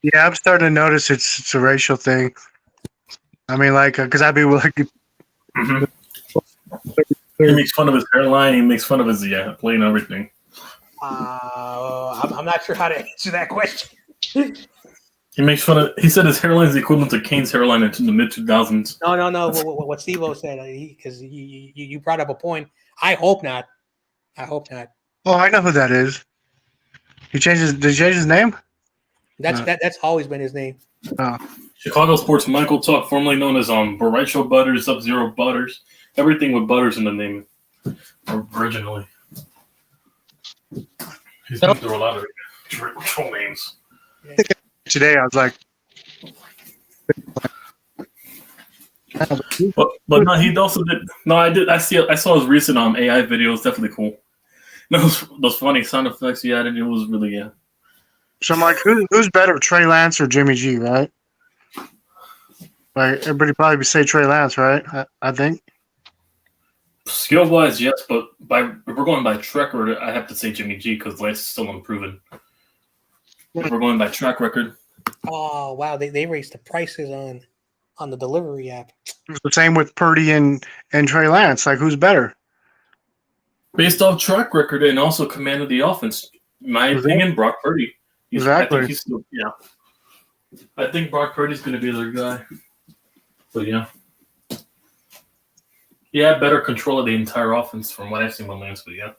Yeah, I'm starting to notice it's a racial thing. I mean, like, because I'd be like, Mm-hmm. He makes fun of his hairline. He makes fun of his play and everything. I'm not sure how to answer that question. He makes fun of. He said his hairline is equivalent to Kane's hairline in the mid 2000s. No. What Steve-O said, because you brought up a point. I hope not. I hope not. Oh, I know who that is. Did he change his name? That's always been his name. Chicago sports Michael Tuck, formerly known as Borracho Butters, Sub-Zero Butters, everything with Butters in the name originally. He's been through a lot of troll names. Today, I was like, but no, he also did. No, I did. I saw his recent AI video. It's definitely cool. Those funny sound effects he added. It was really so I'm like, who's better, Trey Lance or Jimmy G, right? Like everybody probably would say Trey Lance, right? I think. Skill wise, yes, but if we're going by track record, I have to say Jimmy G because Lance is still unproven. If we're going by track record. Oh wow, they raised the prices on the delivery app. It's the same with Purdy and Trey Lance. Like, who's better? Based off track record and also command of the offense, in my opinion, Brock Purdy. Exactly. I think Brock Purdy's going to be their guy. But yeah. Yeah, better control of the entire offense from what I've seen with Lance, but yeah.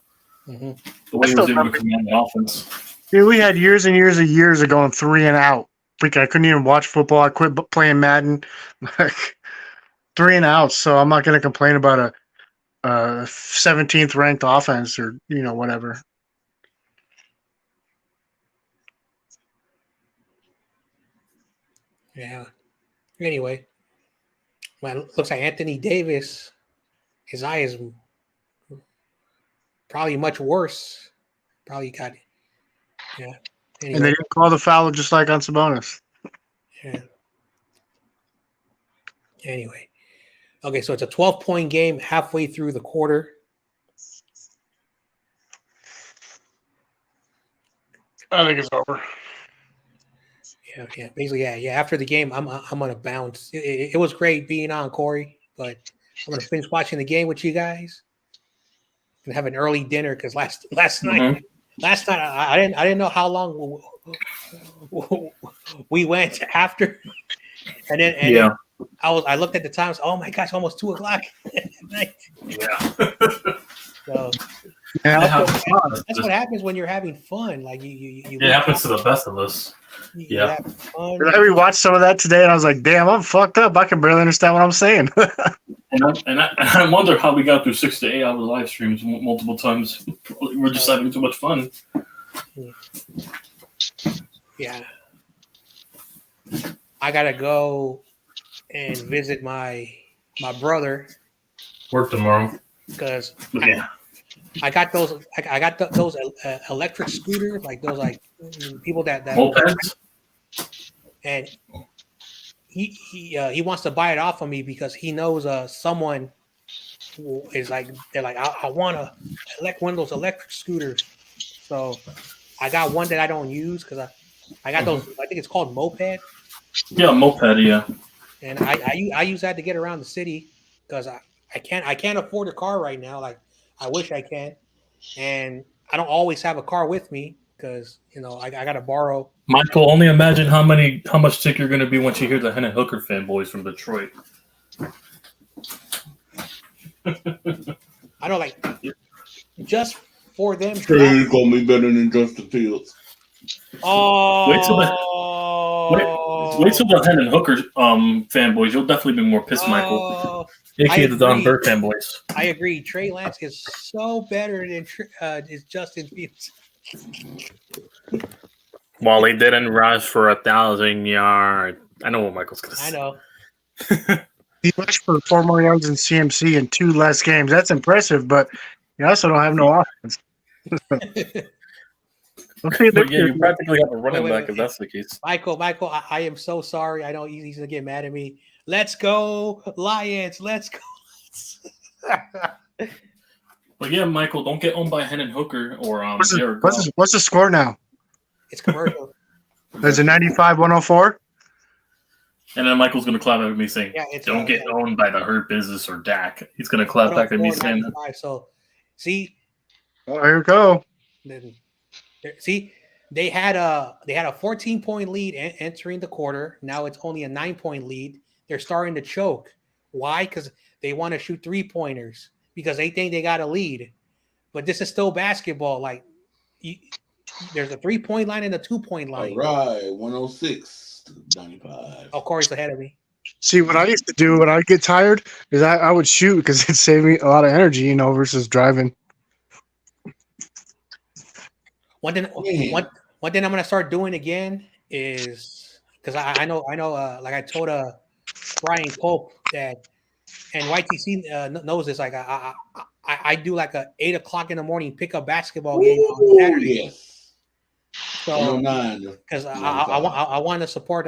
Mm-hmm. The way he was able to command the offense. Dude, we had years and years of going 3 and out. I couldn't even watch football. I quit playing Madden. Like 3 and outs. So I'm not going to complain about a 17th ranked offense or whatever. Yeah. Anyway, well, it looks like Anthony Davis, his eye is probably much worse. Probably got it. Yeah. Anyway. And they didn't call the foul just like on Sabonis. Yeah. Anyway. Okay, so it's a 12-point game halfway through the quarter. I think it's over. Yeah. Basically, yeah. After the game, I'm gonna bounce. It was great being on, Corey, but I'm gonna finish watching the game with you guys and have an early dinner because last night I didn't know how long we went after, and then I looked at the times. Oh my gosh, almost 2:00 at night. Yeah. So Yeah, that's what happens when you're having fun. Like you it happens to the best of us. you have fun. I rewatched some of that today, and I was like, "Damn, I'm fucked up. I can barely understand what I'm saying." and I wonder how we got through 6 to 8 hour live streams multiple times. We're just having too much fun. Yeah, I gotta go and visit my brother Work tomorrow. because Yeah. I got those electric scooters, like those people that Mopeds? and he wants to buy it off of me because he knows someone who is like they're like I want to elect one of those electric scooters. So I got one that I don't use because I got those. I think it's called moped. Yeah, moped. Yeah. And I use that to get around the city because I can't afford a car right now. Like I wish I can, and I don't always have a car with me because I gotta borrow. Michael, only imagine how much sick you're going to be once you hear the Hendon Hooker fanboys from Detroit. I don't like just for them. He's gonna be better than Justin Fields. Oh, Wait till the Hendon Hooker fanboys. You'll definitely be more pissed, Michael. AKA the Don Burke fanboys. I agree. Trey Lance is so better than is Justin Fields. Well, he didn't rush for 1,000 yards. I know what Michael's going to say. I know. He rushed for 4 more yards in CMC in 2 less games. That's impressive, but you also don't have no offense. Okay, but yeah, you practically have a running back if that's the case. Michael, I am so sorry. I know he's going to get mad at me. Let's go, Lions. Let's go. But yeah, Michael, don't get owned by Hendon Hooker or Jared Goff. What's the score now? It's commercial. There's a 95-104. And then Michael's going to clap at me saying, don't get owned by the Hurt Business or Dak. He's going to clap back at me saying that. So, see? Oh, here we go. See? They had a 14-point lead entering the quarter. Now it's only a 9-point lead. They're starting to choke. Why? Because they want to shoot 3-pointers because they think they got a lead. But this is still basketball. Like there's a 3-point line and a 2-point line. All right, 106 to 95. Oh, Corey's ahead of me. See, what I used to do when I get tired is I would shoot because it saved me a lot of energy, you know, versus driving. One thing I'm gonna start doing again is because I know like I told Brian Pope that, and YTC knows this. Like I do like a 8 o'clock in the morning pickup basketball game on Saturday. Yes. So because I want to support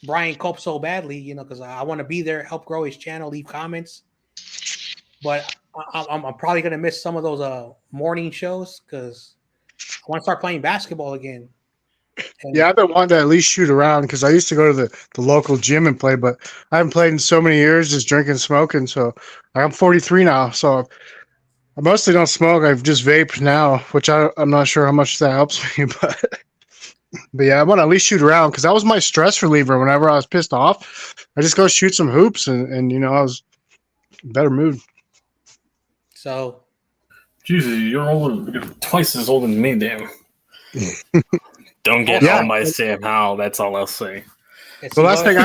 Brian Cope so badly, you know, because I want to be there, help grow his channel, leave comments. But I'm probably gonna miss some of those morning shows because I want to start playing basketball again. And Yeah, I've been wanting to at least shoot around because I used to go to the local gym and play, but I haven't played in so many years, just drinking, smoking. So I'm 43 now, so I mostly don't smoke. I've just vaped now, which I'm not sure how much that helps me, but yeah, I want to at least shoot around because that was my stress reliever. Whenever I was pissed off, I just go shoot some hoops, and you know, I was in a better mood. so Jesus, you're twice as old as me, damn. Don't get Yeah. on by Sam Howell. That's all I'll say. it's The last thing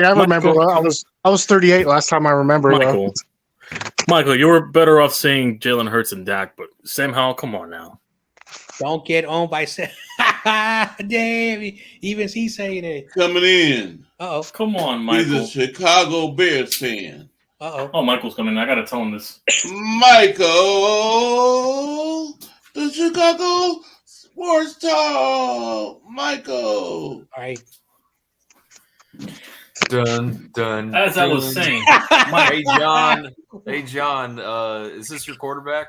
I remember, Michael. I was 38 last time I remember. Michael, you were better off saying Jalen Hurts and Dak, but Sam Howell, come on now. don't get owned by damn, even he's saying it. Coming in. Uh Come on, He's a Michael. Chicago Bears fan. oh. Oh, Michael's coming. I gotta tell him this. Michael, the Chicago Sports Talk. Michael. All right. Dun dun. As I was dun. saying, Hey John. Hey John. Is this your quarterback?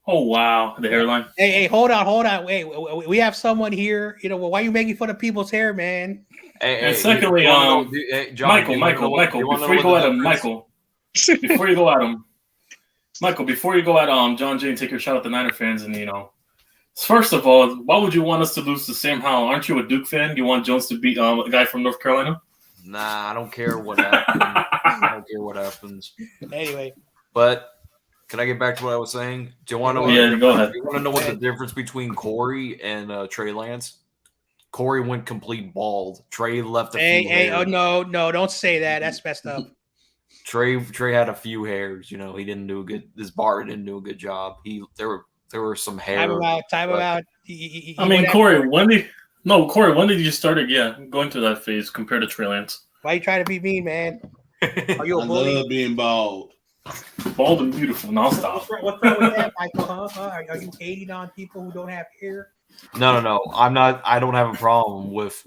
oh wow, the hairline. Hey, hold on. Wait, we have someone here. You know, why are you making fun of people's hair, man? Hey, secondly, John, Michael, before you go at him, Michael, before you go at him, John Jay and take your shot at the Niner fans, and you know, first of all, why would you want us to lose to Sam Howell? Aren't you a Duke fan? You want Jones to beat a guy from North Carolina? Nah, I don't care what happens. I don't care what happens. Anyway, But can I get back to what I was saying? Do you want to know? Yeah, go ahead. You want to know what the difference between Corey and Trey Lance? Corey went complete bald. Trey left a few hey, hairs. oh no, don't say that. That's messed up. Trey had a few hairs. You know, he didn't do a good. This bar didn't do a good job. There were some hair. Time about. I mean, Corey, when did you start it? Yeah, going through that phase compared to Trey Lance. Why you trying to be mean, man? Are you I a bully? love being bald. Bald and beautiful. Now stop. What's wrong with that, Michael? Are you hating on people who don't have hair? No. I'm not. I don't have a problem with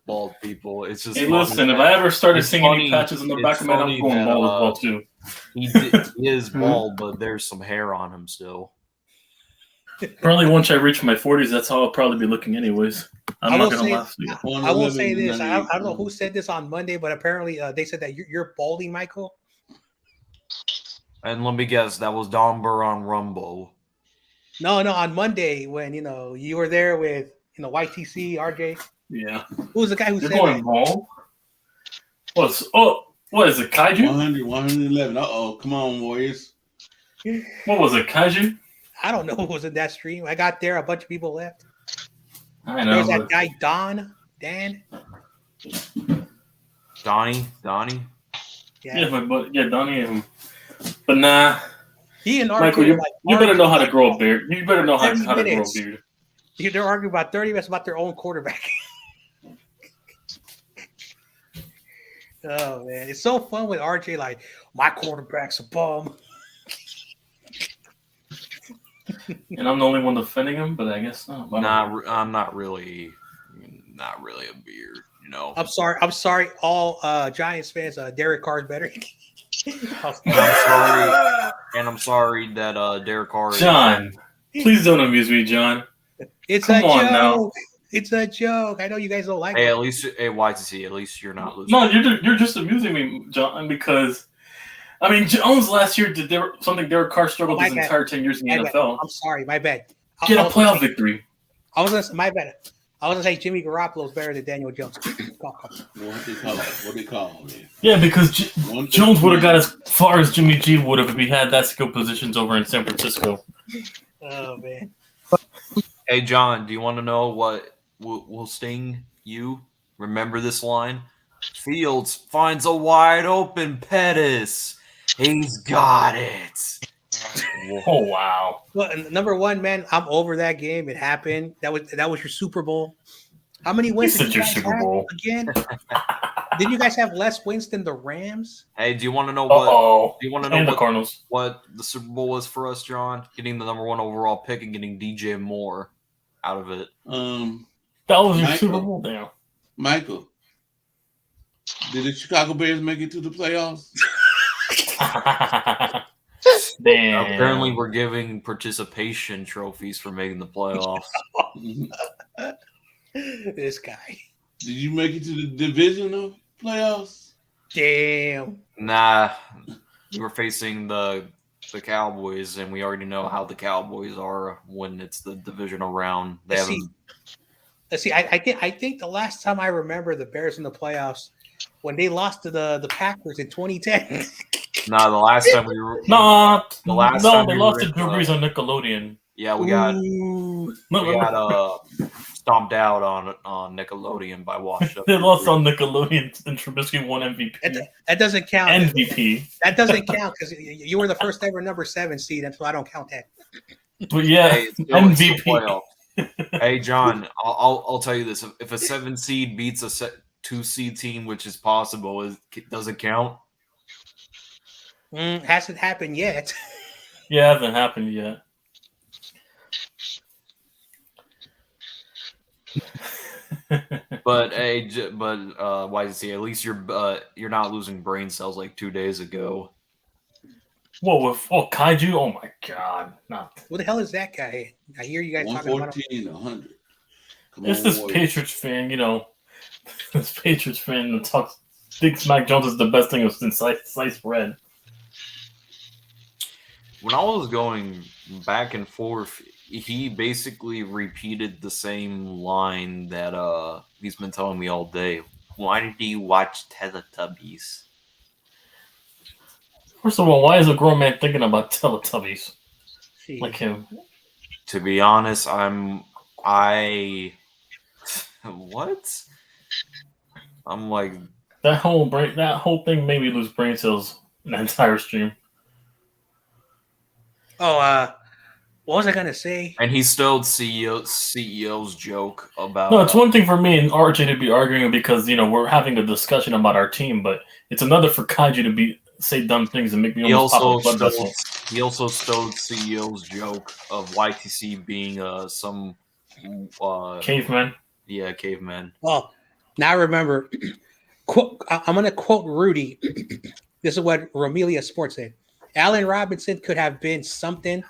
bald people. It's just. Hey, funny. listen, if I ever started It's seeing funny- any patches in the back it's of my head, I'm funny going that, bald as well too. He is bald, but there's some hair on him still. Probably once I reach my 40s, that's how I'll probably be looking anyways. I'm I not will gonna say- lie to you. I will say this. I don't know who said this on Monday, but apparently they said that you're balding, Michael. And let me guess, that was Don Burr on Rumble. No, on Monday when you were there with YTC, RJ. Yeah. Who was the guy who You're said going that? bald? What is it, Kaiju? 100, 111. Uh-oh. Come on, Warriors. What was it, Kaiju? I don't know who was in that stream. I got there, a bunch of people left. I There was know. that guy Dan. Donnie. Yeah, Donnie. But nah, he and RJ Michael, were you like better know how to arguing grow a beard. You better know how 30 to grow a minutes. beard. They're arguing about 30 minutes about their own quarterback. Oh man, it's so fun with RJ. Like, my quarterback's a bum. And I'm the only one defending him, but I guess not. I'm not really a beard, you know. I'm sorry, all Giants fans. Derek Carr's better. I'm sorry that Derek Carr. John, please don't amuse me, John. It's Come a on joke. now. It's a joke. I know you guys don't like Hey, it. at least YTC. At least you're not losing. No, you're just amusing me, John, because I mean Jones last year did something Derek Carr struggled My his bad. entire 10 years in the My bad. NFL. I'm sorry, my bad. Get a was playoff victory. I was gonna my bad. I was gonna say Jimmy Garoppolo is better than Daniel Jones. What they call it? Yeah, because Jones would have got as 113. far as Jimmy G would have if he had that skill positions over in San Francisco. Oh man. Hey, John, do you want to know what will sting you? Remember this line? Fields finds a wide open Pettis. He's got it. Oh wow! Well, number one, man, I'm over that game. It happened. That was your Super Bowl. How many wins You did said you your guys Super have Bowl. again? Did you guys have less wins than the Rams? Hey, do you want to know what? Oh, Do you want to know and the what, Cardinals. what the Super Bowl was for us, John? Getting the number 1 overall pick and getting DJ Moore out of it. That was your Michael. Super Bowl, damn. Michael, did the Chicago Bears make it to the playoffs? Damn. Apparently, we're giving participation trophies for making the playoffs. This guy. Did you make it to the divisional playoffs? Damn. Nah, we were facing the Cowboys, and we already know how the Cowboys are when it's the divisional round. They haven't. Let's see. I think the last time I remember the Bears in the playoffs when they lost to the Packers in 2010. Nah, the last time we were. No, The last no, time they we lost were to in Drew the- Brees on Nickelodeon. Yeah, we got Ooh. stomped out on Nickelodeon by washed up. They lost on Nickelodeon, and Trubisky won MVP. That doesn't count. MVP. That doesn't count because you were the first ever number 7 seed, and so I don't count that. But yeah, Hey, it's still MVP. playoff. Hey, John, I'll tell you this: if a 7 seed beats a 2 seed team, which is possible, does it count? Hasn't happened yet. Yeah, it hasn't happened yet. But YC, at least you're not losing brain cells like 2 days ago. Whoa, Kaiju? Oh my god. Not. What the hell is that guy? I hear you guys talking about him. 114, 100. Come It's on, this Warriors. Patriots fan, this Patriots fan that thinks Mac Jones is the best thing since sliced bread. When I was going back and forth, he basically repeated the same line that he's been telling me all day. Why do you watch Teletubbies? First of all, why is a grown man thinking about Teletubbies Jeez. like him? To be honest, what? I'm like, That whole thing made me lose brain cells in the entire stream. Oh, what was I gonna say? and he stole CEO's joke about. No, it's one thing for me and RJ to be arguing because we're having a discussion about our team, but it's another for Kaiju to say dumb things and make me He almost pop also a blood vessel. stole CEO's joke of YTC being some Caveman. Yeah, caveman. Oh, now I remember. I'm gonna quote Rudy. This is what Romelia Sports said. Allen Robinson could have been something,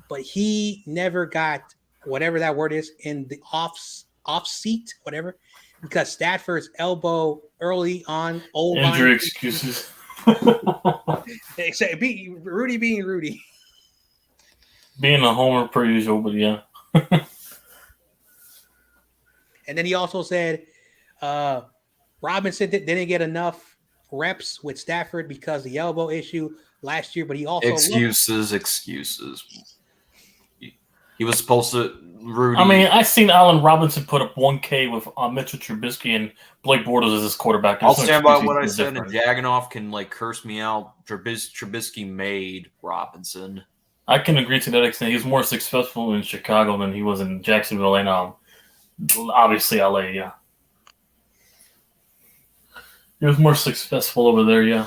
but he never got whatever that word is in the off seat, whatever, because Stafford's elbow early on, Injury excuses. Except Rudy being Rudy. Being a homer per usual, but yeah. And then he also said Robinson didn't get enough reps with Stafford because of the elbow issue last year, but he also excuses. He was supposed to. Rudy. I mean, I seen Allen Robinson put up 1K with Mitchell Trubisky and Blake Bortles as his quarterback. I'll There's no stand by excuse what I he's said. And different. Jaganoff can curse me out. Trubisky made Robinson. I can agree to that extent. He was more successful in Chicago than he was in Jacksonville and obviously LA. Yeah, he was more successful over there. Yeah.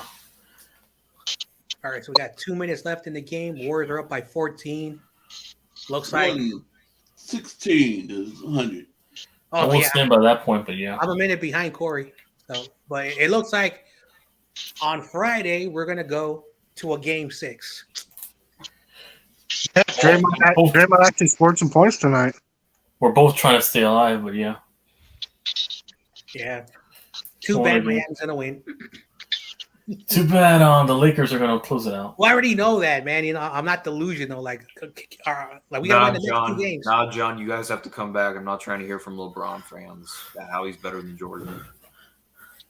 All right, so we got 2 minutes left in the game. Warriors are up by 14. Looks like 16 to 100. I won't stand by that point, but yeah. I'm a minute behind Corey. So, but it looks like on Friday we're gonna go to a game 6. Yeah, Draymond actually scored some points tonight. We're both trying to stay alive, but yeah. Yeah. Too bad Miami's gonna win. Too bad the Lakers are going to close it out. Well, I already know that, man. You know, I'm not delusional. Like we got to win the next 2 games. Nah, John, you guys have to come back. I'm not trying to hear from LeBron fans how he's better than Jordan.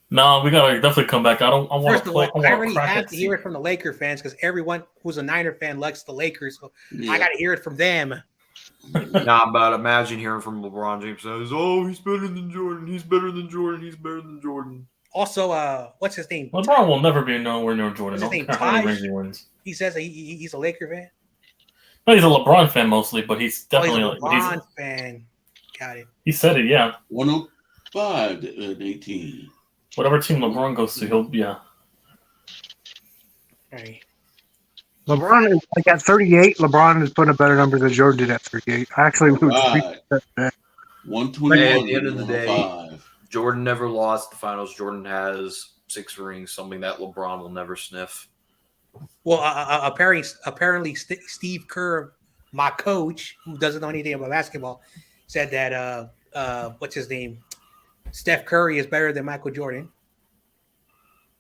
No, we got to definitely come back. I want First to of play. all, I already have to hear it from the Laker fans because everyone who's a Niner fan likes the Lakers. So I got to hear it from them. Nah, but imagine hearing from LeBron James says, "Oh, he's better than Jordan. He's better than Jordan. He's better than Jordan." Also, what's his name? LeBron will never be nowhere near Jordan. What's his name? How many rings he wins. He says he's a Laker fan. No, he's a LeBron fan mostly, but he's definitely he's a LeBron fan. Got it. He said it, yeah. 105-18. Whatever team LeBron goes to, he'll All right. LeBron is like at 38. LeBron is putting up better numbers than Jordan did at 38. Actually, we would Right. 121. Hey, at the end of the day, 105. Jordan never lost the finals. Jordan has 6 rings, something that LeBron will never sniff. Well, apparently, Steve Kerr, my coach, who doesn't know anything about basketball, said that what's his name, Steph Curry is better than Michael Jordan.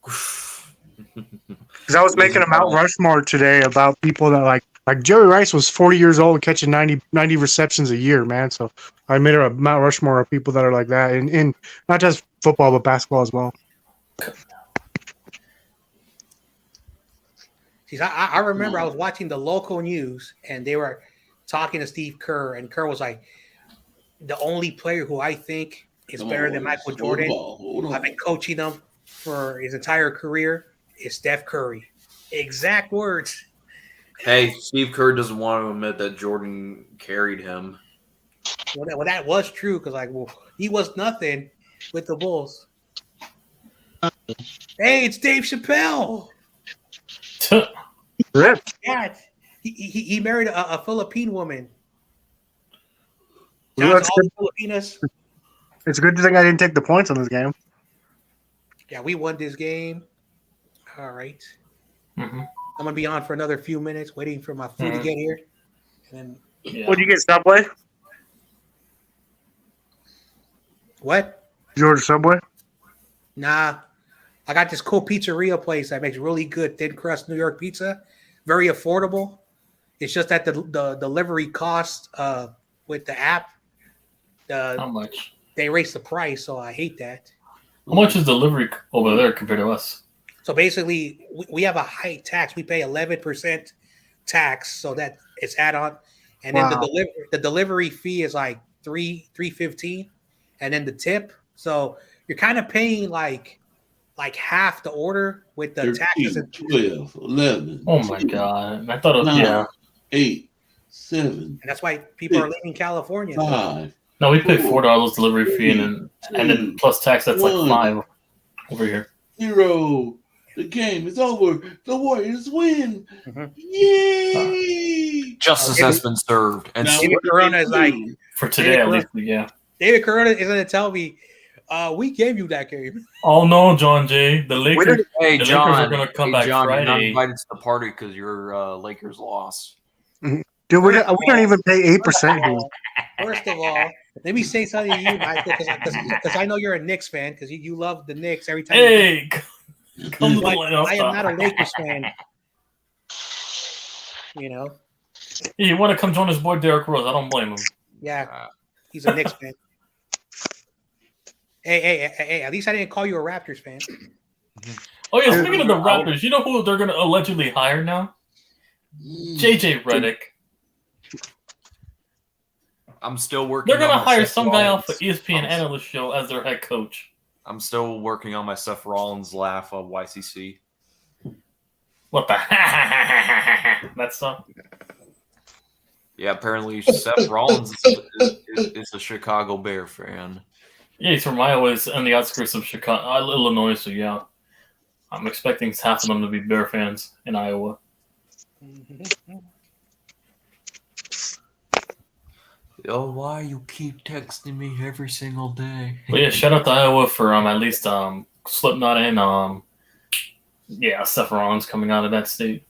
Because I was making a Mount Rushmore today about people that like Jerry Rice was 40 years old catching 90 receptions a year, man. So I made a Mount Rushmore of people that are like that in not just football but basketball as well. See, I remember I was watching the local news and they were talking to Steve Kerr, and Kerr was like, "The only player who I think is better than Michael Jordan, I've been coaching him for his entire career, is Steph Curry." Exact words. Hey, Steve Kerr doesn't want to admit that Jordan carried him. Well, that was true because he was nothing with the Bulls. Hey, it's Dave Chappelle. Rip. Yeah, he married a Philippine woman. Well, Shout out that's to all good. the Filipinas. It's a good thing I didn't take the points on this game. Yeah, we won this game. All right. Mm-hmm. I'm gonna be on for another few minutes, waiting for my food to get here. And then Yeah. What did you get? Subway? what? Did you order Subway? Nah, I got this cool pizzeria place that makes really good thin crust New York pizza, very affordable. It's just that the delivery cost with the app, How much? they raised the price, so I hate that. How much is delivery over there compared to us? So basically, we have a high tax. We pay 11% tax, so that it's add on, and then Wow. the delivery fee is like $3.15, and then the tip. So you're kind of paying like half the order with the 13, taxes. And 12, 11. Oh my 10, god! I thought it was 9, yeah. 8, 7, that's why people are leaving California. 5, No, we pay $4 delivery fee and then plus tax. That's like 5 over here. 0. The game is over. The Warriors win. Mhm. Yay! Justice Okay. has been served. And Now, David what do Corona they is like, do? For today, at least, yeah. David Corona is going to tell me, we gave you that game. Oh no, John Jay, the Lakers. hey, the John, Lakers are gonna come back John, you're not Friday. invited to the party because your Lakers lost. Dude, we don't even pay 8% here. First of all, let me say something to you, Michael, because I know you're a Knicks fan because you love the Knicks every time. Hey, come to the But playoffs. I am not a Lakers fan. You know, Hey, you want to come join his boy Derrick Rose? I don't blame him. yeah, he's a Knicks fan. Hey! At least I didn't call you a Raptors fan. Oh yeah, speaking of the Raptors, you know who they're gonna allegedly hire now? JJ Redick. I'm still working. They're gonna on my hire Seth some guy Rollins. off the ESPN I'm- analyst show as their head coach. I'm still working on my Seth Rollins laugh of YCC. What the? That's Yeah, apparently Seth Rollins is a Chicago Bear fan. yeah. He's from Iowa. He's on the outskirts of Chicago, Illinois. So yeah, I'm expecting half of them to be Bear fans in Iowa. Oh, why you keep texting me every single day? But yeah, shout out to Iowa for at least Slipknot and Seth Rollins coming out of that state.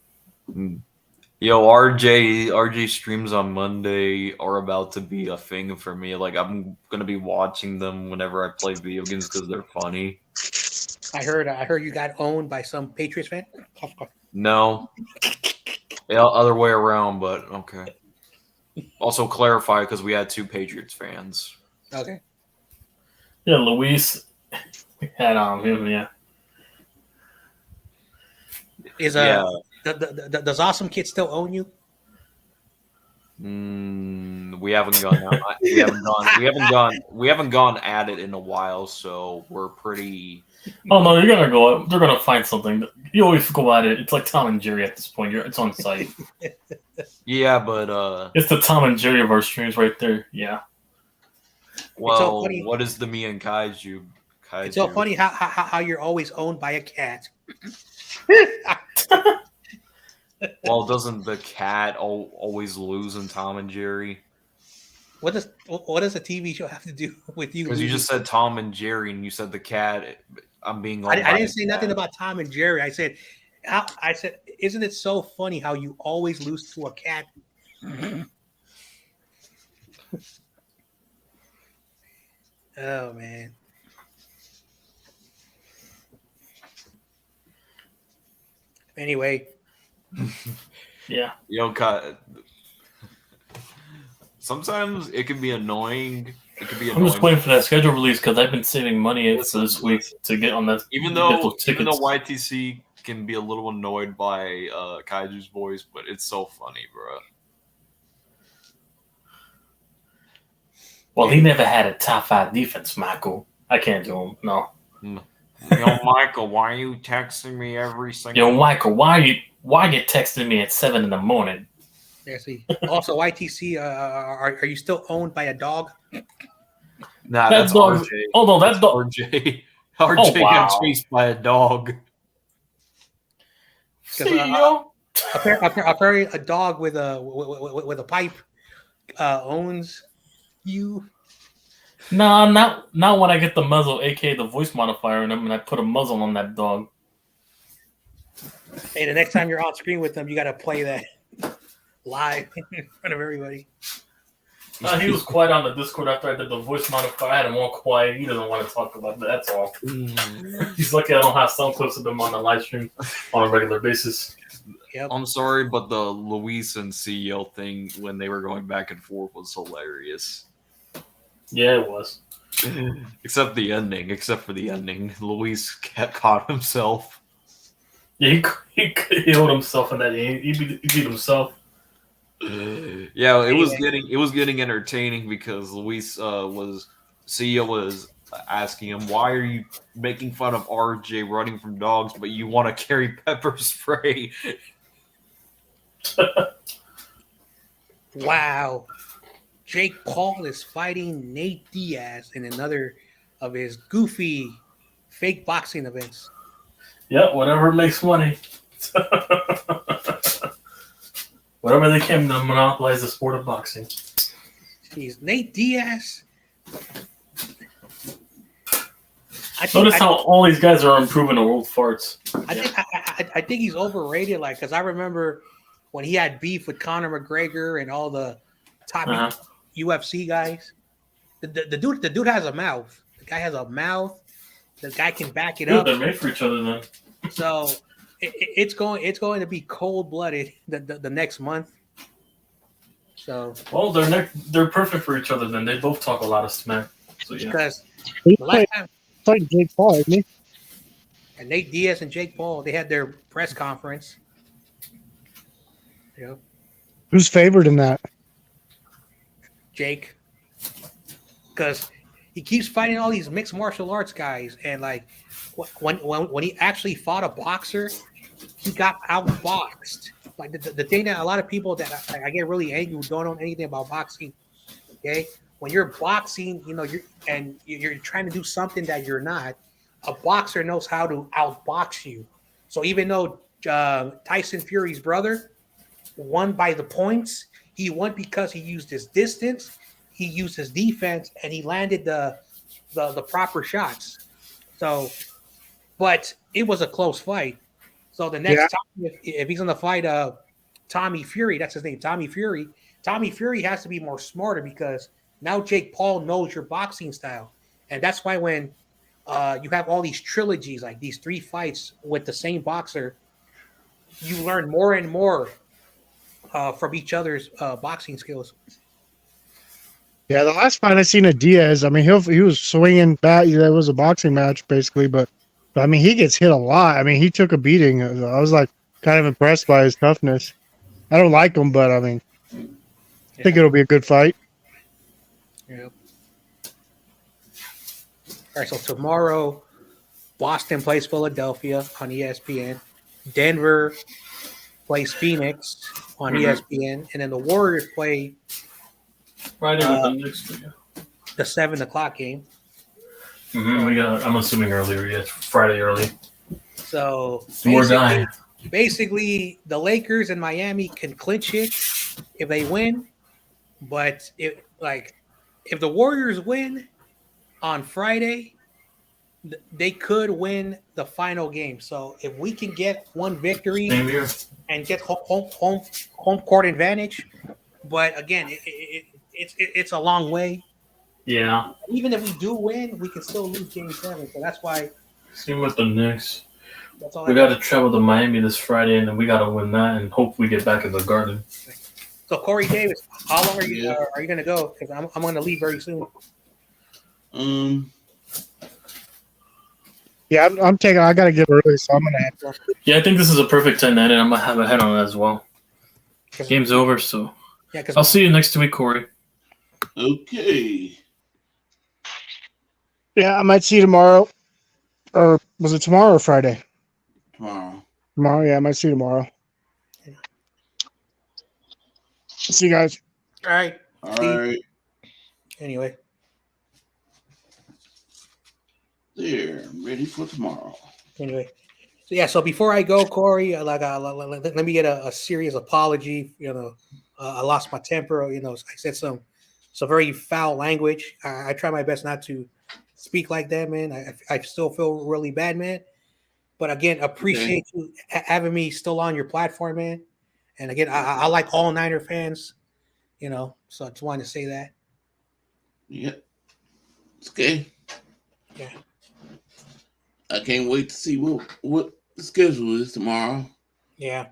Yo, RJ streams on Monday are about to be a thing for me. Like, I'm gonna be watching them whenever I play video games because they're funny. I heard you got owned by some Patriots fan. No. Yeah, other way around, but okay. Also clarify because we had 2 Patriots fans. Okay. Yeah, Luis had him. Yeah. Is Yeah. does Awesome Kid still own you? We haven't gone. We haven't gone at it in a while, so we're pretty. Oh no, you're gonna go. They're gonna find something. You always go at it. It's like Tom and Jerry at this point. It's on site. Yeah, but It's the Tom and Jerry of our streams right there. Yeah. well, so funny. what is the me and Kaiju? It's so funny how you're always owned by a cat. Well, doesn't the cat always lose in Tom and Jerry? What does a TV show have to do with you? Because you just said Tom and Jerry, and you said the cat. I'm being. I didn't say nothing about Tom and Jerry. I said, isn't it so funny how you always lose to a cat? Oh man. Anyway. Yeah. Sometimes it can be annoying. It could be I'm just annoying. waiting for that schedule release because I've been saving money for this week to get on that. Even get though those tickets. YTC can be a little annoyed by Kaiju's voice, but it's so funny, bro. Well, he never had a top 5 defense, Michael. I can't do him. No. Yo, Michael, why are you texting me every single? Yo, Michael, why you texting me at 7 a.m? Yeah, see. Also, YTC, are you still owned by a dog? Nah, That that's dog- RJ. Oh no, that's dog. RJ. RJ Oh, wow. got chased by a dog. See, yo. Apparently, a dog with a pipe owns you. Nah, not when I get the muzzle, aka the voice modifier, in them, and I put a muzzle on that dog. Hey, the next time you're on screen with them, you got to play that live in front of everybody. He was quiet on the Discord after I did the voice modifier. I had him all quiet. He doesn't want to talk about that. That's all. He's lucky I don't have sound clips of them on the live stream on a regular basis. Yep. I'm sorry, but the Luis and CEO thing when they were going back and forth was hilarious. Yeah, it was. Except for the ending. Luis caught himself. Yeah, he killed himself in that. He beat himself. Yeah, it was getting entertaining because Luis CEO was asking him, "Why are you making fun of RJ running from dogs, but you want to carry pepper spray?" Wow. Jake Paul is fighting Nate Diaz in another of his goofy fake boxing events. Yeah, whatever makes money. Whatever they can to monopolize the sport of boxing. Jeez, Nate Diaz. Notice how all these guys are improving their old farts. I think he's overrated. Like, because I remember when he had beef with Conor McGregor and all the top UFC guys. The dude has a mouth. The guy has a mouth. The guy can back it up. They're made for each other then. So it's going to be cold blooded the next month. So they're perfect for each other then. They both talk a lot of smack. So yeah. because He's the last time fighting Jake Paul, isn't he? and Nate Diaz and Jake Paul, they had their press conference. Yep. Who's favored in that? Jake, because he keeps fighting all these mixed martial arts guys, and like when he actually fought a boxer, he got outboxed. Like the thing that a lot of people that I get really angry who don't know anything about boxing. Okay, when you're boxing, you're trying to do something that you're not. A boxer knows how to outbox you. So even though Tyson Fury's brother won by the points, he won because he used his distance, he used his defense, and he landed the proper shots. So, but it was a close fight. So the next time, if he's going to fight Tommy Fury, that's his name, Tommy Fury has to be more smarter because now Jake Paul knows your boxing style. And that's why when you have all these trilogies, like these 3 fights with the same boxer. You learn more and more from each other's boxing skills. Yeah, the last fight I seen of Diaz, I mean, he was swinging bat. That was a boxing match basically, but I mean, he gets hit a lot. I mean, he took a beating. I was like kind of impressed by his toughness. I don't like him, but I mean, I think it'll be a good fight. Yeah. All right, so tomorrow, Boston plays Philadelphia on ESPN. Denver plays Phoenix on ESPN, and then the Warriors play Friday with the Knicks. the 7 o'clock game. We got. I'm assuming earlier. Yeah, Friday early. So More dying. basically, the Lakers and Miami can clinch it if they win, but if the Warriors win on Friday, they could win the final game. So if we can get one victory Same here. and get home court advantage, but again, it's a long way. Yeah. Even if we do win, we can still lose Game 7. So that's why. Same with the Knicks. That's all. We got to travel to Miami this Friday, and then we got to win that, and hope we get back in the Garden. So Corey Davis, how long are you going to go? Because I'm going to leave very soon. Yeah, I'm taking. I got to get early, so I'm gonna have to. Yeah, I think this is a perfect time to end it. I'm gonna have a head on it as well. Game's over, so yeah. I'll see you next week, Corey. Okay. Yeah, I might see you tomorrow. Or was it tomorrow or Friday? Tomorrow. Tomorrow, yeah, I might see you tomorrow. See you guys. All right. All right. Anyway. There, I'm ready for tomorrow. Anyway. So yeah, so before I go, Corey, let me get a serious apology. I lost my temper. I said some very foul language. I try my best not to speak like that, man. I still feel really bad, man. But again, appreciate you having me still on your platform, man. And again, I like all Niner fans, so I just wanted to say that. Yep. It's okay. Yeah. I can't wait to see what the schedule is tomorrow. Yeah.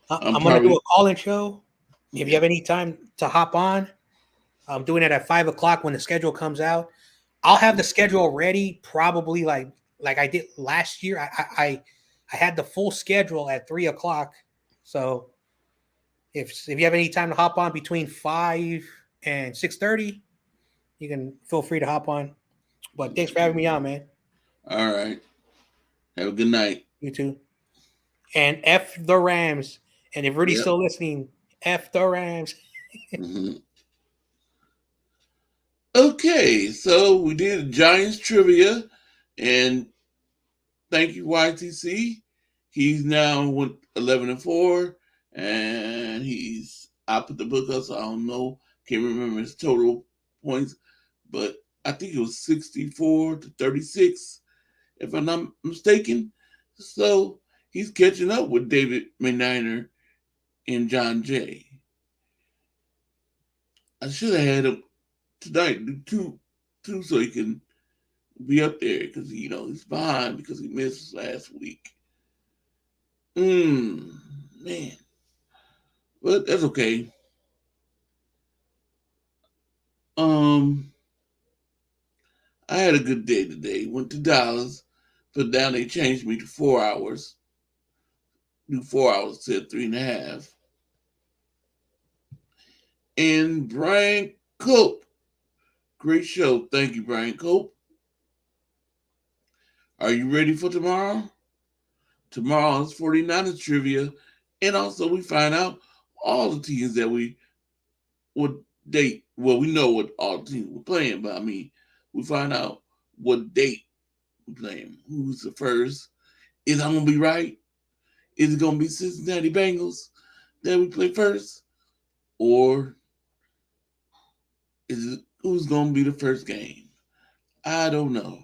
I'm going to do a call-in show. If you have any time to hop on, I'm doing it at 5 o'clock when the schedule comes out. I'll have the schedule ready probably like I did last year. I had the full schedule at 3 o'clock. So if you have any time to hop on between 5 and 6:30, you can feel free to hop on. But thanks for having me on, man. All right. Have a good night. You too. And F the Rams. And if Rudy's still listening, F the Rams. Mm-hmm. Okay, so we did Giants trivia, and thank you, YTC. He's now 11-4, and I put the book up, so I don't know, can't remember his total points, but I think it was 64-36, if I'm not mistaken. So he's catching up with David McNiner and John Jay. I should have had him tonight do two so he can be up there because he's behind because he missed last week. Man, but that's okay. I had a good day today. Went to Dallas, but now they changed me to 4 hours. Do 4 hours instead of 3.5. And Brian Cope. Great show. Thank you, Brian Cope. Are you ready for tomorrow? Tomorrow's 49ers trivia. And also we find out all the teams that we would date. Well, we know what all the teams we're playing, but we find out what date we're playing. Who's the first? Is I going to be right? Is it going to be Cincinnati Bengals that we play first? Or is it who's going to be the first game? I don't know.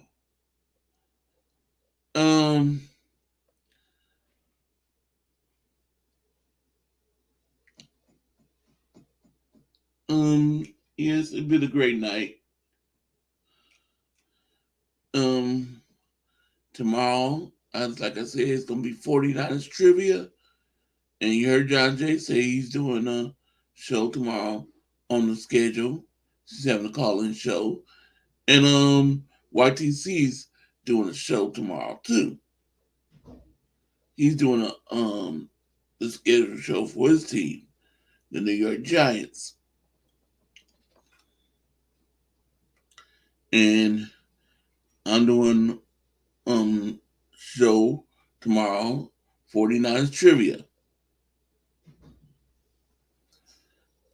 Yes, it's been a great night. tomorrow, like I said, it's gonna be 49ers trivia. And you heard John Jay say he's doing a show tomorrow on the schedule. He's having a call-in show. And YTC's doing a show tomorrow too. He's doing the scheduled show for his team, the New York Giants. And I'm doing show tomorrow, 49ers trivia.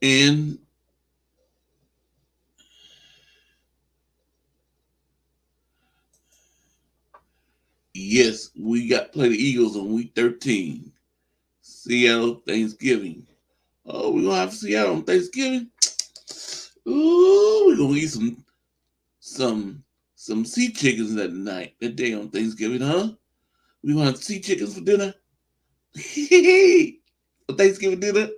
And yes, we got play the Eagles on week 13. Seattle Thanksgiving. Oh, we're gonna have Seattle on Thanksgiving. Ooh, we're gonna eat some sea chickens that day on Thanksgiving, huh? We gonna have sea chickens for dinner. For Thanksgiving dinner.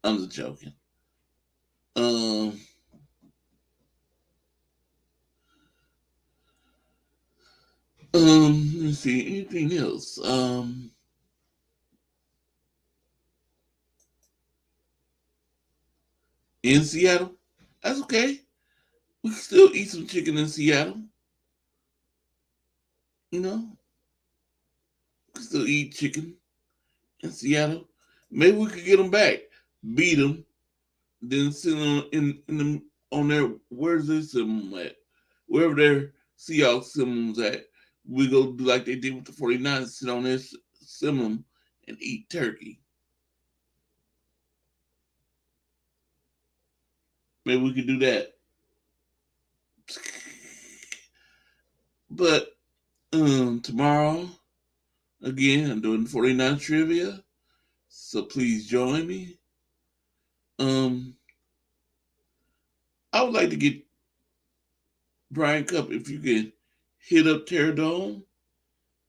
I'm just joking. Let's see, anything else? In Seattle, that's okay. We can still eat some chicken in Seattle. You know, we can still eat chicken in Seattle. Maybe we could get them back, beat them, then sit on their where's this at? Wherever their Seahawks symbols at, we go do like they did with the 49ers, sit on their symbol and eat turkey. Maybe we could do that. But tomorrow, again, I'm doing 49 trivia. So please join me. I would like to get Brian Cup, if you can hit up Terradome,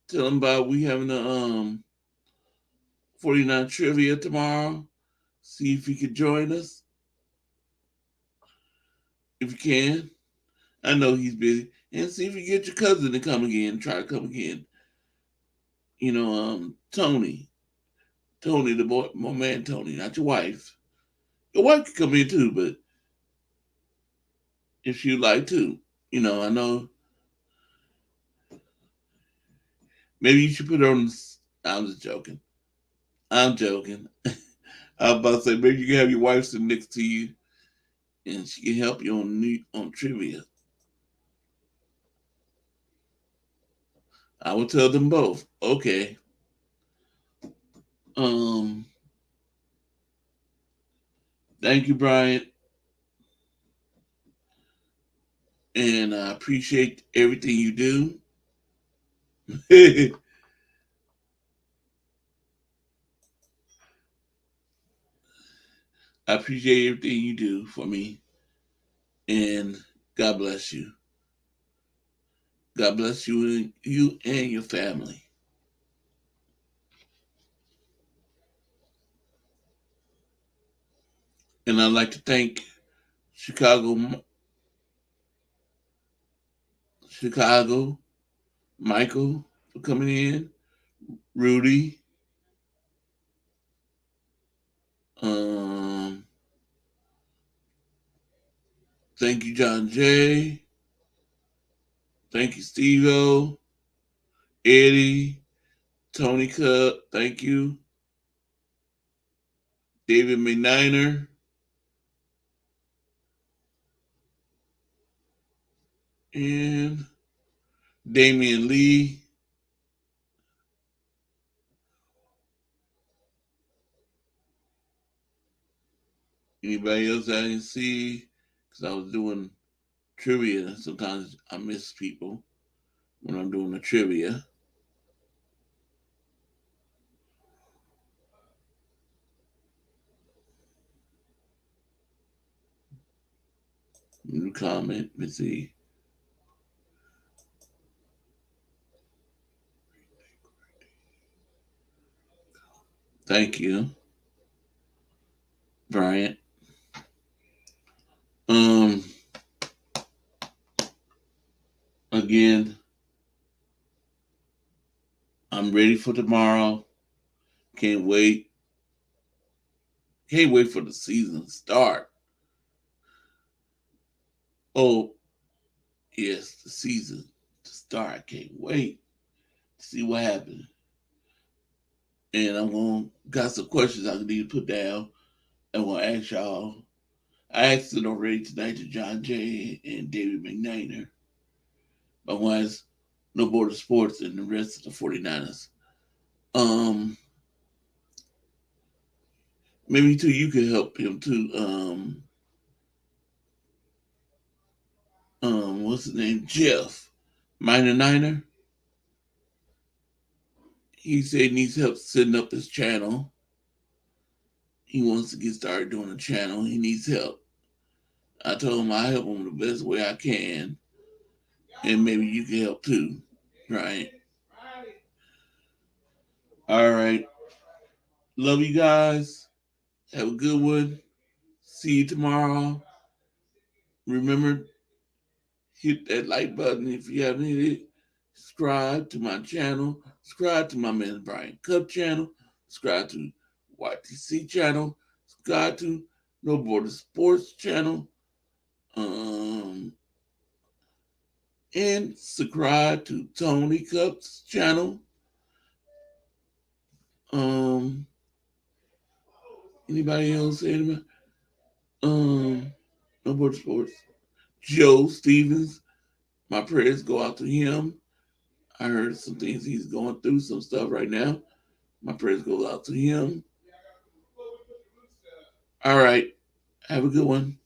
tell him about we having a 49 trivia tomorrow. See if he could join us. If you can. I know he's busy. And see if you get your cousin to come again. Try to come again. You know, Tony. Tony, the boy, my man Tony, not your wife. Your wife could come in too, but if she'd like to, you know, I know. Maybe you should put her on. I'm just joking. I'm joking. I was about to say, maybe you can have your wife sit next to you and she can help you on trivia. I will tell them both. Okay. Thank you, Brian. And I appreciate everything you do. I appreciate everything you do for me. And God bless you. God bless you and your family. And I'd like to thank Chicago, Michael for coming in, Rudy, thank you, John Jay. Thank you, Steve-O, Eddie, Tony Cup, thank you. David McNiner. And Damian Lee. Anybody else I didn't see? Because I was doing trivia. Sometimes I miss people when I'm doing the trivia. New comment. Let's see. Thank you, Bryant. again, I'm ready for tomorrow. Can't wait. Can't wait for the season to start. Oh, yes, the season to start. I can't wait to see what happens. And got some questions I need to put down. I'm gonna ask y'all. I asked it already tonight to John Jay and David McNainer. I want to ask No Border Sports and the rest of the 49ers. Maybe too you can help him too. What's his name? Jeff Minor Niner. He said he needs help setting up his channel. He wants to get started doing a channel. He needs help. I told him I'll help him the best way I can. And maybe you can help too, right? All right. Love you guys. Have a good one. See you tomorrow. Remember, hit that like button if you haven't hit it. Subscribe to my channel. Subscribe to my man Brian Cup channel. Subscribe to YTC channel. Subscribe to No Border Sports channel. And subscribe to Tony Cup's channel. Anybody else? Anybody? No Border Sports. Joe Stevens. My prayers go out to him. I heard some things he's going through, some stuff right now. My prayers go out to him. All right. Have a good one.